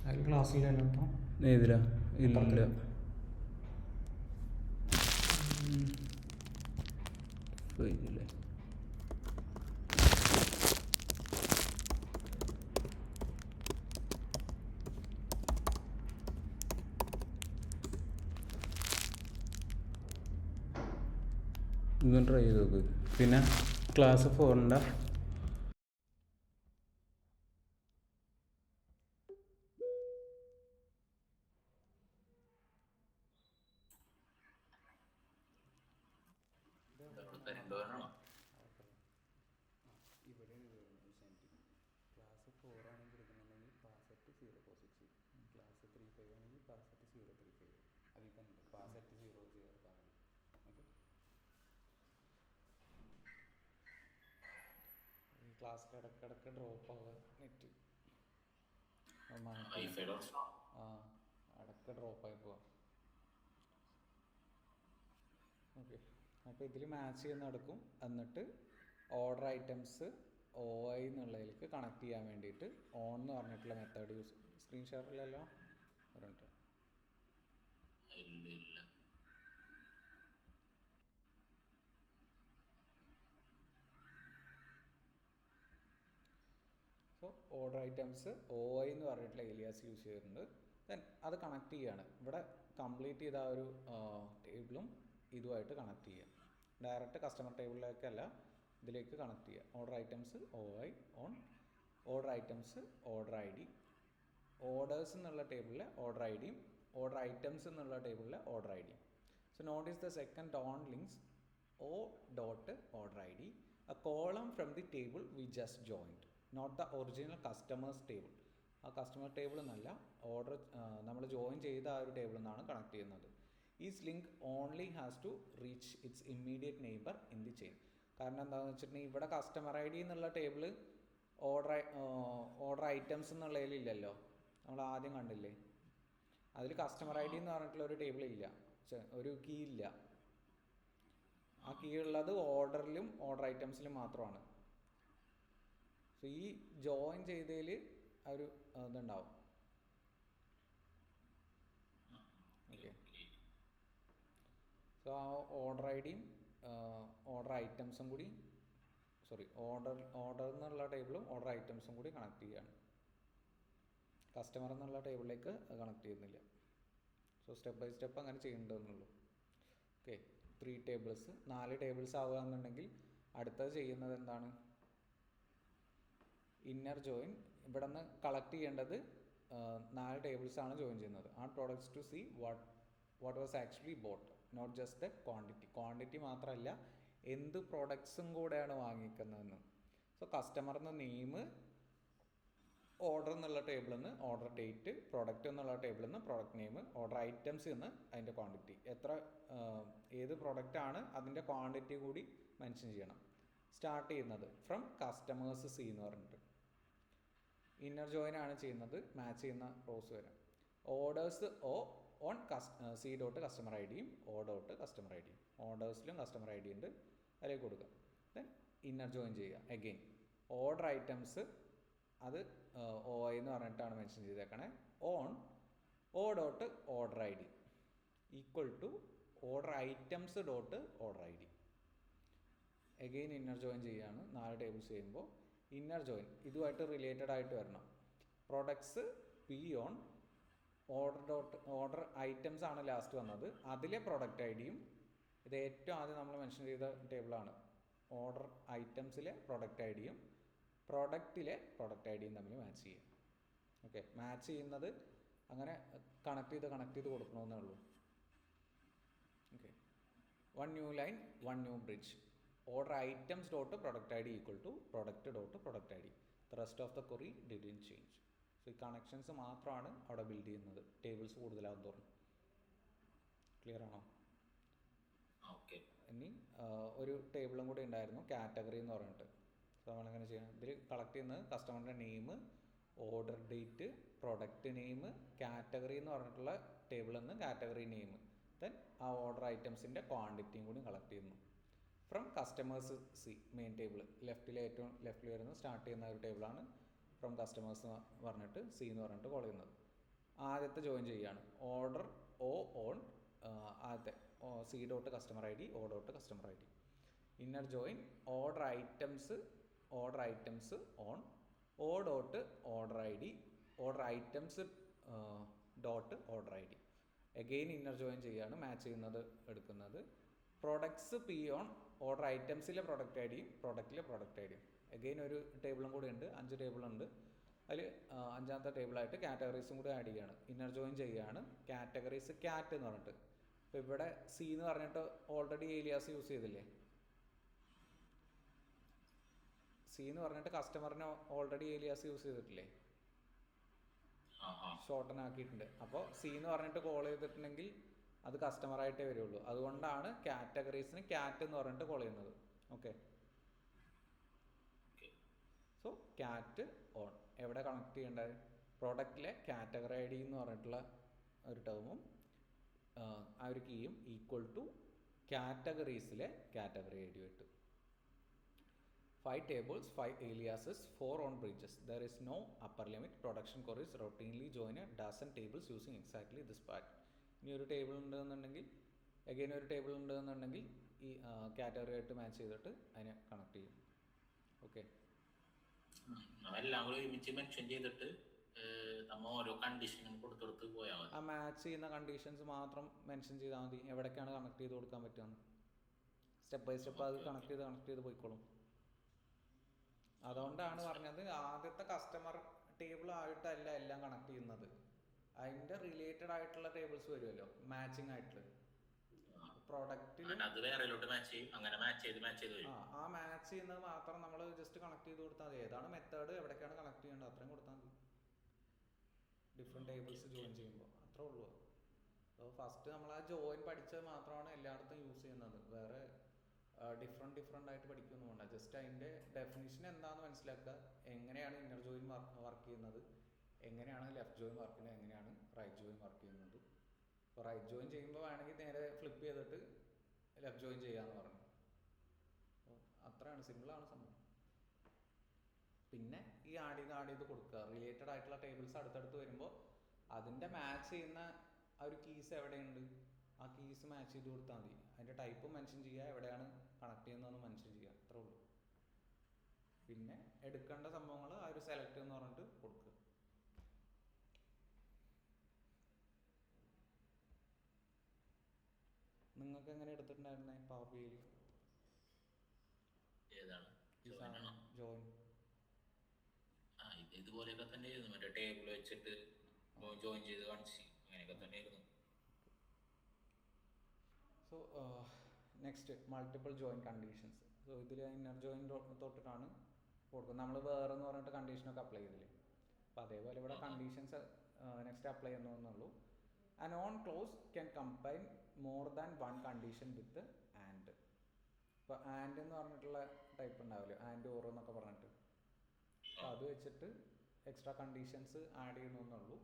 Speaker 3: അതിൽ ക്ലാസ്സിലല്ലോ ഇപ്പോൾ.
Speaker 1: ഏതിലാ? ഇല്ല. ഫൈനല്ലേ? ഇതൊന്ന് ട്രൈ ചെയ്ത് നോക്ക്. പിന്നെ ക്ലാസ് 4ൻ്റെ
Speaker 2: പെരുന്തോരണോ?
Speaker 1: ഇവിടെ ക്ലാസ് 4 ആണെങ്കിൽ എടുക്കുന്നുണ്ടെങ്കിൽ പാസറ്റ് 0.6, ക്ലാസ് 3.5 ആണെങ്കിൽ പാസറ്റ് 0.35. അതിൽ തന്നെ പാസറ്റ് 0 ചേർത്താൽ മതി. ഓക്കെ, ഈ ക്ലാസ്സിൽ ഇടയ്ക്കിടയ്ക്ക് ഡ്രോപ്പ് ആവുക നെറ്റ്
Speaker 2: വൈഫൈയുടെ പ്രശ്നം.
Speaker 1: ഇടയ്ക്ക് ഡ്രോപ്പായി പോവാം. ഓക്കെ, അപ്പോൾ ഇതിൽ മാച്ച് ചെയ്ത് നടക്കും. എന്നിട്ട് ഓർഡർ ഐറ്റംസ് OI എന്നുള്ളതിലേക്ക് കണക്ട് ചെയ്യാൻ വേണ്ടിയിട്ട് ഓൺ എന്ന് പറഞ്ഞിട്ടുള്ള മെത്തേഡ് യൂസ്. സ്ക്രീൻ ഷെയറിലല്ലോ പറഞ്ഞിട്ട്
Speaker 2: ഇല്ല.
Speaker 1: സോ ഓർഡർ ഐറ്റംസ് OI എന്ന് പറഞ്ഞിട്ടുള്ള ഏലിയാസ് യൂസ് ചെയ്യുന്നുണ്ട്. ദെൻ അത് കണക്ട് ചെയ്യാണ്. ഇവിടെ കംപ്ലീറ്റ് ചെയ്ത ആ ഒരു ടേബിളും ഇതുമായിട്ട് കണക്ട് ചെയ്യുക. ഡയറക്റ്റ് കസ്റ്റമർ ടേബിളിലേക്കല്ല, ഇതിലേക്ക് കണക്ട് ചെയ്യുക. Order items OI on, order items order ID, orders എന്നുള്ള ടേബിളിലെ ഓർഡർ IDയും ഓർഡർ ഐറ്റംസ് എന്നുള്ള ടേബിളിലെ ഓർഡർ IDയും. So notice the second done links O.order ID, a column from the table we just joined, not the original customers table. ആ customer table എന്നല്ല, order നമ്മൾ join ചെയ്ത ആ ഒരു ടേബിളിൽ നിന്നാണ് കണക്ട് ചെയ്യുന്നത്. Each link only has to reach its immediate neighbour in the chain. കാരണം എന്താണെന്ന് വെച്ചിട്ടുണ്ടെങ്കിൽ ഇവിടെ കസ്റ്റമർ ID എന്നുള്ള ടേബിൾ ഓർഡർ ഐറ്റംസ് എന്നുള്ളതിലില്ലല്ലോ, നമ്മൾ ആദ്യം കണ്ടില്ലേ. അതിൽ കസ്റ്റമർ ID എന്ന് പറഞ്ഞിട്ടുള്ള ഒരു ടേബിൾ ഇല്ല, ഒരു കീ ഇല്ല. ആ കീ ഉള്ളത് ഓർഡറിലും ഓർഡർ ഐറ്റംസിലും മാത്രമാണ്. സോ ഈ ജോയിൻ ചെയ്തതിൽ ഒരു ഇതുണ്ടാവും. ഓക്കെ, സോ ആ ഓർഡർ IDയും ഓർഡർ ഐറ്റംസും കൂടി, ഓർഡർ എന്നുള്ള ടേബിളും ഓർഡർ ഐറ്റംസും കൂടി കണക്ട് ചെയ്യുകയാണ്. കസ്റ്റമർ എന്നുള്ള ടേബിളിലേക്ക് കണക്ട് ചെയ്യുന്നില്ല. സോ സ്റ്റെപ്പ് ബൈ സ്റ്റെപ്പ് അങ്ങനെ ചെയ്യേണ്ടതെന്നുള്ളൂ. ഓക്കെ, 3 ടേബിൾസ് 4 ടേബിൾസ് ആവുകയെന്നുണ്ടെങ്കിൽ അടുത്തത് ചെയ്യുന്നത് എന്താണ്? Inner join. ഇവിടെ നിന്ന് കളക്ട് ചെയ്യേണ്ടത് 4 ടേബിൾസാണ് ജോയിൻ ചെയ്യുന്നത്. ആ products to see what was actually bought, not just the quantity മാത്രമല്ല എന്ത് പ്രോഡക്ട്സും കൂടെയാണ് വാങ്ങിക്കുന്നതെന്ന്. സോ കസ്റ്റമർ എന്ന നെയിം, ഓർഡർ എന്നുള്ള ടേബിളിൽ നിന്ന് ഓർഡർ ഡേറ്റ്, പ്രൊഡക്റ്റ് എന്നുള്ള ടേബിളിൽ നിന്ന് പ്രൊഡക്റ്റ് നെയിം, ഓർഡർ ഐറ്റംസ് നിന്ന് അതിൻ്റെ ക്വാണ്ടിറ്റി, ഏത് പ്രൊഡക്റ്റാണ് അതിൻ്റെ ക്വാണ്ടിറ്റി കൂടി മെൻഷൻ ചെയ്യണം. സ്റ്റാർട്ട് ചെയ്യുന്നത് ഫ്രം കസ്റ്റമേഴ്സ് C എന്ന് പറഞ്ഞിട്ട് ഇന്നർ ജോയിൻ ആണ് ചെയ്യുന്നത്. മാച്ച് ചെയ്യുന്ന റോസ് വരെ orders on C dot customer IDയും ഡോട്ട് കസ്റ്റമർ IDയും, ഓർഡേഴ്സിലും കസ്റ്റമർ ID ഉണ്ട്, അതിലേക്ക് കൊടുക്കുക. ദെൻ ഇന്നർ ജോയിൻ ചെയ്യുക. അഗെയിൻ ഓർഡർ ഐറ്റംസ് അത് OI എന്ന് പറഞ്ഞിട്ടാണ് മെൻഷൻ ചെയ്തേക്കണേ. Dot order ID equal to order items dot order ID. Again inner join ചെയ്യുകയാണ്. 4 ടേബിൾസ് ചെയ്യുമ്പോൾ ഇന്നർ ജോയിൻ ഇതുമായിട്ട് റിലേറ്റഡ് ആയിട്ട് വരണം. Products P on order items ആണ് ലാസ്റ്റ് വന്നത്, അതിലെ പ്രൊഡക്റ്റ് IDയും, ഇത് ഏറ്റവും ആദ്യം നമ്മൾ മെൻഷൻ ചെയ്ത ടേബിളാണ്. ഓർഡർ ഐറ്റംസിലെ പ്രൊഡക്റ്റ് IDയും പ്രൊഡക്റ്റിലെ പ്രൊഡക്റ്റ് IDയും തമ്മിൽ മാച്ച് ചെയ്യുക. ഓക്കെ, മാച്ച് ചെയ്യുന്നത് അങ്ങനെ കണക്ട് ചെയ്ത് കൊടുക്കണമെന്നേ ഉള്ളൂ. Okay, 1 new line 1 new bridge. Order items dot product ID equal to product dot product ID. The rest of the query didn't change. So ഈ connections മാത്രമാണ് അവിടെ ബിൽഡ് ചെയ്യുന്നത്, ടേബിൾസ് കൂടുതലാകും തോറും. ക്ലിയർ ആണോ? ഇനി ഒരു ടേബിളും കൂടി ഉണ്ടായിരുന്നു, കാറ്റഗറി എന്ന് പറഞ്ഞിട്ട്. സോ നമ്മളെങ്ങനെ ചെയ്യാം? ഇതിൽ കളക്ട് ചെയ്യുന്നത് കസ്റ്റമറിൻ്റെ name, order date, product name, category എന്ന് പറഞ്ഞിട്ടുള്ള ടേബിളിൽ നിന്ന് കാറ്റഗറി നെയിം, ദെൻ ആ ഓർഡർ ഐറ്റംസിൻ്റെ ക്വാണ്ടിറ്റിയും കൂടി കളക്ട് ചെയ്യുന്നു. From customers C main table, ഏറ്റവും ലെഫ്റ്റിൽ വരുന്ന സ്റ്റാർട്ട് ചെയ്യുന്ന ഒരു ടേബിളാണ് ഫ്രം കസ്റ്റമേഴ്സ് പറഞ്ഞിട്ട് C എന്ന് പറഞ്ഞിട്ട് കോൾ ചെയ്യുന്നത്. ആദ്യത്തെ ജോയിൻ ചെയ്യുകയാണ്. ഓർഡർ ഓ ഓൺ ആദ്യത്തെ C dot customer I D O dot customer I D. Inner join order items on O dot order I D order items dot order I D. Again inner join ചെയ്യുകയാണ്, match ചെയ്യുന്നത് എടുക്കുന്നത്. Products P on order ഐറ്റംസിലെ product I ഡിയും പ്രൊഡക്റ്റിലെ product I ഡിയും. എഗെയിൻ ഒരു ടേബിളും കൂടി ഉണ്ട്, 5 ടേബിളുണ്ട്. അതിൽ 5ാമത്തെ ടേബിളായിട്ട് കാറ്റഗറീസും കൂടി ആഡ് ചെയ്യുകയാണ്. ഇന്നർ ജോയിൻ ചെയ്യുകയാണ്. കാറ്റഗറീസ് ക്യാറ്റ് എന്ന് പറഞ്ഞിട്ട്, ഇപ്പോൾ ഇവിടെ സി എന്ന് പറഞ്ഞിട്ട് ഓൾറെഡി ഏലിയാസ് യൂസ് ചെയ്തില്ലേ, സി എന്ന് പറഞ്ഞിട്ട് കസ്റ്റമറിന് ഓൾറെഡി ഏലിയാസ് യൂസ് ചെയ്തിട്ടില്ലേ, ഷോർട്ടൻ ആക്കിയിട്ടുണ്ട്. അപ്പോൾ സി എന്ന് പറഞ്ഞിട്ട് കോൾ ചെയ്തിട്ടുണ്ടെങ്കിൽ അത് കസ്റ്റമറായിട്ടേ വരുള്ളൂ. അതുകൊണ്ടാണ് കാറ്റഗറീസിന് ക്യാറ്റ് എന്ന് പറഞ്ഞിട്ട് കോൾ ചെയ്യുന്നത്. ഓക്കെ, സോ ക്യാറ്റ് ഓൺ എവിടെ കണക്ട് ചെയ്യേണ്ടത്? പ്രോഡക്റ്റിലെ കാറ്റഗറി ഐ ഡി എന്ന് പറഞ്ഞിട്ടുള്ള ഒരു ടേമും ആ ഒരു കീയും ഈക്വൽ ടു കാറ്റഗറീസിലെ കാറ്റഗറി ഐ ഡി ആയിട്ട്. 5 tables, 5 aliases, 4 on bridges. There is no upper limit. Production queries routinely join a dozen tables using exactly this pattern. ഇനി ഒരു ടേബിൾ ഉണ്ടെന്നുണ്ടെങ്കിൽ അഗെയിൻ ഒരു ടേബിൾ ഉണ്ടെന്നുണ്ടെങ്കിൽ ഈ കാറ്റഗറി ആയിട്ട് മാച്ച് ചെയ്തിട്ട് അതിനെ കണക്ട് ചെയ്യും. ഓക്കെ,
Speaker 2: എല്ലാം കൂടി ഒരുമിച്ച് മെൻഷൻ ചെയ്തിട്ട് നമ്മൾ ഓരോ കണ്ടീഷൻ കൊടുത്തെടുത്ത് പോയാൽ മതി.
Speaker 1: ആ മാച്ച് ചെയ്യുന്ന കണ്ടീഷൻസ് മാത്രം മെൻഷൻ ചെയ്താൽ മതി, എവിടേക്കാണ് കണക്ട് ചെയ്ത് കൊടുക്കാൻ പറ്റുമെന്ന്. സ്റ്റെപ്പ് ബൈ സ്റ്റെപ്പ് അത് കണക്ട് ചെയ്ത് പോയിക്കോളും. അതുകൊണ്ടാണ് പറഞ്ഞത് ആദ്യത്തെ കസ്റ്റമർ ടേബിൾ ആയിട്ടല്ല എല്ലാം കണക്ട് ചെയ്യുന്നത്, അതിൻ്റെ റിലേറ്റഡ് ആയിട്ടുള്ള ടേബിൾസ് വരുമല്ലോ മാച്ചിങ് ആയിട്ടുള്ള പ്രോഡക്റ്റിൽ. ആ മാച്ച് ചെയ്യുന്നത് മാത്രം നമ്മൾ ജസ്റ്റ് കണക്ട് ചെയ്ത് കൊടുത്താൽ മതി. ഏതാണ് മെത്തേഡ്, എവിടേക്കാണ് കണക്ട് ചെയ്യേണ്ടത്, അത്രയും കൊടുത്താൽ മതി. ഡിഫറെൻറ്റ് ടേബിൾസ് ജോയിൻ ചെയ്യുമ്പോൾ അത്രേ ഉള്ളൂ. അപ്പോൾ ഫസ്റ്റ് നമ്മൾ ആ ജോയിൻ പഠിച്ചത് മാത്രമാണ് എല്ലായിടത്തും യൂസ് ചെയ്യുന്നത്. വേറെ ഡിഫറെൻ്റ് ആയിട്ട് പഠിക്കുമെന്ന് വേണ്ട. ജസ്റ്റ് അതിൻ്റെ ഡെഫിനിഷൻ എന്താണെന്ന് മനസ്സിലാക്കുക, എങ്ങനെയാണ് ഇന്നർ ജോയിൻ വർക്ക് ചെയ്യുന്നത്, എങ്ങനെയാണ് ലെഫ്റ്റ് ജോയിൻ വർക്ക് ചെയ്യുന്നത്, എങ്ങനെയാണ് റൈറ്റ് ജോയിൻ വർക്ക് ചെയ്യുന്നത്. ഇപ്പോൾ റൈറ്റ് ജോയിൻ ചെയ്യുമ്പോൾ വേണമെങ്കിൽ നേരെ ഫ്ലിപ്പ് ചെയ്തിട്ട് ലെഫ്റ്റ് ജോയിൻ ചെയ്യാമെന്ന് പറഞ്ഞു. അപ്പോൾ അത്രയാണ്, സിമ്പിളാണ് സംഭവം. പിന്നെ ഈ ആഡ് ചെയ്ത് കൊടുക്കുക. റിലേറ്റഡ് ആയിട്ടുള്ള ടേബിൾസ് അടുത്തടുത്ത് വരുമ്പോൾ അതിൻ്റെ മാച്ച് ചെയ്യുന്ന ആ ഒരു കീസ് എവിടെയുണ്ട്, ആ കീസ് മാച്ച് ചെയ്ത് കൊടുത്താൽ മതി. അതിൻ്റെ ടൈപ്പ് മെൻഷൻ ചെയ്യുക, എവിടെയാണ് കണക്ട് ചെയ്യുന്നതെന്ന് മെൻഷൻ ചെയ്യുക, അത്രേ ഉള്ളൂ. പിന്നെ എടുക്കേണ്ട സംഭവങ്ങൾ ആ ഒരു സെലക്ട് എന്ന് പറഞ്ഞിട്ട് കൊടുക്കുക. നിങ്ങൾക്ക് എങ്ങനെ എടുത്തിട്ടുണ്ടായിരുന്നേ പവർ ബിയിൽ ജോയിൻ?
Speaker 2: ഇതുപോലെയൊക്കെ തന്നെയായിരുന്നു, മറ്റേ ടേബിൾ വെച്ചിട്ട് ജോയിൻ ചെയ്ത് കാണിച്ച് അങ്ങനെയൊക്കെ തന്നെയായിരുന്നു.
Speaker 1: So next multiple join conditions. So ഇതിൽ ഇന്നർ ജോയിൻ തൊട്ടിട്ടാണ് കൊടുക്കുന്നത്. നമ്മൾ വേറെ എന്ന് പറഞ്ഞിട്ട് കണ്ടീഷനൊക്കെ അപ്ലൈ ചെയ്തില്ലേ, അപ്പോൾ അതേപോലെ ഇവിടെ കണ്ടീഷൻസ് നെക്സ്റ്റ് അപ്ലൈ ചെയ്യുന്നുള്ളൂ. An on close can combine more than one condition with and. ഇപ്പോൾ ആൻഡ് എന്ന് പറഞ്ഞിട്ടുള്ള ടൈപ്പ് ഉണ്ടാവില്ലേ, ആൻഡ് ഓർ എന്നൊക്കെ പറഞ്ഞിട്ട്, അപ്പോൾ അത് വെച്ചിട്ട് എക്സ്ട്രാ കണ്ടീഷൻസ് ആഡ് ചെയ്യുന്നുള്ളൂ.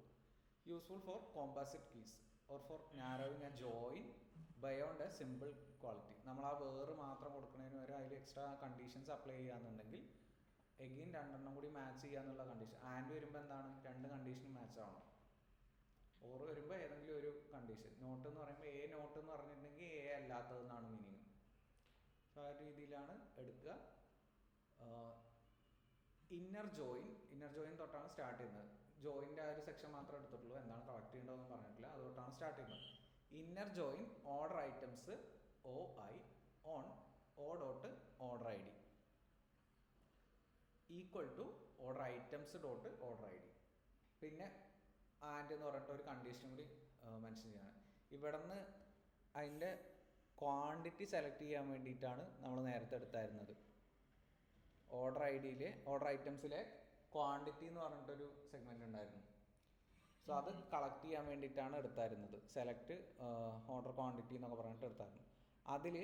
Speaker 1: Useful for composite keys or for narrowing a join beyond a simple quality. നമ്മൾ ആ വേറെ മാത്രം കൊടുക്കുന്നതിന് വരെ അതിൽ എക്സ്ട്രാ കണ്ടീഷൻസ് അപ്ലൈ ചെയ്യാന്നുണ്ടെങ്കിൽ എഗെയിൻ 2 കൂടി മാച്ച് ചെയ്യാന്നുള്ള കണ്ടീഷൻ. ആൻഡ് വരുമ്പോൾ എന്താണ്, 2 കണ്ടീഷനും മാച്ച് ആവണം. ഓർ വരുമ്പോൾ ഏതെങ്കിലും ഒരു കണ്ടീഷൻ. നോട്ട് എന്ന് പറയുമ്പോൾ എ നോട്ട് എന്ന് പറഞ്ഞിട്ടുണ്ടെങ്കിൽ എ അല്ലാത്തതെന്നാണ് മീനിങ്. സോ ആ രീതിയിലാണ് എടുക്കുക. ഇന്നർ ജോയിൻ തൊട്ടാണ് സ്റ്റാർട്ട് ചെയ്യുന്നത്. ജോയിൻ്റെ ആ ഒരു സെക്ഷൻ മാത്രമേ എടുത്തിട്ടുള്ളൂ, എന്താണ് കളക്ട് ചെയ്യേണ്ടതെന്ന് പറഞ്ഞിട്ടില്ല, അതുകൊണ്ടാണ് സ്റ്റാർട്ട് ചെയ്യുന്നത്. Inner join order items O I on O dot order I D equal to order items dot order I D. പിന്നെ ആൻഡ് എന്ന് പറഞ്ഞിട്ട് ഒരു കണ്ടീഷൻ കൂടി മെൻഷൻ ചെയ്യണം. ഇവിടെ നിന്ന് അതിൻ്റെ ക്വാണ്ടിറ്റി സെലക്ട് ചെയ്യാൻ വേണ്ടിയിട്ടാണ് നമ്മൾ നേരത്തെ എടുത്തായിരുന്നത്. ഓർഡർ ഐ ഡിയിലെ ഓർഡർ ഐറ്റംസിലെ ക്വാണ്ടിറ്റി എന്ന് പറഞ്ഞിട്ടൊരു സെഗ്മെൻറ്റ് ഉണ്ടായിരുന്നു. സോ അത് കളക്ട് ചെയ്യാൻ വേണ്ടിയിട്ടാണ് എടുത്തായിരുന്നത്. സെലക്ട് ഓർഡർ ക്വാണ്ടിറ്റി എന്നൊക്കെ പറഞ്ഞിട്ട് എടുത്തായിരുന്നു. അതിൽ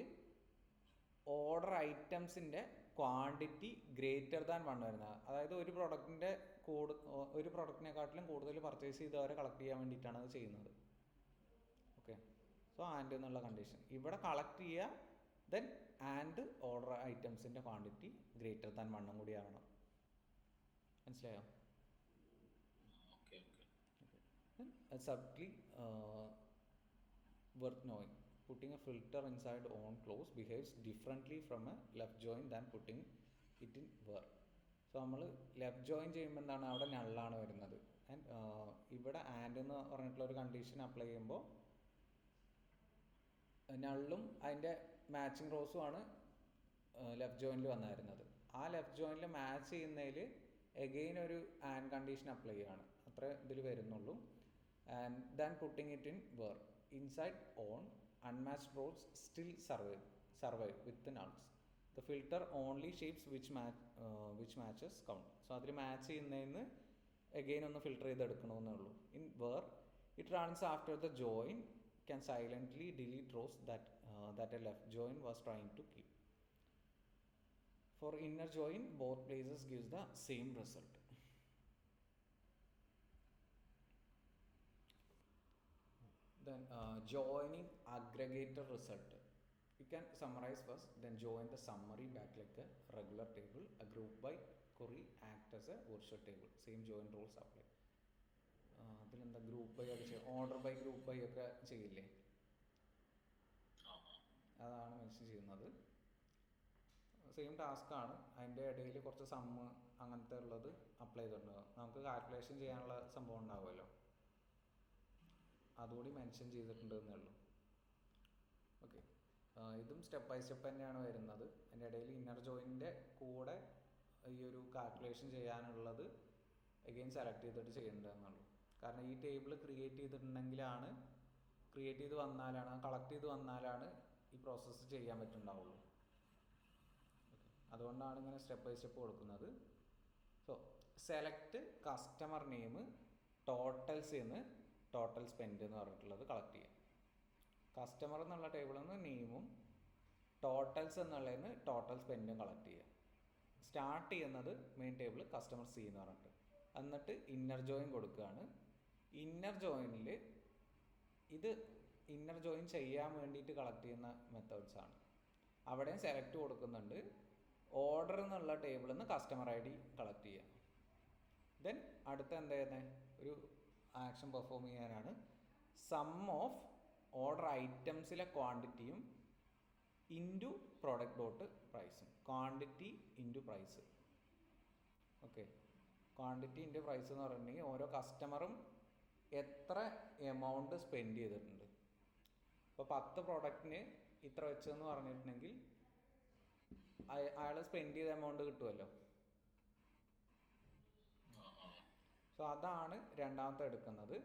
Speaker 1: ഓർഡർ ഐറ്റംസിൻ്റെ ക്വാണ്ടിറ്റി ഗ്രേറ്റർ ദാൻ 1 വരുന്നത്, അതായത് ഒരു പ്രൊഡക്റ്റിനെക്കാട്ടിലും കൂടുതൽ പർച്ചേസ് ചെയ്തവരെ കളക്ട് ചെയ്യാൻ വേണ്ടിയിട്ടാണ് അത് ചെയ്യുന്നത്. ഓക്കെ, സോ ആൻഡ് എന്നുള്ള കണ്ടീഷൻ ഇവിടെ കളക്ട് ചെയ്യുക. ദെൻ ആൻഡ് ഓർഡർ ഐറ്റംസിൻ്റെ ക്വാണ്ടിറ്റി ഗ്രേറ്റർ ദാൻ 1 കൂടി ആവണം. മനസ്സിലായോ? subtly worth knowing. Putting a filter inside on close behaves differently from a left join than putting it in were. So നമ്മൾ left join ചെയ്യുമ്പോൾ എന്താണ് അവിടെ നള്ളാണ് വരുന്നത്. ആൻഡ് ഇവിടെ ആൻഡ് എന്ന് പറഞ്ഞിട്ടുള്ള ഒരു കണ്ടീഷൻ അപ്ലൈ ചെയ്യുമ്പോൾ നള്ളും അതിൻ്റെ മാച്ചിങ് റോസും ആണ് ലെഫ്റ്റ് ജോയിനിൽ വന്നായിരുന്നത്. ആ ലെഫ്റ്റ് ജോയിനിൽ മാച്ച് ചെയ്യുന്നതിൽ എഗെയിൻ ഒരു ആൻഡ് കണ്ടീഷൻ അപ്ലൈ ചെയ്യുകയാണ്, അത്ര ഇതിൽ വരുന്നുള്ളൂ. And then putting it in where inside on unmatched rows still survive with the nulls. The filter only shapes which matches count. So അതിൽ മാച്ച് ചെയ്യുന്നതിന് അഗെയിൻ ഒന്ന് ഫിൽട്ടർ ചെയ്തെടുക്കണമെന്നേ ഉള്ളൂ. In where it runs after the join can silently delete rows that a left join was trying to keep. For inner join, both places gives the same result. Then joining aggregator result. You can summarize first, then join the summary back like a regular table. A group by query act as a virtual table. Same join rules apply. അതിലെന്താ group by ഒക്കെ ചെയ്യും, order by group by ഒക്കെ ചെയ്യില്ലേ, അതാണ് mention ചെയ്യുന്നത്. Same task ആണ്, അതിൻ്റെ ഇടയിൽ കുറച്ച് സമ്മ് അങ്ങനത്തെ ഉള്ളത് അപ്ലൈ ചെയ്തിട്ടുണ്ടാകും. നമുക്ക് കാൽക്കുലേഷൻ ചെയ്യാനുള്ള സംഭവം ഉണ്ടാവുമല്ലോ, അതുകൂടി മെൻഷൻ ചെയ്തിട്ടുണ്ട് എന്നേ ഉള്ളൂ. ഓക്കെ, ഇതും സ്റ്റെപ്പ് ബൈ സ്റ്റെപ്പ് തന്നെയാണ് വരുന്നത്. അതിൻ്റെ ഇടയിൽ ഇന്നർ ജോയിൻ്റെ കൂടെ ഈ ഒരു കാൽക്കുലേഷൻ ചെയ്യാനുള്ളത് അഗെയിൻ സെലക്ട് ചെയ്തിട്ട് ചെയ്യേണ്ടതെന്നുള്ളൂ. കാരണം ഈ ടേബിൾ ക്രിയേറ്റ് ചെയ്ത് വന്നാലാണ് കളക്ട് ചെയ്ത് വന്നാലാണ് ഈ പ്രോസസ്സ് ചെയ്യാൻ പറ്റുന്നുണ്ടാവുള്ളൂ. അതുകൊണ്ടാണ് ഇങ്ങനെ സ്റ്റെപ്പ് ബൈ സ്റ്റെപ്പ് കൊടുക്കുന്നത്. So select customer name totals എന്ന് ടോട്ടൽ സ്പെൻഡ് എന്ന് പറഞ്ഞിട്ടുള്ളത് കളക്ട് ചെയ്യാം. കസ്റ്റമർ എന്നുള്ള ടേബിളിൽ നിന്ന് നെയിമും ടോട്ടൽസ് എന്നുള്ളതിന് ടോട്ടൽ സ്പെൻഡും കളക്ട് ചെയ്യുക. സ്റ്റാർട്ട് ചെയ്യുന്നത് മെയിൻ ടേബിൾ കസ്റ്റമർ സി എന്ന് പറഞ്ഞിട്ട്, എന്നിട്ട് ഇന്നർ ജോയിൻ കൊടുക്കുകയാണ്. ഇന്നർ ജോയിനിൽ ഇത് ഇന്നർ ജോയിൻ ചെയ്യാൻ വേണ്ടിയിട്ട് കളക്ട് ചെയ്യുന്ന മെത്തേഡ്സ് ആണ്. അവിടെയും സെലക്ട് കൊടുക്കുന്നുണ്ട്. ഓർഡർ എന്നുള്ള ടേബിളിൽ നിന്ന് കസ്റ്റമർ ഐ ഡി കളക്ട് ചെയ്യുക. ദെൻ അടുത്ത എന്താ ചെയ്യുന്നത്, ഒരു ആക്ഷൻ പെർഫോം ചെയ്യാനാണ്. സം ഓഫ് ഓർഡർ ഐറ്റംസിലെ ക്വാണ്ടിറ്റിയും ഇൻറ്റു പ്രോഡക്റ്റ് ഡോട്ട് പ്രൈസും. Quantity into price. Okay, quantity into price എന്ന് പറഞ്ഞിട്ടുണ്ടെങ്കിൽ ഓരോ കസ്റ്റമറും എത്ര എമൗണ്ട് സ്പെൻഡ് ചെയ്തിട്ടുണ്ട്. ഇപ്പോൾ 10 പ്രോഡക്റ്റിന് ഇത്ര വെച്ചെന്ന് പറഞ്ഞിട്ടുണ്ടെങ്കിൽ അയാൾ സ്പെൻഡ് ചെയ്ത എമൗണ്ട് കിട്ടുമല്ലോ. സോ അതാണ് രണ്ടാമത്തെ എടുക്കുന്നത്,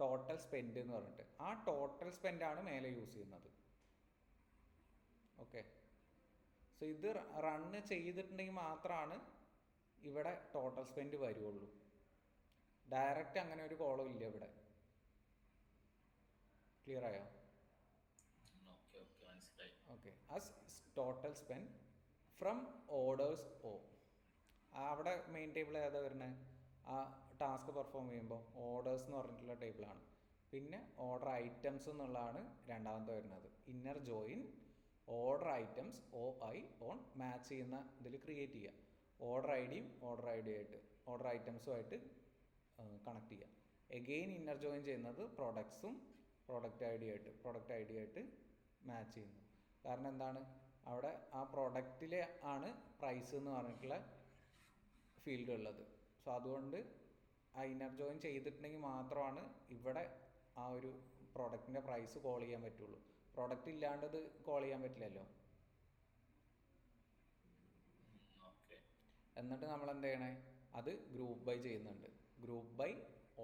Speaker 1: ടോട്ടൽ സ്പെൻഡ് എന്ന് പറഞ്ഞിട്ട്. ആ ടോട്ടൽ സ്പെൻഡാണ് മേലെ യൂസ് ചെയ്യുന്നത്. ഓക്കെ, സോ ഇത് റണ്ണ് ചെയ്തിട്ടുണ്ടെങ്കിൽ മാത്രമാണ് ഇവിടെ ടോട്ടൽ സ്പെൻഡ് വരുള്ളൂ. ഡയറക്റ്റ് അങ്ങനെ ഒരു കോളം ഇല്ല ഇവിടെ. ക്ലിയർ ആയോ? Okay, as total spend from orders O. അവിടെ മെയിൻ ടേബിൾ ഏതാ വരുന്നത്? ആ ടാസ്ക് പെർഫോം ചെയ്യുമ്പോൾ ഓർഡേഴ്സ് എന്ന് പറഞ്ഞിട്ടുള്ള ടേബിളാണ്. പിന്നെ ഓർഡർ ഐറ്റംസ് എന്നുള്ളതാണ് രണ്ടാമത്തെ വരുന്നത്. Inner join order items O I on match ചെയ്യുന്ന ഇതിൽ ക്രിയേറ്റ് ചെയ്യുക. ഓർഡർ ഐ ഡിയും ഓർഡർ ഐറ്റംസുമായിട്ട് കണക്ട് ചെയ്യുക. എഗെയിൻ ഇന്നർ ജോയിൻ ചെയ്യുന്നത് പ്രൊഡക്ട്സും പ്രൊഡക്റ്റ് ഐ ഡി ആയിട്ട് മാച്ച് ചെയ്യുന്നു. കാരണം എന്താണ്, അവിടെ ആ പ്രൊഡക്റ്റിൽ ആണ് പ്രൈസ് എന്ന് പറഞ്ഞിട്ടുള്ള ഫീൽഡ് ഉള്ളത്. സോ അതുകൊണ്ട് ആ ഇന്നർ ജോയിൻ ചെയ്തിട്ടുണ്ടെങ്കിൽ മാത്രമാണ് ഇവിടെ ആ ഒരു പ്രൊഡക്റ്റിൻ്റെ പ്രൈസ് കോൾ ചെയ്യാൻ പറ്റുള്ളൂ. പ്രൊഡക്റ്റ് ഇല്ലാണ്ട് ഇത് കോൾ ചെയ്യാൻ പറ്റില്ലല്ലോ. എന്നിട്ട് നമ്മൾ എന്ത് ചെയ്യണേ, അത് ഗ്രൂപ്പ് ബൈ ചെയ്യുന്നുണ്ട്. Group by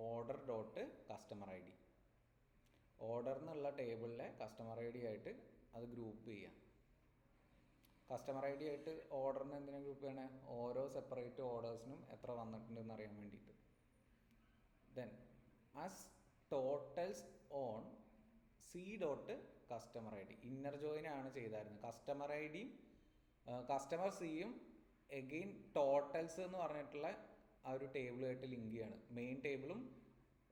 Speaker 1: order dot customer I D. Order എന്നുള്ള ടേബിളിലെ കസ്റ്റമർ ഐ ഡി ആയിട്ട് അത് ഗ്രൂപ്പ് ചെയ്യാം. കസ്റ്റമർ ഐ ഡി ആയിട്ട് ഓർഡറിന് എന്തിനാണ് ഗ്രൂപ്പ് ചെയ്യണേ? ഓരോ സെപ്പറേറ്റ് ഓർഡേഴ്സിനും എത്ര വന്നിട്ടുണ്ടെന്ന് അറിയാൻ വേണ്ടിയിട്ട്. Then as totals on C dot customer I D. Inner join ആണ് ചെയ്തായിരുന്നത്. കസ്റ്റമർ ഐ ഡിയും കസ്റ്റമർ സിയും എഗെയിൻ ടോട്ടൽസ് എന്ന് പറഞ്ഞിട്ടുള്ള ആ ഒരു ടേബിളുമായിട്ട് ലിങ്ക് ചെയ്യാണ്. മെയിൻ ടേബിളും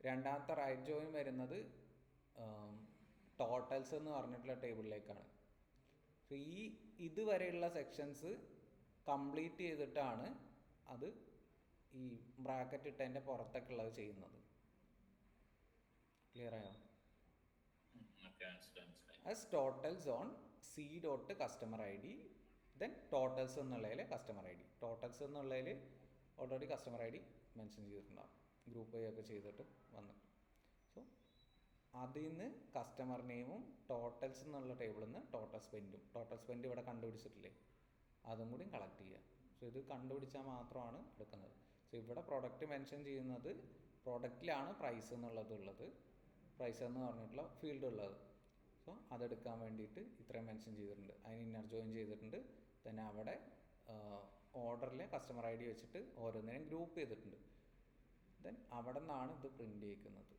Speaker 1: രണ്ടാമത്തെ റൈറ്റ് ജോയിൻ വരുന്നത് ടോട്ടൽസ് എന്ന് പറഞ്ഞിട്ടുള്ള ടേബിളിലേക്കാണ്. സോ ഇതുവരെയുള്ള സെക്ഷൻസ് കംപ്ലീറ്റ് ചെയ്തിട്ടാണ് അത് ഈ ബ്രാക്കറ്റ് ഇട്ടതിൻ്റെ പുറത്തൊക്കെ ഉള്ളത് ചെയ്യുന്നത്. ക്ലിയർ ആയോ?
Speaker 2: ഓക്കെ, മനസ്സിലായി.
Speaker 1: as totals on c dot customer id then totals എന്നുള്ളതിൽ കസ്റ്റമർ ഐ ഡി. ടോട്ടൽസ് എന്നുള്ളതിൽ already customer I D mention ചെയ്തിട്ടുണ്ടാകും, ഗ്രൂപ്പ് വൈ ഒക്കെ ചെയ്തിട്ട് വന്നിട്ട്. സോ അതിൽ നിന്ന് കസ്റ്റമർ നെയിമും ടോട്ടൽസ് എന്നുള്ള ടേബിളിൽ നിന്ന് ടോട്ടൽ സ്പെൻഡ് ഇവിടെ കണ്ടുപിടിച്ചിട്ടില്ലേ, അതും കൂടി കളക്ട് ചെയ്യുക. സോ ഇത് കണ്ടുപിടിച്ചാൽ മാത്രമാണ് എടുക്കുന്നത്. സോ ഇവിടെ പ്രൊഡക്റ്റ് മെൻഷൻ ചെയ്യുന്നത് പ്രൊഡക്റ്റിലാണ് പ്രൈസ് എന്നുള്ളത് പ്രൈസ് എന്ന് പറഞ്ഞിട്ടുള്ള ഫീൽഡ് ഉള്ളത്. സോ അതെടുക്കാൻ വേണ്ടിയിട്ട് ഇത്രയും മെൻഷൻ ചെയ്തിട്ടുണ്ട്. അതിന് ഇന്നർ ജോയിൻ ചെയ്തിട്ടുണ്ട്. തന്നെ അവിടെ ഓർഡറിലെ കസ്റ്റമർ ഐ ഡി വെച്ചിട്ട് ഓരോന്നിനെയും ഗ്രൂപ്പ് ചെയ്തിട്ടുണ്ട്. ദെൻ അവിടെ നിന്നാണ് ഇത് പ്രിൻ്റ് ചെയ്യിക്കുന്നത്.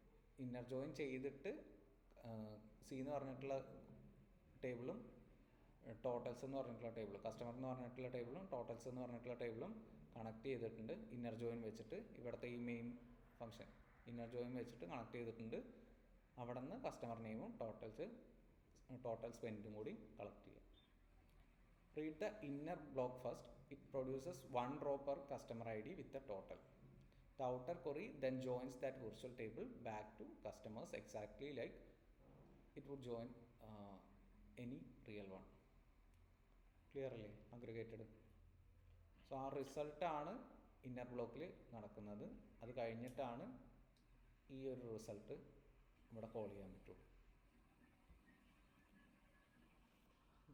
Speaker 1: ഇന്നർ ജോയിൻ ചെയ്തിട്ട് സി എന്ന് പറഞ്ഞിട്ടുള്ള ടേബിളും ടോട്ടൽസ് എന്ന് പറഞ്ഞിട്ടുള്ള ടേബിളും കസ്റ്റമർ എന്ന് പറഞ്ഞിട്ടുള്ള ടേബിളും ടോട്ടൽസ് എന്ന് പറഞ്ഞിട്ടുള്ള ടേബിളും കണക്ട് ചെയ്തിട്ടുണ്ട്. ഇന്നർ ജോയിൻ വെച്ചിട്ട് ഇവിടുത്തെ ഈ മെയിൻ ഫംഗ്ഷൻ ഇന്നർ ജോയിൻ വെച്ചിട്ട് കണക്ട് ചെയ്തിട്ടുണ്ട്. അവിടെ നിന്ന് കസ്റ്റമർ നെയിമും ടോട്ടൽ സ്പെൻഡും കൂടി കളക്ട് ചെയ്യുക. Read the inner block first. It produces 1 row per customer ID with the total. The outer query then joins that virtual table back to customers exactly like it would join any real one. Clear അല്ലേ? Aggregated. So ആ റിസൾട്ടാണ് inner ബ്ലോക്കിൽ നടക്കുന്നത്. അത് കഴിഞ്ഞിട്ടാണ് ഈ ഒരു result ഇവിടെ കോൾ ചെയ്യാൻ പറ്റുള്ളൂ.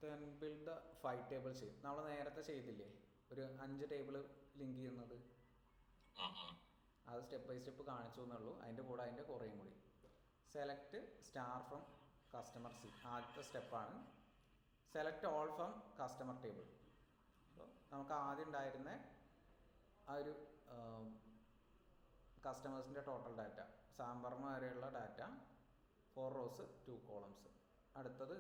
Speaker 1: Then build the 5 table chain. നമ്മൾ നേരത്തെ ചെയ്തില്ലേ ഒരു 5 ടേബിൾ ലിങ്ക് ചെയ്യുന്നത്, അത് സ്റ്റെപ്പ് ബൈ സ്റ്റെപ്പ് കാണിച്ചു എന്നുള്ളൂ. അതിൻ്റെ കൂടെ അതിൻ്റെ കുറേയും കൂടി. Select star from customer C ആദ്യത്തെ സ്റ്റെപ്പാണ്. Select all from customer table. അപ്പോൾ നമുക്ക് ആദ്യം ഉണ്ടായിരുന്ന ആ ഒരു കസ്റ്റമേഴ്സിൻ്റെ ടോട്ടൽ ഡാറ്റ സാമ്പർമ വരെയുള്ള ഡാറ്റ 4 rows 2 columns. അടുത്തത്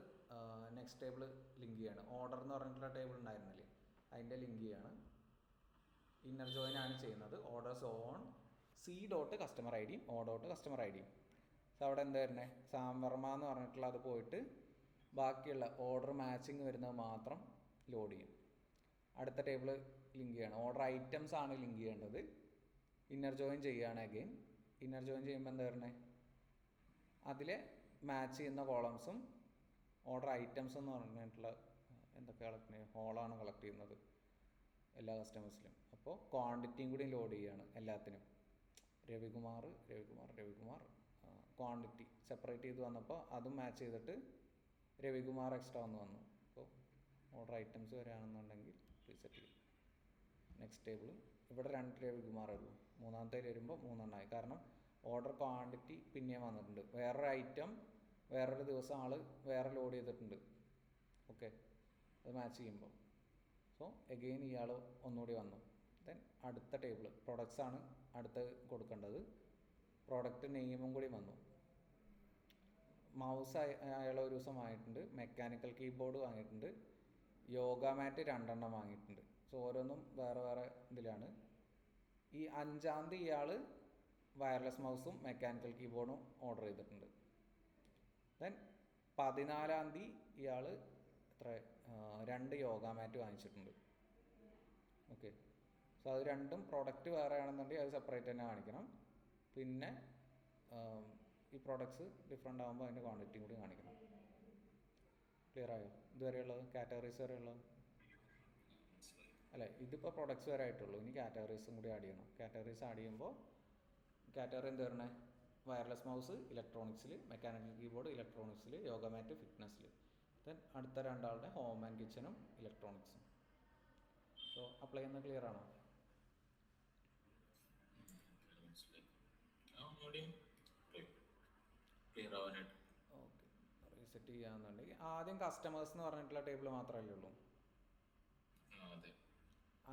Speaker 1: നെക്സ്റ്റ് ടേബിൾ ലിങ്ക് ചെയ്യാണ്. ഓർഡർ എന്ന് പറഞ്ഞിട്ടുള്ള ടേബിൾ ഉണ്ടായിരുന്നില്ലേ, അതിൻ്റെ ലിങ്ക് ചെയ്യാണ്. ഇന്നർ ജോയിൻ ആണ് ചെയ്യുന്നത്. Orders on C dot customer I ഡിയും ഓ ഡോട്ട് കസ്റ്റമർ ഐ ഡിയും. സോ അവിടെ എന്താ വരുന്നത്, സാമ്പർമ എന്ന് പറഞ്ഞിട്ടുള്ള അത് പോയിട്ട് ബാക്കിയുള്ള ഓർഡർ മാച്ചിങ് വരുന്നത് മാത്രം ലോഡ് ചെയ്യും. അടുത്ത ടേബിൾ ലിങ്ക് ചെയ്യണം. ഓർഡർ ഐറ്റംസ് ആണ് ലിങ്ക് ചെയ്യേണ്ടത്. ഇന്നർ ജോയിൻ ചെയ്യുകയാണ് അഗെയിൻ. ഇന്നർ ജോയിൻ ചെയ്യുമ്പോൾ എന്താ വരുന്നത്, അതിലെ മാച്ച് ചെയ്യുന്ന കോളംസും ഓർഡർ ഐറ്റംസ് എന്ന് പറഞ്ഞിട്ടുള്ള എന്തൊക്കെ കളക്ട് ചെയ്യും, ഹോളാണ് കളക്ട് ചെയ്യുന്നത് എല്ലാ കസ്റ്റമേഴ്സിലും. അപ്പോൾ ക്വാണ്ടിറ്റിയും കൂടി ലോഡ് ചെയ്യുകയാണ് എല്ലാത്തിനും. രവികുമാർ ക്വാണ്ടിറ്റി സെപ്പറേറ്റ് ചെയ്ത് വന്നപ്പോൾ അതും മാച്ച് ചെയ്തിട്ട് രവികുമാർ എക്സ്ട്രാ വന്നു. അപ്പോൾ ഓർഡർ ഐറ്റംസ് വരികയാണെന്നുണ്ടെങ്കിൽ റീസെറ്റ് ചെയ്യും. നെക്സ്റ്റ് ടേബിൾ ഇവിടെ 2 രവികുമാർ ഉള്ളൂ. മൂന്നാമത്തെ വരുമ്പോൾ 3 എണ്ണമായി. കാരണം ഓർഡർ ക്വാണ്ടിറ്റി പിന്നെയും വന്നിട്ടുണ്ട്. വേറൊരു ഐറ്റം വേറൊരു ദിവസം ആൾ വേറെ ലോഡ് ചെയ്തിട്ടുണ്ട്. ഓക്കെ, അത് മാച്ച് ചെയ്യുമ്പോൾ സോ എഗെയിൻ ഇയാൾ ഒന്നുകൂടി വന്നു. ദെൻ അടുത്ത ടേബിൾ പ്രൊഡക്ട്സ് ആണ് അടുത്ത് കൊടുക്കേണ്ടത്. പ്രോഡക്റ്റ് നെയിമും കൂടി വന്നു. മൗസ് അയാൾ ഒരു ദിവസം വാങ്ങിയിട്ടുണ്ട്. മെക്കാനിക്കൽ കീബോർഡ് വാങ്ങിയിട്ടുണ്ട്. യോഗ മാറ്റ് 2 എണ്ണം വാങ്ങിയിട്ടുണ്ട്. സോ ഓരോന്നും വേറെ വേറെ ഇതിലാണ്. ഈ 5-ാം തീയതി ഇയാൾ വയർലെസ് മൗസും മെക്കാനിക്കൽ കീബോർഡും ഓർഡർ ചെയ്തിട്ടുണ്ട്. ദെൻ 14-ാം തീയതി ഇയാൾ 2 യോഗ മാറ്റ് വാങ്ങിച്ചിട്ടുണ്ട്. ഓക്കെ, സോ അത് രണ്ടും പ്രോഡക്റ്റ് വേറെ ആണെന്നുണ്ടെങ്കിൽ അത് സെപ്പറേറ്റ് തന്നെ കാണിക്കണം. പിന്നെ ഈ പ്രോഡക്ട്സ് ഡിഫറെൻ്റ് ആകുമ്പോൾ അതിൻ്റെ ക്വാണ്ടിറ്റിയും കൂടി കാണിക്കണം. ക്ലിയർ ആയോ? ഇതുവരെയുള്ളത് കാറ്റഗറീസ് വരെയുള്ളത് അല്ലേ? ഇതിപ്പോൾ പ്രൊഡക്ട്സ് വരെ ആയിട്ടുള്ളൂ. ഇനി കാറ്റഗറീസും കൂടി ആഡ് ചെയ്യണം. കാറ്റഗറീസ് ആഡ് ചെയ്യുമ്പോൾ കാറ്റഗറി എന്ത് വരണേ, വയർലെസ് മൗസ് ഇലക്ട്രോണിക്സിൽ, മെക്കാനിക്കൽ കീബോർഡ് ഇലക്ട്രോണിക്സിൽ, യോഗ മാറ്റ് ഫിറ്റ്നസ്സിൽ. ദെൻ അടുത്ത 2 ആളുടെ ഹോം ആൻഡ് കിച്ചണും ഇലക്ട്രോണിക്സും. സോ അപ്ലൈ ചെയ്യുന്നത് ക്ലിയർ ആണോ? ഓക്കെ, റീസെറ്റ് ചെയ്യാന്നുണ്ടെങ്കിൽ ആദ്യം കസ്റ്റമേഴ്സ് എന്ന് പറഞ്ഞിട്ടുള്ള ടേബിൾ മാത്രമല്ലേ ഉള്ളൂ.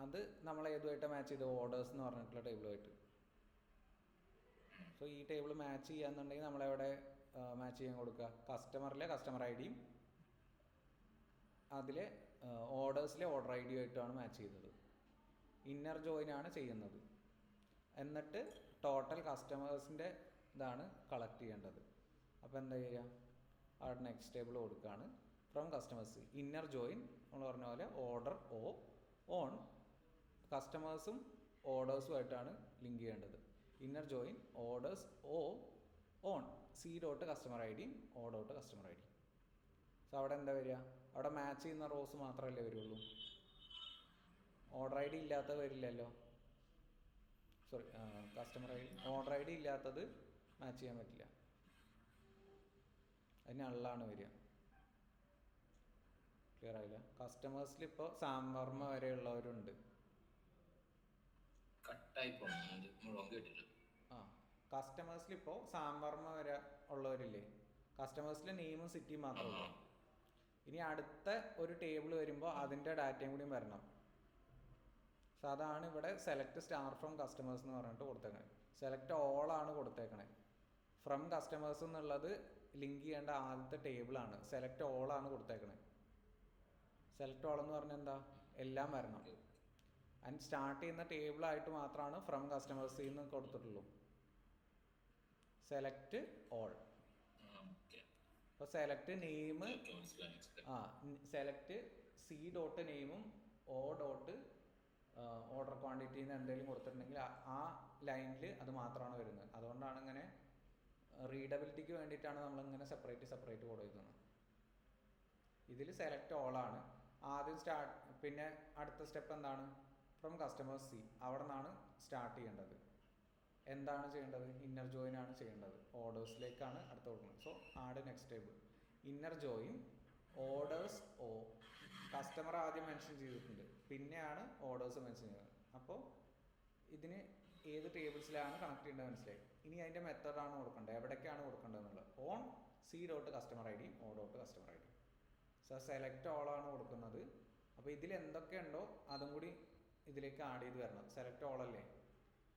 Speaker 1: അത് നമ്മൾ ഏതുമായിട്ട് മാച്ച് ചെയ്ത് ഓർഡേഴ്സ് എന്ന് പറഞ്ഞിട്ടുള്ള ടേബിളുമായിട്ട്. സോ ഈ ടേബിൾ മാച്ച് ചെയ്യാന്നുണ്ടെങ്കിൽ നമ്മളെവിടെ മാച്ച് ചെയ്യാൻ കൊടുക്കുക, കസ്റ്റമറിലെ കസ്റ്റമർ ഐ ഡിയും അതിലെ ഓർഡേഴ്സിലെ ഓർഡർ ഐ ഡിയുമായിട്ടാണ് മാച്ച് ചെയ്തത്. ഇന്നർ ജോയിൻ ആണ് ചെയ്യുന്നത്. എന്നിട്ട് ടോട്ടൽ കസ്റ്റമേഴ്സിൻ്റെ ഇതാണ് കളക്ട് ചെയ്യേണ്ടത്. അപ്പോൾ എന്താ ചെയ്യുക, അവിടെ നെക്സ്റ്റ് ടേബിൾ കൊടുക്കുകയാണ്. ഫ്രം കസ്റ്റമേഴ്സ് ഇന്നർ ജോയിൻ നമ്മൾ പറഞ്ഞ പോലെ ഓർഡർ ഓൺ കസ്റ്റമേഴ്സും ഓർഡേഴ്സുമായിട്ടാണ് ലിങ്ക് ചെയ്യേണ്ടത്. Inner join orders on C dot customer I ഡിയും ഓ ഡോട്ട് കസ്റ്റമർ ഐ ഡിയും. സോ അവിടെ എന്താ വരിക? അവിടെ മാച്ച് ചെയ്യുന്ന റോസ് മാത്രമല്ലേ വരുള്ളൂ, ഓർഡർ ഐ ഡി ഇല്ലാത്തത് വരില്ലല്ലോ. Sorry, customer I D order I D ഇല്ലാത്തത് മാച്ച് ചെയ്യാൻ പറ്റില്ല, അതിന് അള്ളാണ് വരിക. ക്ലിയർ ആയില്ല? കസ്റ്റമേഴ്സിൽ ഇപ്പോൾ സാംവർമ്മ വരെ ഉള്ളവരുണ്ട്. ആ, കസ്റ്റമേഴ്സിൽ ഇപ്പോൾ സാംവർമ്മ വരെ ഉള്ളവരില്ലേ, കസ്റ്റമേഴ്സിൽ നെയിമും സിറ്റിയും മാത്രമേ ഉള്ളൂ. ഇനി അടുത്ത ഒരു ടേബിൾ വരുമ്പോൾ അതിൻ്റെ ഡാറ്റയും കൂടിയും വരണം. സോ അതാണ് ഇവിടെ സെലക്ട് സ്റ്റാർ ഫ്രം കസ്റ്റമേഴ്സ് എന്ന് പറഞ്ഞിട്ട് കൊടുത്തേക്കണേ. സെലക്ട് ഓൾ ആണ് കൊടുത്തേക്കണേ. ഫ്രം കസ്റ്റമേഴ്സ് എന്നുള്ളത് ലിങ്ക് ചെയ്യേണ്ട ആദ്യത്തെ ടേബിളാണ്, സെലക്ട് ഓൾ ആണ് കൊടുത്തേക്കണേ. സെലക്ട് ഓൾ എന്ന് പറഞ്ഞാൽ എന്താ, എല്ലാം വരണം. ആൻഡ് സ്റ്റാർട്ട് ചെയ്യുന്ന ടേബിളായിട്ട് മാത്രമാണ് ഫ്രം കസ്റ്റമേഴ്സിൽ നിന്ന് കൊടുത്തിട്ടുള്ളൂ. Select all. അപ്പോൾ select name, select C dot നെയിമും ഓ ഡോട്ട് ഓർഡർ ക്വാണ്ടിറ്റിന്ന് എന്തെങ്കിലും കൊടുത്തിട്ടുണ്ടെങ്കിൽ ആ ലൈനിൽ അത് മാത്രമാണ് വരുന്നത്. അതുകൊണ്ടാണ് ഇങ്ങനെ റീഡബിലിറ്റിക്ക് വേണ്ടിയിട്ടാണ് നമ്മളിങ്ങനെ സെപ്പറേറ്റ് കൊടുക്കുന്നത്. ഇതിൽ സെലക്ട് ഓൾ ആണ് ആദ്യം സ്റ്റാർട്ട്. പിന്നെ അടുത്ത സ്റ്റെപ്പ് എന്താണ്, ഫ്രം കസ്റ്റമേഴ്സ് സി, അവിടെ നിന്നാണ് സ്റ്റാർട്ട് ചെയ്യേണ്ടത്. എന്താണ് ചെയ്യേണ്ടത്, ഇന്നർ ജോയിൻ ആണ് ചെയ്യേണ്ടത്. ഓർഡേഴ്സിലേക്കാണ് അടുത്ത് കൊടുക്കുന്നത്. So add next table, inner join orders O. Customer ആദ്യം മെൻഷൻ ചെയ്തിട്ടുണ്ട്, പിന്നെയാണ് ഓർഡേഴ്സ് മെൻഷൻ ചെയ്യുന്നത്. അപ്പോൾ ഇതിന് ഏത് ടേബിൾസിലാണ് കണക്ട് ചെയ്യേണ്ടത് മനസ്സിലായി. ഇനി അതിൻ്റെ മെത്തേഡാണ് കൊടുക്കേണ്ടത്, എവിടേക്കാണ് കൊടുക്കേണ്ടത് എന്നുള്ളത്. On C dot customer I D O dot customer I D. So select all ആണ് കൊടുക്കുന്നത്. അപ്പോൾ ഇതിൽ എന്തൊക്കെയുണ്ടോ അതും കൂടി ഇതിലേക്ക് ആഡ് ചെയ്ത് വരണം. സെലക്ട് ഓൾ അല്ലേ,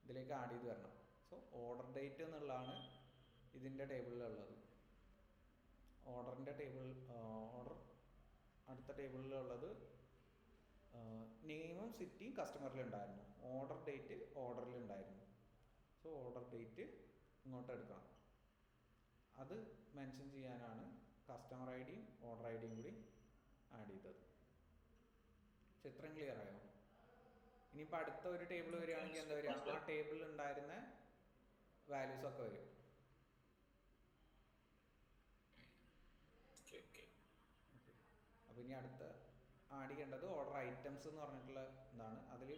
Speaker 1: ഇതിലേക്ക് ആഡ് ചെയ്ത് വരണം. സോ ഓർഡർ ഡേറ്റ് എന്നുള്ളതാണ് ഇതിൻ്റെ ടേബിളിലുള്ളത്. ഓർഡറിൻ്റെ ടേബിൾ, ഓർഡർ അടുത്ത ടേബിളിലുള്ളത് നെയിമും സിറ്റിയും കസ്റ്റമറിലുണ്ടായിരുന്നു, ഓർഡർ ഡേറ്റ് ഓർഡറിലുണ്ടായിരുന്നു. സോ ഓർഡർ ഡേറ്റ് ഇങ്ങോട്ട് എടുക്കണം. അത് മെൻഷൻ ചെയ്യാനാണ് കസ്റ്റമർ ഐ ഡിയും ഓർഡർ ഐ ഡിയും കൂടി ആഡ് ചെയ്തത്. ചിത്രം ക്ലിയർ ആയോ? ഇനിയിപ്പോൾ അടുത്ത ഒരു ടേബിൾ വരികയാണെങ്കിൽ എന്താ വരിക, ആ ടേബിളിൽ ഉണ്ടായിരുന്ന വാല്യൂസ് ഒക്കെ വരും. അപ്പോൾ ഇനി അടുത്ത ആഡ് ചെയ്യേണ്ടത് ഓർഡർ ഐറ്റംസ് എന്ന് പറഞ്ഞിട്ടുള്ള ഇതാണ്. അതിൽ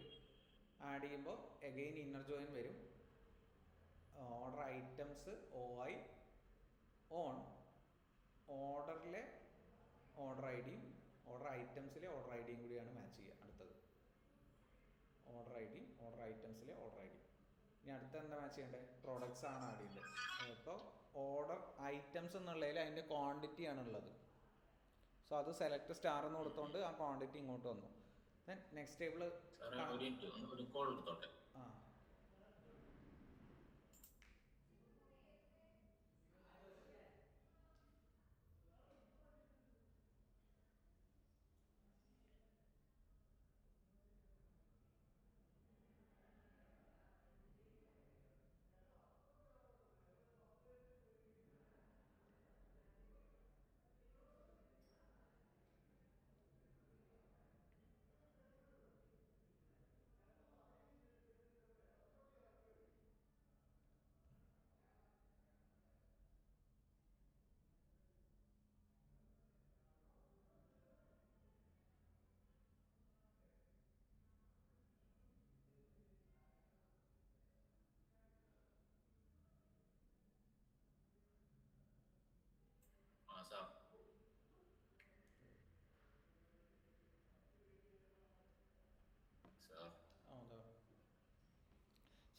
Speaker 1: ആഡ് ചെയ്യുമ്പോൾ എഗെയിൻ ഇന്നർ ജോയിൻ വരും. Order items O I on ഓർഡറിലെ ഓർഡർ ഐ ഡിയും ഓർഡർ ഐറ്റംസിലെ ഓർഡർ ഐ ഡിയും കൂടിയാണ് മാച്ച് ചെയ്യുക. അടുത്തത് ഓർഡർ ഐ ഡി ഓർഡർ ഐറ്റംസിലെ ഓർഡർ ഐ ഡി. ഇനി അടുത്ത എന്താ മാച്ച് ചെയ്യേണ്ടത്, പ്രോഡക്ട്സ് ആണ് ആഡ് ചെയ്യേണ്ടത്. ഇപ്പോൾ ഓർഡർ ഐറ്റംസ് എന്നുള്ളതിൽ അതിൻ്റെ ക്വാണ്ടിറ്റി ആണുള്ളത്. സോ അത് സെലക്ട് സ്റ്റാർ എന്ന് കൊടുത്തോണ്ട് ആ ക്വാണ്ടിറ്റി ഇങ്ങോട്ട് വന്നു. ദെൻ നെക്സ്റ്റ് ടേബിൾ ആ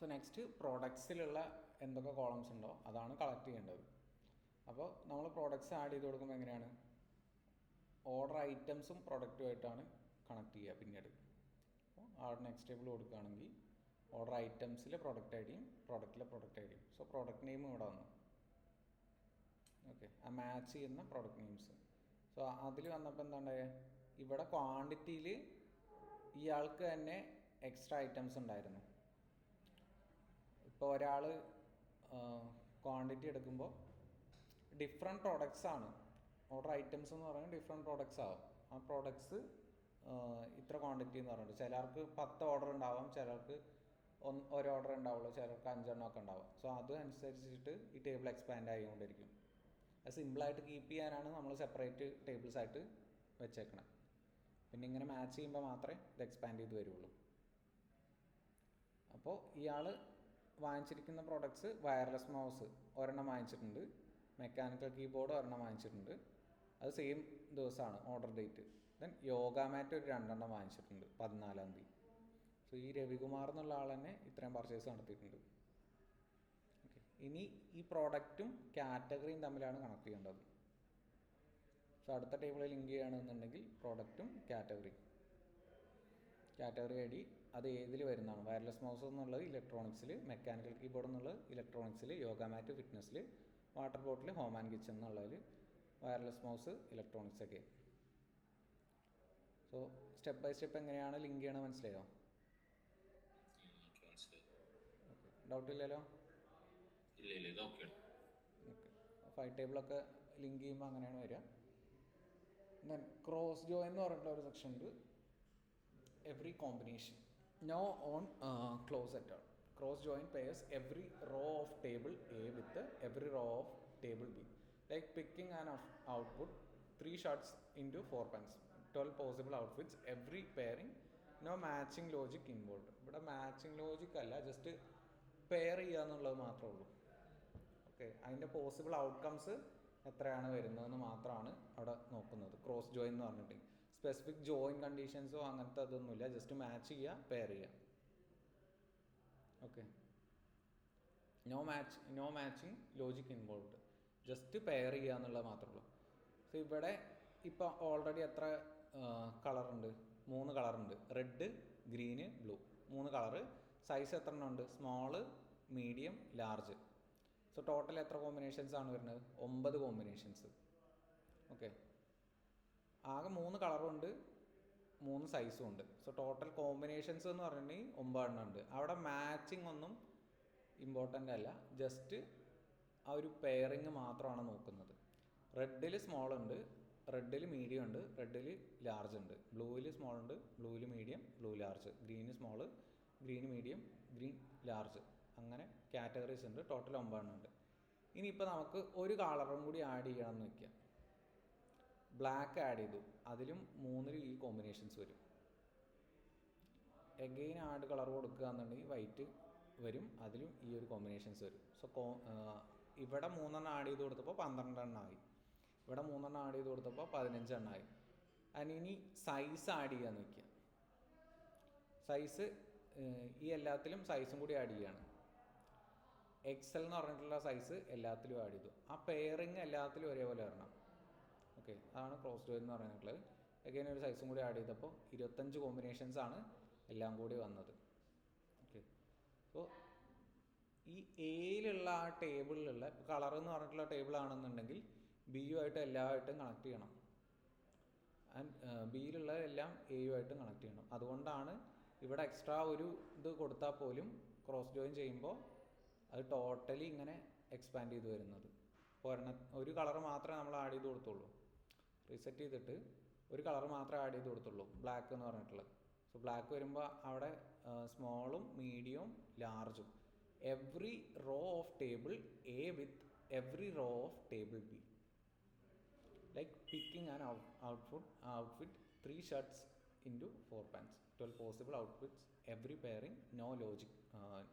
Speaker 1: സോ നെക്സ്റ്റ് പ്രോഡക്ട്സിലുള്ള എന്തൊക്കെ കോളംസ് ഉണ്ടോ അതാണ് കളക്ട് ചെയ്യേണ്ടത്. അപ്പോൾ നമ്മൾ പ്രോഡക്ട്സ് ആഡ് ചെയ്ത് കൊടുക്കുമ്പോൾ എങ്ങനെയാണ്, ഓർഡർ ഐറ്റംസും പ്രൊഡക്റ്റുമായിട്ടാണ് കണക്ട് ചെയ്യുക പിന്നീട്. അപ്പോൾ അവിടെ നെക്സ്റ്റ് ടേബിൾ കൊടുക്കുകയാണെങ്കിൽ ഓർഡർ ഐറ്റംസിലെ പ്രൊഡക്റ്റ് ഐ ഡിയും പ്രൊഡക്റ്റിലെ പ്രൊഡക്റ്റ് ഐ ഡിയും. സോ പ്രൊഡക്റ്റ് നെയിം ഇവിടെ വന്നു. ഓക്കെ, ആ മാച്ച് ചെയ്യുന്ന പ്രൊഡക്റ്റ് നെയിംസ്. സോ അതിൽ വന്നപ്പോൾ എന്താണ്ടായ, ഇവിടെ ക്വാണ്ടിറ്റിയിൽ ഇയാൾക്ക് തന്നെ എക്സ്ട്രാ ഐറ്റംസ് ഉണ്ടായിരുന്നു. ഇപ്പോൾ ഒരാൾ ക്വാണ്ടിറ്റി എടുക്കുമ്പോൾ ഡിഫറെൻറ്റ് പ്രോഡക്റ്റ്സ് ആണ്, ഓർഡർ ഐറ്റംസ് എന്ന് പറയുന്നത് ഡിഫറെൻറ്റ് പ്രോഡക്റ്റ്സ് ആവും. ആ പ്രോഡക്ട്സ് ഇത്ര ക്വാണ്ടിറ്റി എന്ന് പറഞ്ഞിട്ട് ചിലർക്ക് 10 ഓർഡർ ഉണ്ടാവാം, ചിലർക്ക് ഒരു ഓർഡർ ഉണ്ടാവുള്ളൂ, ചിലർക്ക് 5 ഒക്കെ ഉണ്ടാവും. സോ അത് അനുസരിച്ചിട്ട് ഈ ടേബിൾ എക്സ്പാൻഡ് ആയിക്കൊണ്ടിരിക്കും. അത് സിമ്പിളായിട്ട് കീപ്പ് ചെയ്യാനാണ് നമ്മൾ സെപ്പറേറ്റ് ടേബിൾസ് ആയിട്ട് വെച്ചേക്കണം. പിന്നെ ഇങ്ങനെ മാച്ച് ചെയ്യുമ്പോൾ മാത്രമേ ഇത് എക്സ്പാൻഡ് ചെയ്ത് വരുള്ളൂ. അപ്പോൾ ഇയാൾ വാങ്ങിച്ചിരിക്കുന്ന പ്രോഡക്ട്സ് വയർലെസ് മൗസ് ഒരെണ്ണം വാങ്ങിച്ചിട്ടുണ്ട്, മെക്കാനിക്കൽ കീബോർഡ് ഒരെണ്ണം വാങ്ങിച്ചിട്ടുണ്ട്, അത് സെയിം ദിവസമാണ് ഓർഡർ ഡേറ്റ്. ദെൻ യോഗ മാറ്റ് ഒരു 2 വാങ്ങിച്ചിട്ടുണ്ട് 14-ാം തീയതി. സോ ഈ രവികുമാർ എന്നുള്ള ആൾ തന്നെ ഇത്രയും പർച്ചേസ് നടത്തിയിട്ടുണ്ട്. ഓക്കെ, ഇനി ഈ പ്രോഡക്റ്റും കാറ്റഗറിയും തമ്മിലാണ് കണക്ട് ചെയ്യേണ്ടത്. സോ അടുത്ത ടേബിളിൽ ലിങ്ക് ചെയ്യുകയാണെന്നുണ്ടെങ്കിൽ പ്രോഡക്റ്റും കാറ്റഗറി ഐ ഡി അത് ഏതിൽ വരുന്നതാണ്. വയർലെസ് മൗസ് എന്നുള്ളത് ഇലക്ട്രോണിക്സിൽ, മെക്കാനിക്കൽ കീബോർഡ് എന്നുള്ളത് ഇലക്ട്രോണിക്സിൽ, യോഗ മാറ്റ് ഫിറ്റ്നസ്സിൽ, water bottle home and kitchen എന്നുള്ളതിൽ, വയർലെസ് മൗസ് ഇലക്ട്രോണിക്സ് ഒക്കെ. സോ സ്റ്റെപ്പ് ബൈ സ്റ്റെപ്പ് എങ്ങനെയാണ് ലിങ്ക് ചെയ്യണമെന്ന് മനസ്സിലായോ? ഡൗട്ട് ഇല്ലല്ലോ? ഓക്കെ, 5 ടേബിളൊക്കെ ലിങ്ക് ചെയ്യുമ്പോൾ അങ്ങനെയാണ് വരിക. ദെൻ ക്രോസ് ജോയിൻ എന്ന് പറഞ്ഞിട്ടുള്ള ഒരു സെക്ഷൻ ഉണ്ട്. Every combination no on clause at all. Cross join pairs every row of table A with every row of table B, like picking an output 3 shots into 4 pens, 12 possible outfits, every pairing, no matching logic involved. ഇവിടെ matching logic അല്ല, just pair ചെയ്യുക എന്നുള്ളത് മാത്രമേ ഉള്ളൂ. Okay, അതിൻ്റെ possible outcomes എത്രയാണ് വരുന്നതെന്ന് മാത്രമാണ് അവിടെ നോക്കുന്നത്. ക്രോസ് ജോയിൻ എന്ന് പറഞ്ഞിട്ട് സ്പെസിഫിക് ജോയിൻ കണ്ടീഷൻസോ അങ്ങനത്തെ അതൊന്നുമില്ല, ജസ്റ്റ് മാച്ച് ചെയ്യുക, പെയർ ചെയ്യുക. Okay, no matching logic involved, just pair ചെയ്യുക എന്നുള്ളത് മാത്രമേ ഉള്ളൂ. സോ ഇവിടെ ഇപ്പോൾ ഓൾറെഡി എത്ര കളറുണ്ട്? 3 കളറുണ്ട്, red, green, blue, 3 colour. Size എത്ര എണ്ണം ഉണ്ട്? Small, medium, large. So total എത്ര കോമ്പിനേഷൻസ് ആണ് വരുന്നത്? 9 കോമ്പിനേഷൻസ്. ഓക്കെ, ആകെ 3 കളറും ഉണ്ട്, 3 സൈസും ഉണ്ട്. സോ ടോട്ടൽ കോമ്പിനേഷൻസ് എന്ന് പറഞ്ഞിട്ടുണ്ടെങ്കിൽ 9 എണ്ണം ഉണ്ട്. അവിടെ മാച്ചിങ് ഒന്നും ഇമ്പോർട്ടൻ്റ് അല്ല, ജസ്റ്റ് ആ ഒരു പെയറിങ് മാത്രമാണ് നോക്കുന്നത്. റെഡിൽ സ്മോൾ ഉണ്ട്, റെഡിൽ മീഡിയം ഉണ്ട്, റെഡിൽ ലാർജ് ഉണ്ട്. ബ്ലൂവിൽ സ്മോൾ ഉണ്ട്, ബ്ലൂവിൽ medium, blue large. Green small, green medium, green large. അങ്ങനെ കാറ്റഗറീസ് ഉണ്ട്. ടോട്ടൽ 9 എണ്ണം ഉണ്ട്. ഇനിയിപ്പോൾ നമുക്ക് ഒരു കളറും കൂടി ആഡ് ചെയ്യണം എന്ന് വയ്ക്കാം. ബ്ലാക്ക് ആഡ് ചെയ്തു, അതിലും 3 ഈ കോമ്പിനേഷൻസ് വരും. എഗെയിൻ ആഡ് കളർ കൊടുക്കുക എന്നുണ്ടെങ്കിൽ വൈറ്റ് വരും, അതിലും ഈ ഒരു കോമ്പിനേഷൻസ് വരും. സോ ഇവിടെ 3 എണ്ണം ആഡ് ചെയ്ത് കൊടുത്തപ്പോൾ 12 എണ്ണമായി, ഇവിടെ 3 എണ്ണം ആഡ് ചെയ്ത് കൊടുത്തപ്പോൾ 15 എണ്ണമായി. അതിനി സൈസ് ആഡ് ചെയ്യാന്ന് വയ്ക്കുക. സൈസ് ഈ എല്ലാത്തിലും സൈസും കൂടി ആഡ് ചെയ്യുകയാണ്. എക്സൽ എന്ന് പറഞ്ഞിട്ടുള്ള സൈസ് എല്ലാത്തിലും ആഡ് ചെയ്തു. ആ പെയറിങ് എല്ലാത്തിലും ഒരേപോലെ വരണം. ഓക്കെ, അതാണ് ക്രോസ് ജോയിൻ എന്ന് പറഞ്ഞിട്ടുള്ളത്. അഗൈൻ ഒരു സൈസും കൂടി ആഡ് ചെയ്തപ്പോൾ 25 കോമ്പിനേഷൻസ് ആണ് എല്ലാം കൂടി വന്നത്. ഓക്കെ, സോ ഈ എയിലുള്ള ആ ടേബിളിലുള്ള കളർ എന്ന് പറഞ്ഞിട്ടുള്ള ടേബിൾ ആണെന്നുണ്ടെങ്കിൽ ബിയുമായിട്ട് എല്ലാമായിട്ടും കണക്ട് ചെയ്യണം. ആൻഡ് ബിയിലുള്ള എല്ലാം എയുമായിട്ടും കണക്ട് ചെയ്യണം. അതുകൊണ്ടാണ് ഇവിടെ എക്സ്ട്രാ ഒരു ഇത് കൊടുത്താൽ പോലും ക്രോസ് ജോയിൻ ചെയ്യുമ്പോൾ അത് ടോട്ടലി ഇങ്ങനെ എക്സ്പാൻഡ് ചെയ്ത് വരുന്നത്. ഒരു കളർ മാത്രമേ നമ്മൾ ആഡ് ചെയ്ത് കൊടുത്തുള്ളൂ. റീസെറ്റ് ചെയ്തിട്ട് ഒരു കളർ മാത്രമേ ആഡ് ചെയ്ത് കൊടുത്തുള്ളൂ, ബ്ലാക്ക് എന്ന് പറഞ്ഞിട്ടുള്ളത്. സോ ബ്ലാക്ക് വരുമ്പോൾ അവിടെ സ്മോളും മീഡിയവും ലാർജും, every row of table A with every row of table B, like picking an outfit 3 shots into 4 pens, 12 possible outfits, every pairing,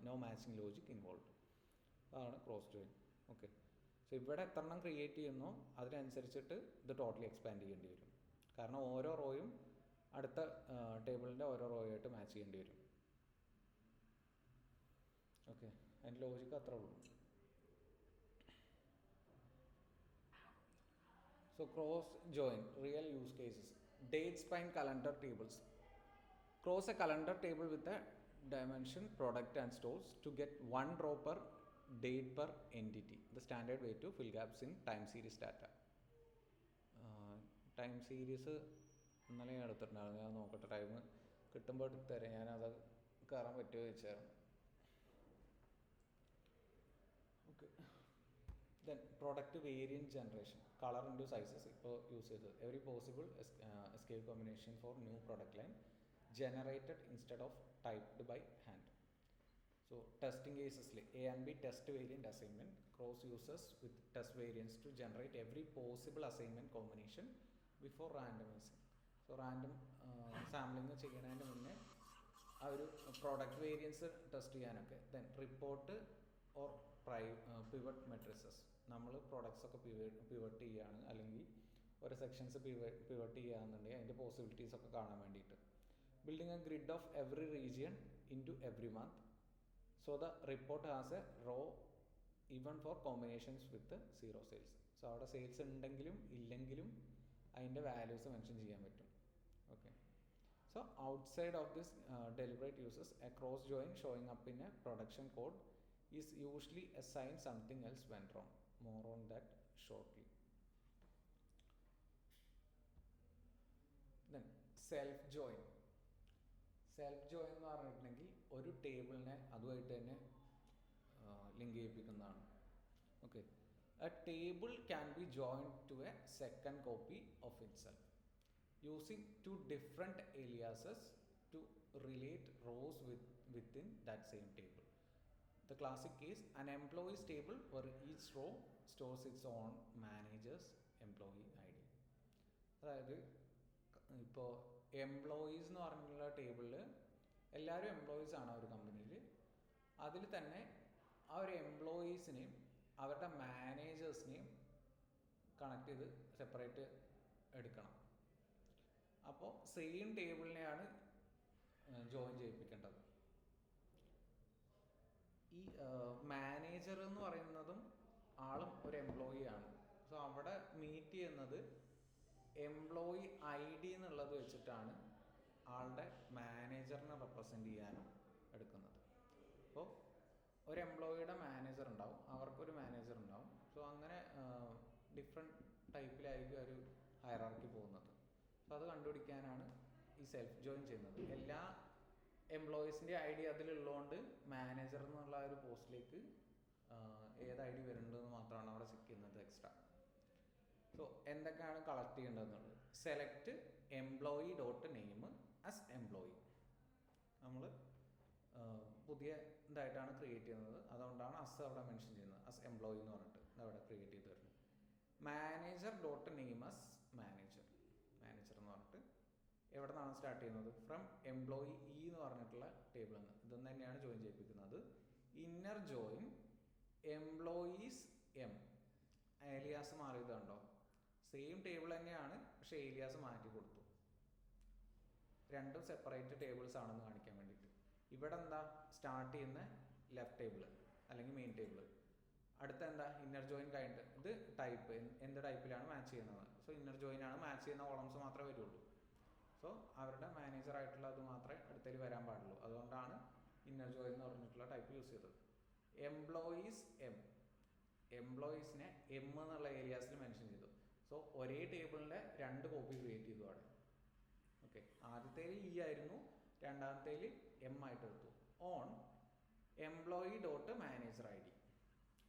Speaker 1: no matching logic involved. അതാണ് ക്രോസ് ജോയിൻ. ഓക്കെ, സോ ഇവിടെ എത്ര എണ്ണം create ചെയ്യുന്നോ അതിനനുസരിച്ചിട്ട് ഇത് totally expand ചെയ്യേണ്ടി വരും. കാരണം ഓരോ റോയും അടുത്ത ടേബിളിൻ്റെ ഓരോ റോയായിട്ട് മാച്ച് ചെയ്യേണ്ടി വരും. ഓക്കെ, അതിൻ്റെ ലോജിക്ക് അത്രേ ഉള്ളൂ. So cross join real use cases. Date spine calendar tables. Cross a calendar table with a dimension, product and stores to get 1 row per date per entity. The standard way to fill gaps in time series data. Time series ഇന്നലെ ഞാൻ എടുത്തിട്ടുണ്ടായിരുന്നു. ഞാൻ നോക്കട്ടെ, time കിട്ടുമ്പോൾ എടുത്ത് തരാം. ഞാനത് കയറാൻ പറ്റുമോ ചോദിച്ചായിരുന്നു. Okay, then product variant generation, colour into sizes ഇപ്പോൾ യൂസ് ചെയ്തത്. Every possible escape combination for new product line generated instead of typed by hand. So testing cases like A and B test variant assignment cross uses with test variants to generate every possible assignment combination before randomizing. So random sampling ചെയ്യുന്നതിന് മുന്നേ ആ ഒരു product variance test ചെയ്യാനൊക്കെ then report or pivot matrices നമ്മൾ products ഒക്കെ pivot ചെയ്യുകയാണ് അല്ലെങ്കിൽ ഓരോ സെക്ഷൻസ് പിവട്ട് ചെയ്യുകയാണെന്നുണ്ടെങ്കിൽ അതിൻ്റെ പോസിബിലിറ്റീസ് ഒക്കെ കാണാൻ വേണ്ടിയിട്ട് building a grid of every region into every month so the report has a row even for combinations with zero sales. So അവിടെ സെയിൽസ് ഉണ്ടെങ്കിലും ഇല്ലെങ്കിലും അതിൻ്റെ വാല്യൂസ് മെൻഷൻ ചെയ്യാൻ പറ്റും. Okay, so outside of this deliberate uses, a cross join showing up in a production code is usually a sign something else went wrong. More on that shortly. Then self join എന്ന് പറഞ്ഞിട്ടുണ്ടെങ്കിൽ ഒരു ടേബിളിനെ അതുമായിട്ട് തന്നെ link ചെയ്യിപ്പിക്കുന്നതാണ്. Okay, a table can be joined to a second copy of itself using two different aliases to relate rows within that same table. The classic case, an employees table where each row stores its own manager's employee ID. അതായത് ഇപ്പോൾ employees എന്ന് പറഞ്ഞിട്ടുള്ള ടേബിളിൽ എല്ലാവരും employees ആണ് ആ ഒരു കമ്പനിയിൽ. അതിൽ തന്നെ ആ ഒരു എംപ്ലോയീസിനെയും അവരുടെ മാനേജേഴ്സിനെയും കണക്ട് ചെയ്ത് സെപ്പറേറ്റ് എടുക്കണം. അപ്പോൾ സെയിം ടേബിളിനെയാണ് ജോയിൻ ചെയ്യിപ്പിക്കേണ്ടത്. ഈ മാനേജർ എന്ന് പറയുന്നതും ആളും ഒരു എംപ്ലോയി ആണ്. സോ അവിടെ മീറ്റ് ചെയ്യുന്നത് എംപ്ലോയി ഐ ഡി എന്നുള്ളത് വെച്ചിട്ടാണ് ആളുടെ മാനേജറിനെ റെപ്രസെൻ്റ് ചെയ്യാനും എടുക്കുന്നത്. അപ്പോൾ ഒരു എംപ്ലോയിയുടെ മാനേജർ ഉണ്ടാവും, അവർക്കൊരു മാനേജർ ഉണ്ടാവും. സോ അങ്ങനെ ഡിഫറെൻറ്റ് ടൈപ്പിലായിരിക്കും ഒരു ഹയറാർക്കി പോകുന്നത്. സോ അത് കണ്ടുപിടിക്കാനാണ് ഈ സെൽഫ് ജോയിൻ ചെയ്യുന്നത്. എല്ലാ എംപ്ലോയീസിൻ്റെ ഐ ഡി അതിലുള്ളതുകൊണ്ട് മാനേജർ എന്നുള്ള ഒരു പോസ്റ്റിലേക്ക് ഏത് ഐ ഡി വരുന്നുണ്ടെന്ന് മാത്രമാണ് അവിടെ ചെക്ക് ചെയ്യുന്നത് എക്സ്ട്രാ. സോ എന്തൊക്കെയാണ് കളക്ട് ചെയ്യേണ്ടതെന്നുള്ളത്, select employee dot name as employee. നമ്മൾ പുതിയ ഇതായിട്ടാണ് ക്രിയേറ്റ് ചെയ്യുന്നത്, അതുകൊണ്ടാണ് അസ് അവിടെ മെൻഷൻ ചെയ്യുന്നത്, അസ് എംപ്ലോയി എന്ന് പറഞ്ഞിട്ട് അവിടെ ക്രിയേറ്റ് ചെയ്ത് വരുന്നത്. Manager dot name as manager എന്ന് പറഞ്ഞിട്ട് എവിടെ നിന്നാണ് സ്റ്റാർട്ട് ചെയ്യുന്നത്, ഫ്രം എംപ്ലോയി ഇ എന്ന് പറഞ്ഞിട്ടുള്ള ടേബിളിൽ നിന്ന്. ഇതൊന്നും തന്നെയാണ് ജോയിൻ ചെയ്യിപ്പിക്കുന്നത്. Inner join employees M, alias മാറിയതുണ്ടോ, സെയിം ടേബിൾ തന്നെയാണ് പക്ഷേ ഏലിയാസ് മാറ്റി കൊടുത്തു. രണ്ടും സെപ്പറേറ്റ് ടേബിൾസ് ആണെന്ന് കാണിക്കാൻ വേണ്ടിയിട്ട്. ഇവിടെ എന്താ സ്റ്റാർട്ട് ചെയ്യുന്ന ലെഫ്റ്റ് ടേബിൾ അല്ലെങ്കിൽ മെയിൻ ടേബിൾ, അടുത്ത എന്താ ഇന്നർ ജോയിൻ കഴിഞ്ഞിട്ട് ഇത് ടൈപ്പ് എന്ത് ടൈപ്പിലാണ് മാച്ച് ചെയ്യുന്നത്. സോ ഇന്നർ ജോയിൻ ആണ് മാച്ച് ചെയ്യുന്ന കോളംസ് മാത്രമേ വരുള്ളൂ. സോ അവരുടെ മാനേജർ ആയിട്ടുള്ള അത് മാത്രമേ അടുത്തേക്ക് വരാൻ പാടുള്ളൂ. അതുകൊണ്ടാണ് ഇന്നർ ജോയിൻ എന്ന് പറഞ്ഞിട്ടുള്ള ടൈപ്പ് യൂസ് ചെയ്തത്. എംപ്ലോയീസ് എം, എംപ്ലോയീസിനെ എം എന്നുള്ള ഏരിയാസിൽ മെൻഷൻ ചെയ്തു. സോ ഒരേ ടേബിളിൻ്റെ രണ്ട് കോപ്പി ക്രിയേറ്റ് ചെയ്തു അവിടെ. ഓക്കെ, ആദ്യത്തേൽ ഇ ആയിരുന്നു, രണ്ടാമത്തേൽ എം ആയിട്ട് എടുത്തു. On employee dot manager I D,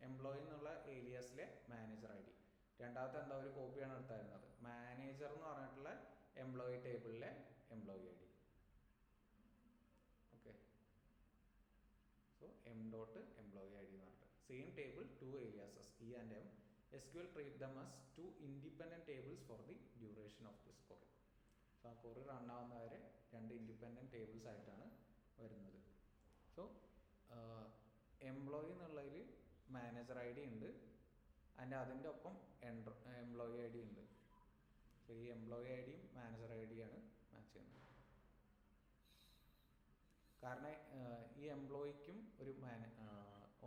Speaker 1: employee എന്നുള്ള ഏരിയാസിലെ മാനേജർ ഐ ഡി. രണ്ടാമത്തെ എന്താ ഒരു കോപ്പിയാണ് എടുത്തായിരുന്നത്, മാനേജർ എന്ന് പറഞ്ഞിട്ടുള്ള എംപ്ലോയി ടേബിളിലെ employee I D. Okay, so M dot employee I D എന്ന് പറഞ്ഞിട്ട് same table to aliases E and M. SQL treat them as two independent tables for the duration of this query. So ആ query run ആവുന്നവരെ രണ്ട് independent tables ആയിട്ടാണ് വരുന്നത്. So employee എന്നുള്ളതിൽ manager I D ഉണ്ട്, അതിൻ്റെ ഒപ്പം എംപ്ലോയി ഐ ഡി ഉണ്ട്. So ഈ എംപ്ലോയി ഐ ഡിയും മാനേജർ ഐ ഡിയാണ് മാച്ച് ചെയ്യുന്നത്. കാരണം ഈ എംപ്ലോയിക്കും ഒരു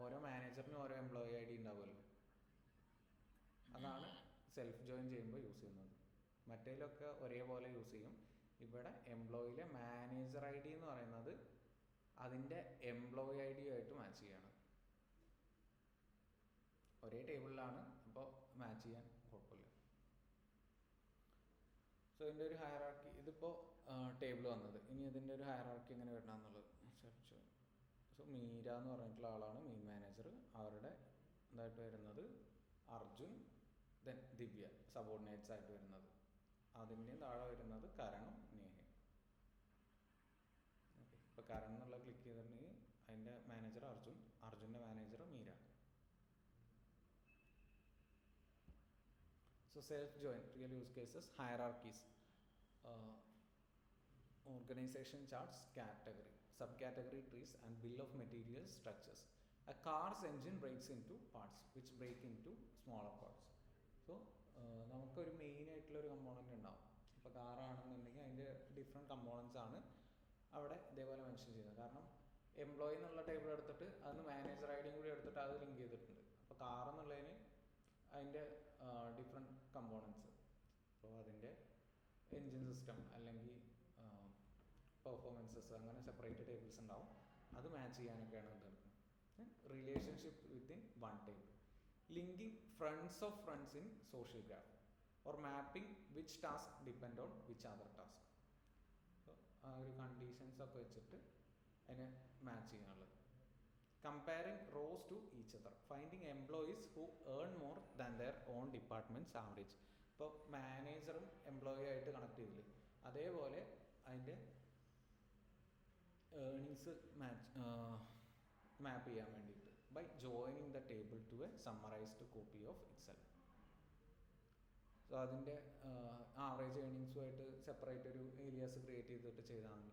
Speaker 1: ഓരോ മാനേജറിനും ഓരോ എംപ്ലോയി ഐ ഡി ഉണ്ടാവുമല്ലോ, അതാണ് സെൽഫ് ജോയിൻ ചെയ്യുമ്പോൾ യൂസ് ചെയ്യുന്നത്. മറ്റേലൊക്കെ ഒരേപോലെ യൂസ് ചെയ്യും. ഇവിടെ എംപ്ലോയിയിലെ മാനേജർ ഐ ഡി എന്ന് പറയുന്നത് അതിൻ്റെ എംപ്ലോയി ഐ ഡിയുമായിട്ട് മാച്ച് ചെയ്യണം. ഒരേ ടേബിളിലാണ്, അപ്പോൾ മാച്ച് ചെയ്യാൻ കുഴപ്പമില്ല. സോ ഇതിൻ്റെ ഒരു ഹയറാർക്കി, ഇതിപ്പോൾ ടേബിൾ വന്നത്, ഇനി ഇതിൻ്റെ ഒരു ഹയറാർക്കി എങ്ങനെ വരണം എന്നുള്ളത് സെർച്ച് ചെയ്യും. സോ മീര എന്ന് പറഞ്ഞിട്ടുള്ള ആളാണ് മെയിൻ മാനേജർ. അവരുടെ ഇതായിട്ട് വരുന്നത് അർജുൻ, ദെൻ ദിവ്യ സബോർഡിനേറ്റ്സ് ആയിട്ട് വരുന്നത്. അതിൻ്റെ താഴെ വരുന്നത് കരണും നേഹയും. ഓക്കെ, ഇപ്പോൾ കരൺ എന്നുള്ള ക്ലിക്ക് ചെയ്തിട്ടുണ്ടെങ്കിൽ അതിൻ്റെ manager self-join, real use cases, hierarchies, organization charts, category, subcategory trees, and bill of materials structures. A car's engine breaks into parts which break into smaller parts. So നമുക്കൊരു മെയിൻ ആയിട്ടുള്ളൊരു component ഉണ്ടാവും. ഇപ്പോൾ കാറാണെന്നുണ്ടെങ്കിൽ അതിൻ്റെ different components ആണ് അവിടെ ഇതേപോലെ mention ചെയ്യുന്നത്. കാരണം എംപ്ലോയി എന്നുള്ള ടേബിൾ എടുത്തിട്ട് അതിന് മാനേജർ ഐഡിയും കൂടി എടുത്തിട്ട് അത് ലിങ്ക് ചെയ്തിട്ടുണ്ട്. അപ്പോൾ കാർ എന്നുള്ളതിന് അതിൻ്റെ ഡിഫറെൻറ്റ് കമ്പോണൻസ്, അപ്പോൾ അതിൻ്റെ എൻജിൻ സിസ്റ്റം അല്ലെങ്കിൽ പെർഫോമൻസസ് അങ്ങനെ സെപ്പറേറ്റ് ടേബിൾസ് ഉണ്ടാവും. അത് മാച്ച് ചെയ്യാനൊക്കെയാണ് ഇത്. Relationship within one table, linking friends of friends in social graph, or mapping which task depend on which other task. ആ ഒരു കണ്ടീഷൻസ് ഒക്കെ വെച്ചിട്ട് അതിനെ മാച്ച് ചെയ്യാനുള്ളത്. Comparing rows to each other, finding employees who earn more than their own department's average. ഇപ്പോൾ മാനേജറും employee ആയിട്ട് connect ചെയ്തില്ലേ, അതേപോലെ അതിൻ്റെ ഏർണിങ്സ് മാപ്പ് ചെയ്യാൻ വേണ്ടിയിട്ട് by joining the table to a summarised copy of excel. So അതിൻ്റെ ആവറേജ് ഏർണിങ്സുമായിട്ട് സെപ്പറേറ്റ് ഒരു ഏരിയാസ് ക്രിയേറ്റ് ചെയ്തിട്ട് ചെയ്താൽ മതി.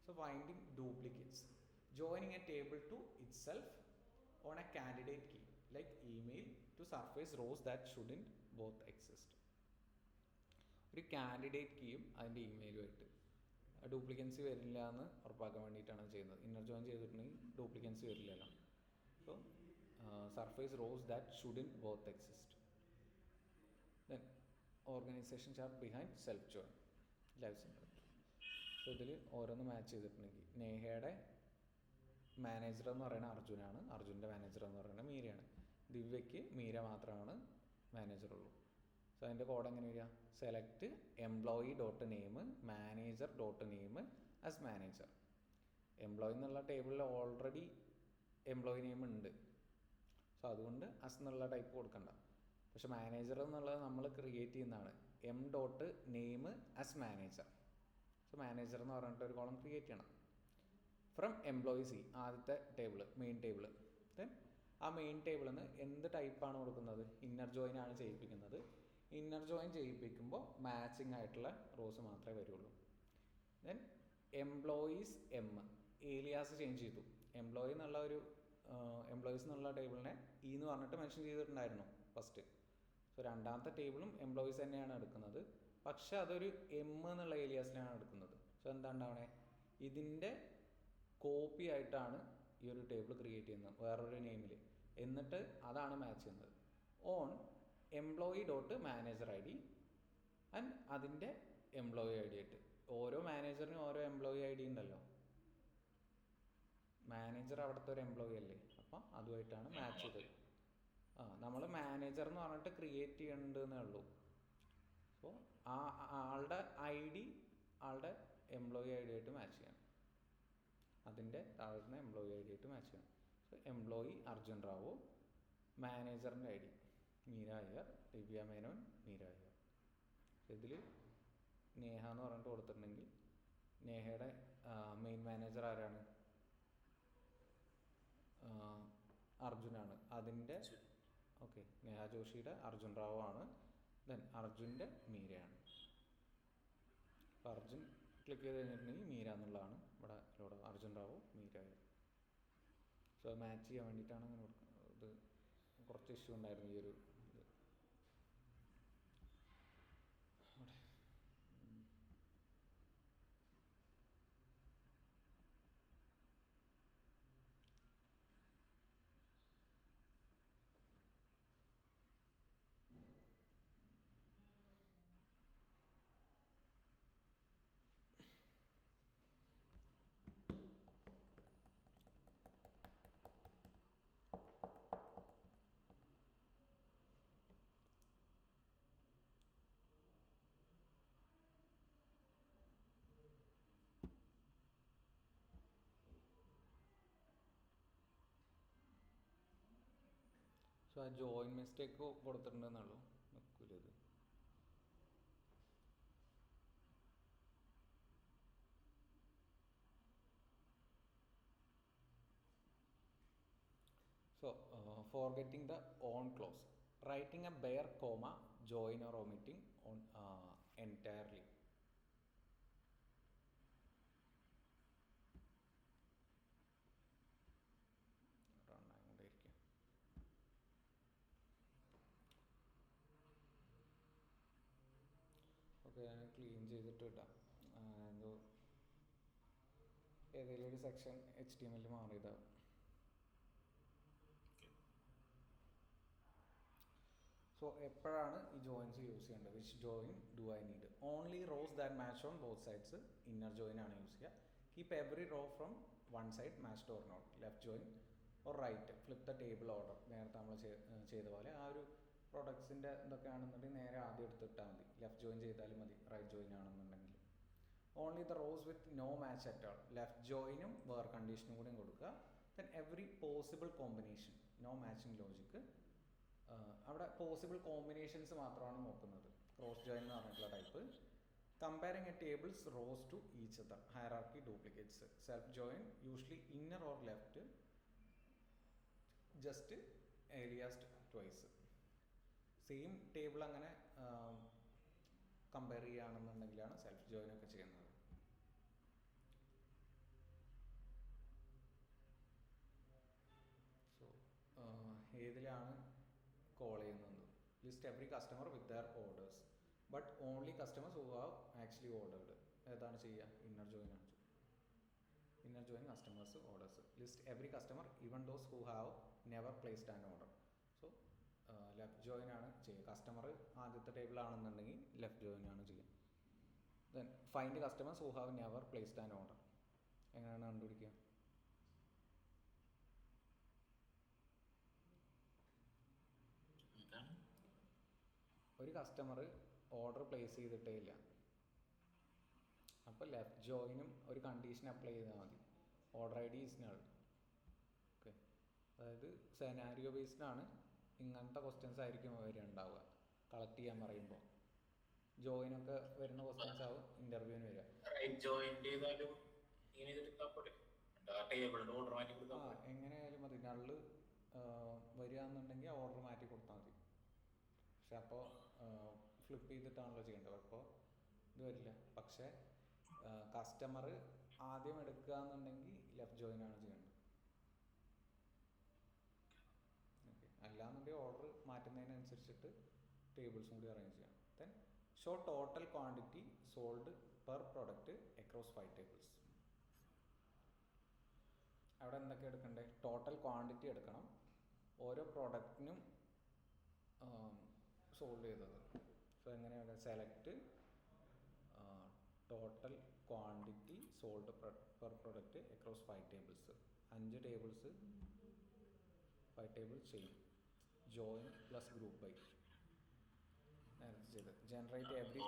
Speaker 1: So finding duplicates, joining a table to itself on a candidate key like email to surface rows that shouldn't both exist. ഒരു candidate കീയും അതിൻ്റെ ഇമെയിലുമായിട്ട് ഡ്യൂപ്ലിക്കൻസി വരില്ല എന്ന് ഉറപ്പാക്കാൻ വേണ്ടിയിട്ടാണ് ചെയ്യുന്നത്. ഇന്നർ ജോയിൻ ചെയ്തിട്ടുണ്ടെങ്കിൽ ഡ്യൂപ്ലിക്കൻസി വരില്ലല്ലോ. So surface rose that shouldn't both exist. Then organisation chart behind self join, life centre. So ഇതിൽ ഓരോന്ന് മാച്ച് ചെയ്തിട്ടുണ്ടെങ്കിൽ നേഹയുടെ മാനേജർ എന്ന് പറയുന്നത് അർജുനാണ്, അർജുൻ്റെ മാനേജർ എന്ന് പറയുന്നത് മീരയാണ്. ദിവ്യയ്ക്ക് മീര മാത്രമാണ് മാനേജറുള്ളൂ. സോ അതിൻ്റെ കോഡ് എങ്ങനെ വരിക? Select employee dot name manager dot name as manager. Employee എന്നുള്ള ടേബിളിൽ ഓൾറെഡി എംപ്ലോയി നെയിം ഉണ്ട്, സോ അതുകൊണ്ട് അസ് എന്നുള്ള ടൈപ്പ് കൊടുക്കണ്ട. പക്ഷെ മാനേജർ എന്നുള്ളത് നമ്മൾ ക്രിയേറ്റ് ചെയ്യുന്നതാണ്. M dot name as manager. So manager എന്ന് പറഞ്ഞിട്ട് ഒരു കോളം ക്രിയേറ്റ് ചെയ്യണം. ഫ്രം എംപ്ലോയീസ് ഈ ആദ്യത്തെ ടേബിൾ, മെയിൻ ടേബിൾ. ദെൻ ആ മെയിൻ ടേബിളിൽ നിന്ന് എന്ത് ടൈപ്പാണ് കൊടുക്കുന്നത്? ഇന്നർ ജോയിൻ ആണ് ചെയ്യിപ്പിക്കുന്നത്. ഇന്നർ ജോയിൻ ചെയ്യിപ്പിക്കുമ്പോൾ മാച്ചിങ് ആയിട്ടുള്ള റോസ് മാത്രമേ വരുള്ളൂ. Then employees M, Elias change ചെയ്തു. എംപ്ലോയി എന്നുള്ള ഒരു എംപ്ലോയീസ് എന്നുള്ള ടേബിളിനെ ഇ എന്ന് പറഞ്ഞിട്ട് മെൻഷൻ ചെയ്തിട്ടുണ്ടായിരുന്നു ഫസ്റ്റ്. സോ രണ്ടാമത്തെ ടേബിളും എംപ്ലോയീസ് തന്നെയാണ് എടുക്കുന്നത്, പക്ഷെ അതൊരു എം എന്നുള്ള ഏലിയാസിലാണ് എടുക്കുന്നത്. സോ എന്താ ഉണ്ടാവണേ? ഇതിൻ്റെ കോപ്പി ആയിട്ടാണ് ഈ ഒരു ടേബിൾ ക്രിയേറ്റ് ചെയ്യുന്നത് വേറൊരു നെയിമിൽ, എന്നിട്ട് അതാണ് മാച്ച് ചെയ്യുന്നത്. On employee dot manager I D and അതിൻ്റെ എംപ്ലോയി ഐ ഡി ആയിട്ട്. ഓരോ മാനേജറിനും ഓരോ എംപ്ലോയി ഐ ഡി ഉണ്ടല്ലോ, മാനേജർ അവിടുത്തെ ഒരു എംപ്ലോയി അല്ലേ, അപ്പം അതുമായിട്ടാണ് മാച്ച് ചെയ്തത്. നമ്മൾ മാനേജർ എന്ന് പറഞ്ഞിട്ട് ക്രിയേറ്റ് ചെയ്യേണ്ടതെന്നേ ഉള്ളൂ. സോ ആ ആളുടെ ഐ ഡി ആളുടെ എംപ്ലോയി ഐ ഡി ആയിട്ട് മാച്ച് ചെയ്യണം, അതിൻ്റെ താഴ്ന്ന എംപ്ലോയി ഐ ഡി ആയിട്ട് മാച്ച് ചെയ്യണം. സോ എംപ്ലോയി അർജുൻ റാവു, മാനേജറിൻ്റെ ഐ ഡി മീര അയ്യർ, ദിവ്യ മേനോൻ, മീര അയ്യർ. ഇതിൽ നേഹ എന്ന് പറഞ്ഞിട്ട് കൊടുത്തിട്ടുണ്ടെങ്കിൽ നേഹയുടെ മെയിൻ മാനേജർ ആരാണ്? അർജുനാണ്. അതിൻ്റെ ഓക്കെ, നേഹ ജോഷിയുടെ അർജുൻ റാവു ആണ്. ദെൻ അർജുൻ്റെ മീരയാണ്. അപ്പോൾ അർജുൻ ക്ലിക്ക് ചെയ്ത് കഴിഞ്ഞിട്ടുണ്ടെങ്കിൽ മീര എന്നുള്ളതാണ് ഇവിടെ അർജുൻ റാവു മീര. സോ മാച്ച് ചെയ്യാൻ വേണ്ടിയിട്ടാണ് അങ്ങനെ കൊടുക്കുന്നത്. ഇത് കുറച്ച് ഇഷ്യൂ ഉണ്ടായിരുന്നു ഈ ഒരു ഇത്. സോ ആ ജോയിൻ മിസ്റ്റേക്ക് കൊടുത്തിട്ടുണ്ടെന്നുള്ളൂ, നിൽക്കില്ല ഇത്. So forgetting the on close. Writing a bare comma, join or omitting on entirely. Run ആയിക്കൊണ്ടേയിരിക്കും. ഓക്കെ, ഞാൻ ക്ലീൻ ചെയ്തിട്ട് ഇടാം. എന്തോ ഏതെങ്കിലും ഒരു സെക്ഷൻ HTML മാറിയതാവും. സോ എപ്പോഴാണ് ഈ ജോയിൻസ് യൂസ് ചെയ്യേണ്ടത്? Which join do I need? Only rows that match on both sides, inner join ആണ് യൂസ് ചെയ്യുക. Keep every row from one side matched or not. Left join or right. Flip the table order. നേരത്തെ നമ്മൾ ചെയ്ത പോലെ ആ ഒരു പ്രൊഡക്ട്സിൻ്റെ ഇതൊക്കെ ആണെന്നുണ്ടെങ്കിൽ നേരെ ആദ്യം എടുത്തിട്ടാൽ മതി. ലെഫ്റ്റ് ജോയിൻ ചെയ്താലും മതി റൈറ്റ് ജോയിൻ ആണെന്നുണ്ടെങ്കിൽ. Only the rows with no match at all. Left ജോയിനും വേർ കണ്ടീഷനും കൂടെയും കൊടുക്കുക. Then every possible combination, no matching logic. അവിടെ പോസിബിൾ കോമ്പിനേഷൻസ് മാത്രമാണ് നോക്കുന്നത്. ക്രോസ് ജോയിൻ എന്ന് പറഞ്ഞിട്ടുള്ള type. Comparing a tables rows to each other. Hierarchy duplicates. Self join usually inner or left, just aliased twice. Same table അങ്ങനെ compare ചെയ്യുകയാണെന്നുണ്ടെങ്കിലാണ് self join ഒക്കെ ചെയ്യുന്നത്. So ഏതിലാണ് കോൾ ചെയ്യുന്നത്? List every customer with their orders but only customers who have actually ordered. ഏതാണ് ചെയ്യുക? Inner join ആണ്. Inner join customers orders. List every customer even those who have never placed an order. So left join ആണ് ചെയ്യുക. Customer ആദ്യത്തെ table ആണെന്നുണ്ടെങ്കിൽ left join ആണ് ചെയ്യുക. Then find customers who have never placed an order. എങ്ങനെയാണ് കണ്ടുപിടിക്കുക? ഒരു customer order place ചെയ്തിട്ടേ ഇല്ല, അപ്പോൾ ലെഫ്റ്റ് ജോയിനും ഒരു കണ്ടീഷൻ അപ്ലൈ ചെയ്താൽ മതി. Order I D is null. Okay, അതായത് സെനാരിയോ ബേസ്ഡാണ് ഇങ്ങനത്തെ ക്വസ്റ്റ്യൻസ് ആയിരിക്കും ഉണ്ടാവുക കളക്ട് ചെയ്യാൻ പറയുമ്പോൾ. ജോയിനൊക്കെ വരുന്ന ക്വസ്റ്റ്യൻസ് ആവും ഇൻ്റർവ്യൂവിന് വരിക. എങ്ങനെയായാലും മതി. നള്ള് വരിക എന്നുണ്ടെങ്കിൽ ഓർഡർ മാറ്റി കൊടുത്താൽ മതി. പക്ഷെ അപ്പോൾ ഫ്ലിപ്പ് ചെയ്തിട്ടാണല്ലോ ചെയ്യേണ്ടത്, അപ്പോൾ ഇത് വരില്ല. പക്ഷേ കസ്റ്റമർ ആദ്യം എടുക്കുക എന്നുണ്ടെങ്കിൽ ലെഫ്റ്റ് ജോയിൻ ആണ് ചെയ്യേണ്ടത്. ഓക്കെ, അല്ലാന്നുണ്ടെങ്കിൽ ഓർഡർ മാറ്റുന്നതിനനുസരിച്ചിട്ട് ടേബിൾസും കൂടി അറേഞ്ച് ചെയ്യാം. Then show total quantity sold per product across 5 tables. അവിടെ എന്തൊക്കെ എടുക്കണ്ടേ? ടോട്ടൽ ക്വാണ്ടിറ്റി എടുക്കണം, ഓരോ പ്രൊഡക്റ്റിനും സോൾവ് ചെയ്തത്. സോ എങ്ങനെയാണ്? Select total quantity sold per product across 5 tables. 5 tables 5 tables ചെയ്യും. ജോയിൻ പ്ലസ് ഗ്രൂപ്പ് ബൈ നേരത്തെ ചെയ്ത്. ജനറേറ്റ് എവറി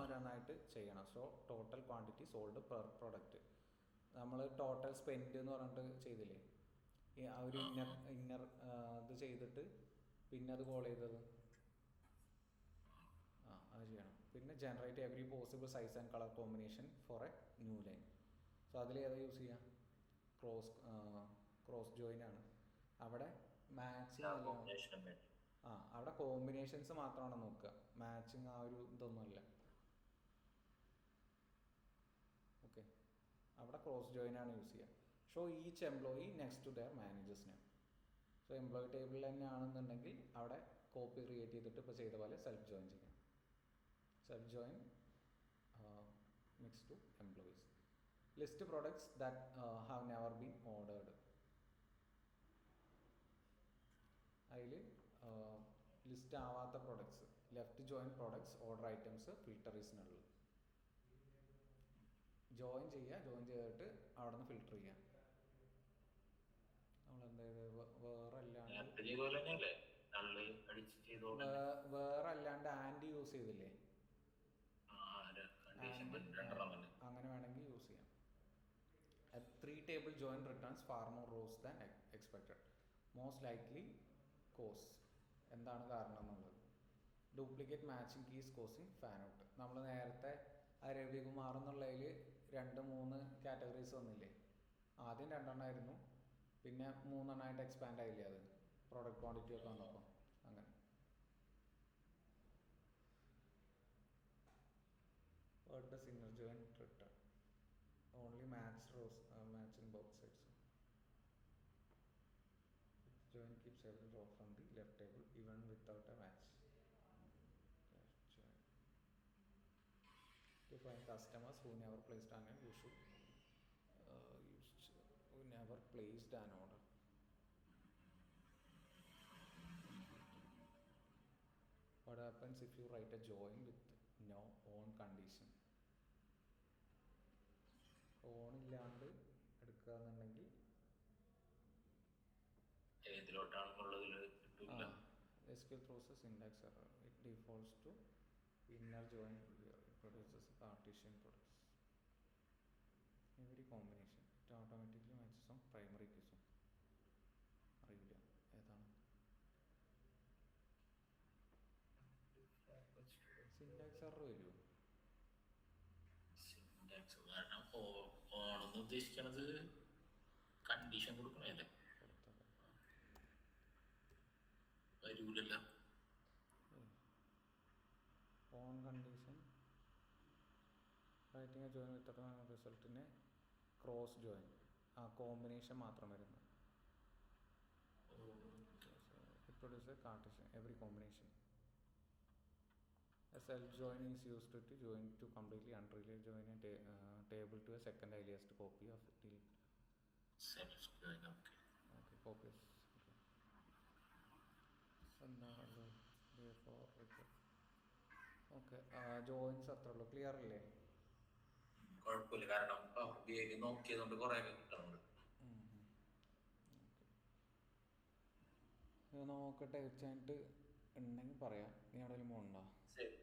Speaker 1: ഓരോന്നായിട്ട് ചെയ്യണം. So total quantity sold per product. നമ്മൾ ടോട്ടൽ സ്പെൻഡ് എന്ന് പറഞ്ഞിട്ട് ചെയ്തില്ലേ, ആ ഒരു ഇന്നർ ഇത് ചെയ്തിട്ട് പിന്നെ അത് കോൾ ചെയ്തത് അത് ചെയ്യണം. പിന്നെ generate every possible size and colour combination for a new line. So അതിൽ ഏതാ യൂസ് ചെയ്യുക? ക്രോസ് ജോയിൻ ആണ്. അവിടെ മാച്ചിങ് അവിടെ കോമ്പിനേഷൻസ് മാത്രമാണ് നോക്കുക, മാച്ചിങ് ആ ഒരു ഇതൊന്നുമല്ല. ഓക്കെ, അവിടെ ക്രോസ് ജോയിൻ ആണ് യൂസ് ചെയ്യുക. Show each employee next to their manager's name. So employee ടേബിളിൽ തന്നെ ആണെന്നുണ്ടെങ്കിൽ അവിടെ കോപ്പി ക്രിയേറ്റ് ചെയ്തിട്ട് ഇപ്പോൾ ചെയ്ത പോലെ സെൽഫ് ജോയിൻ ചെയ്യാം. Self join next to employees. List products that have never been ordered. അതിൽ ലിസ്റ്റ് ആവാത്ത products, left join products, order items, filter is null. Join ചെയ്യുക, ജോയിൻ ചെയ്തിട്ട് അവിടെ നിന്ന് ഫിൽട്ടർ ചെയ്യുക. നമ്മൾ എന്താ വേറല്ലാണ്ട് ആൻഡ് യൂസ് ചെയ്തില്ലേ, അങ്ങനെ വേണമെങ്കിൽ യൂസ് ചെയ്യാം. 3 table join returns far more rows than expected. Most likely cause. എന്താണ് കാരണം എന്നുള്ളത്. Duplicate matching keys causing fan out. നമ്മൾ നേരത്തെ രവികുമാർ എന്നുള്ളതിൽ 2-3 കാറ്റഗറീസ് വന്നില്ലേ. ആദ്യം 2 എണ്ണമായിരുന്നു, പിന്നെ 3 എണ്ണമായിട്ട് എക്സ്പാൻഡ് ആയില്ലേ അത്. പ്രോഡക്റ്റ് ക്വാണ്ടിറ്റി ഒക്കെ വന്നപ്പോൾ അങ്ങനെ. What does inner join return? Only matched rows, match in both sides. Join keeps every row from the left table even without a match. Left join. To find customers who never placed an order, you should who never placed an order. What happens if you write a join with no on condition? On ഇല്ലാണ്ട് എടുക്കുക എന്നുണ്ടെങ്കിൽ
Speaker 2: ഏതിലോട്ടാണെന്നുള്ളതിൽ കിട്ടില്ല.
Speaker 1: SQL throws a syntax error. It defaults to inner join. It produces a Cartesian products. Every combination it automatically matches on primary keys. അറിയില്ല ഏതാണ് syntax error വരുമോ?
Speaker 2: Syntax കാരണം ഓണെന്ന് ഉദ്ദേശിക്കണത് കണ്ടീഷൻ കൊടുക്കണല്ലേ, വരൂലല്ലോ.
Speaker 1: ഓൺ കണ്ടീഷൻ റൈറ്റിംഗ് ജോയിൻ വിത്തിട്ട് റിസൾട്ടിന് ക്രോസ് ജോയിൻ ആ കോമ്പിനേഷൻ മാത്രം വരുന്നു. It produces a Cartesian every combination. A self join is used to join to completely unrelated join a table to a second aliased copy of it.
Speaker 2: Self join, okay.
Speaker 1: Okay, copies. Okay. എന്താണ് therefore okay joints അത്ര ഉള്ളൂ. Clear അല്ലേ?
Speaker 2: കുഴപ്പമില്ല, കാരണം നോക്കിയതുകൊണ്ട് കുറെ കിട്ടുന്നുണ്ട്.
Speaker 1: നോക്കട്ടെ, വെച്ചായിട്ട് ഉണ്ടെങ്കിൽ പറയാം. നീ എവിടെയെങ്കിലും പോകണ്ടോ?
Speaker 2: ശരി.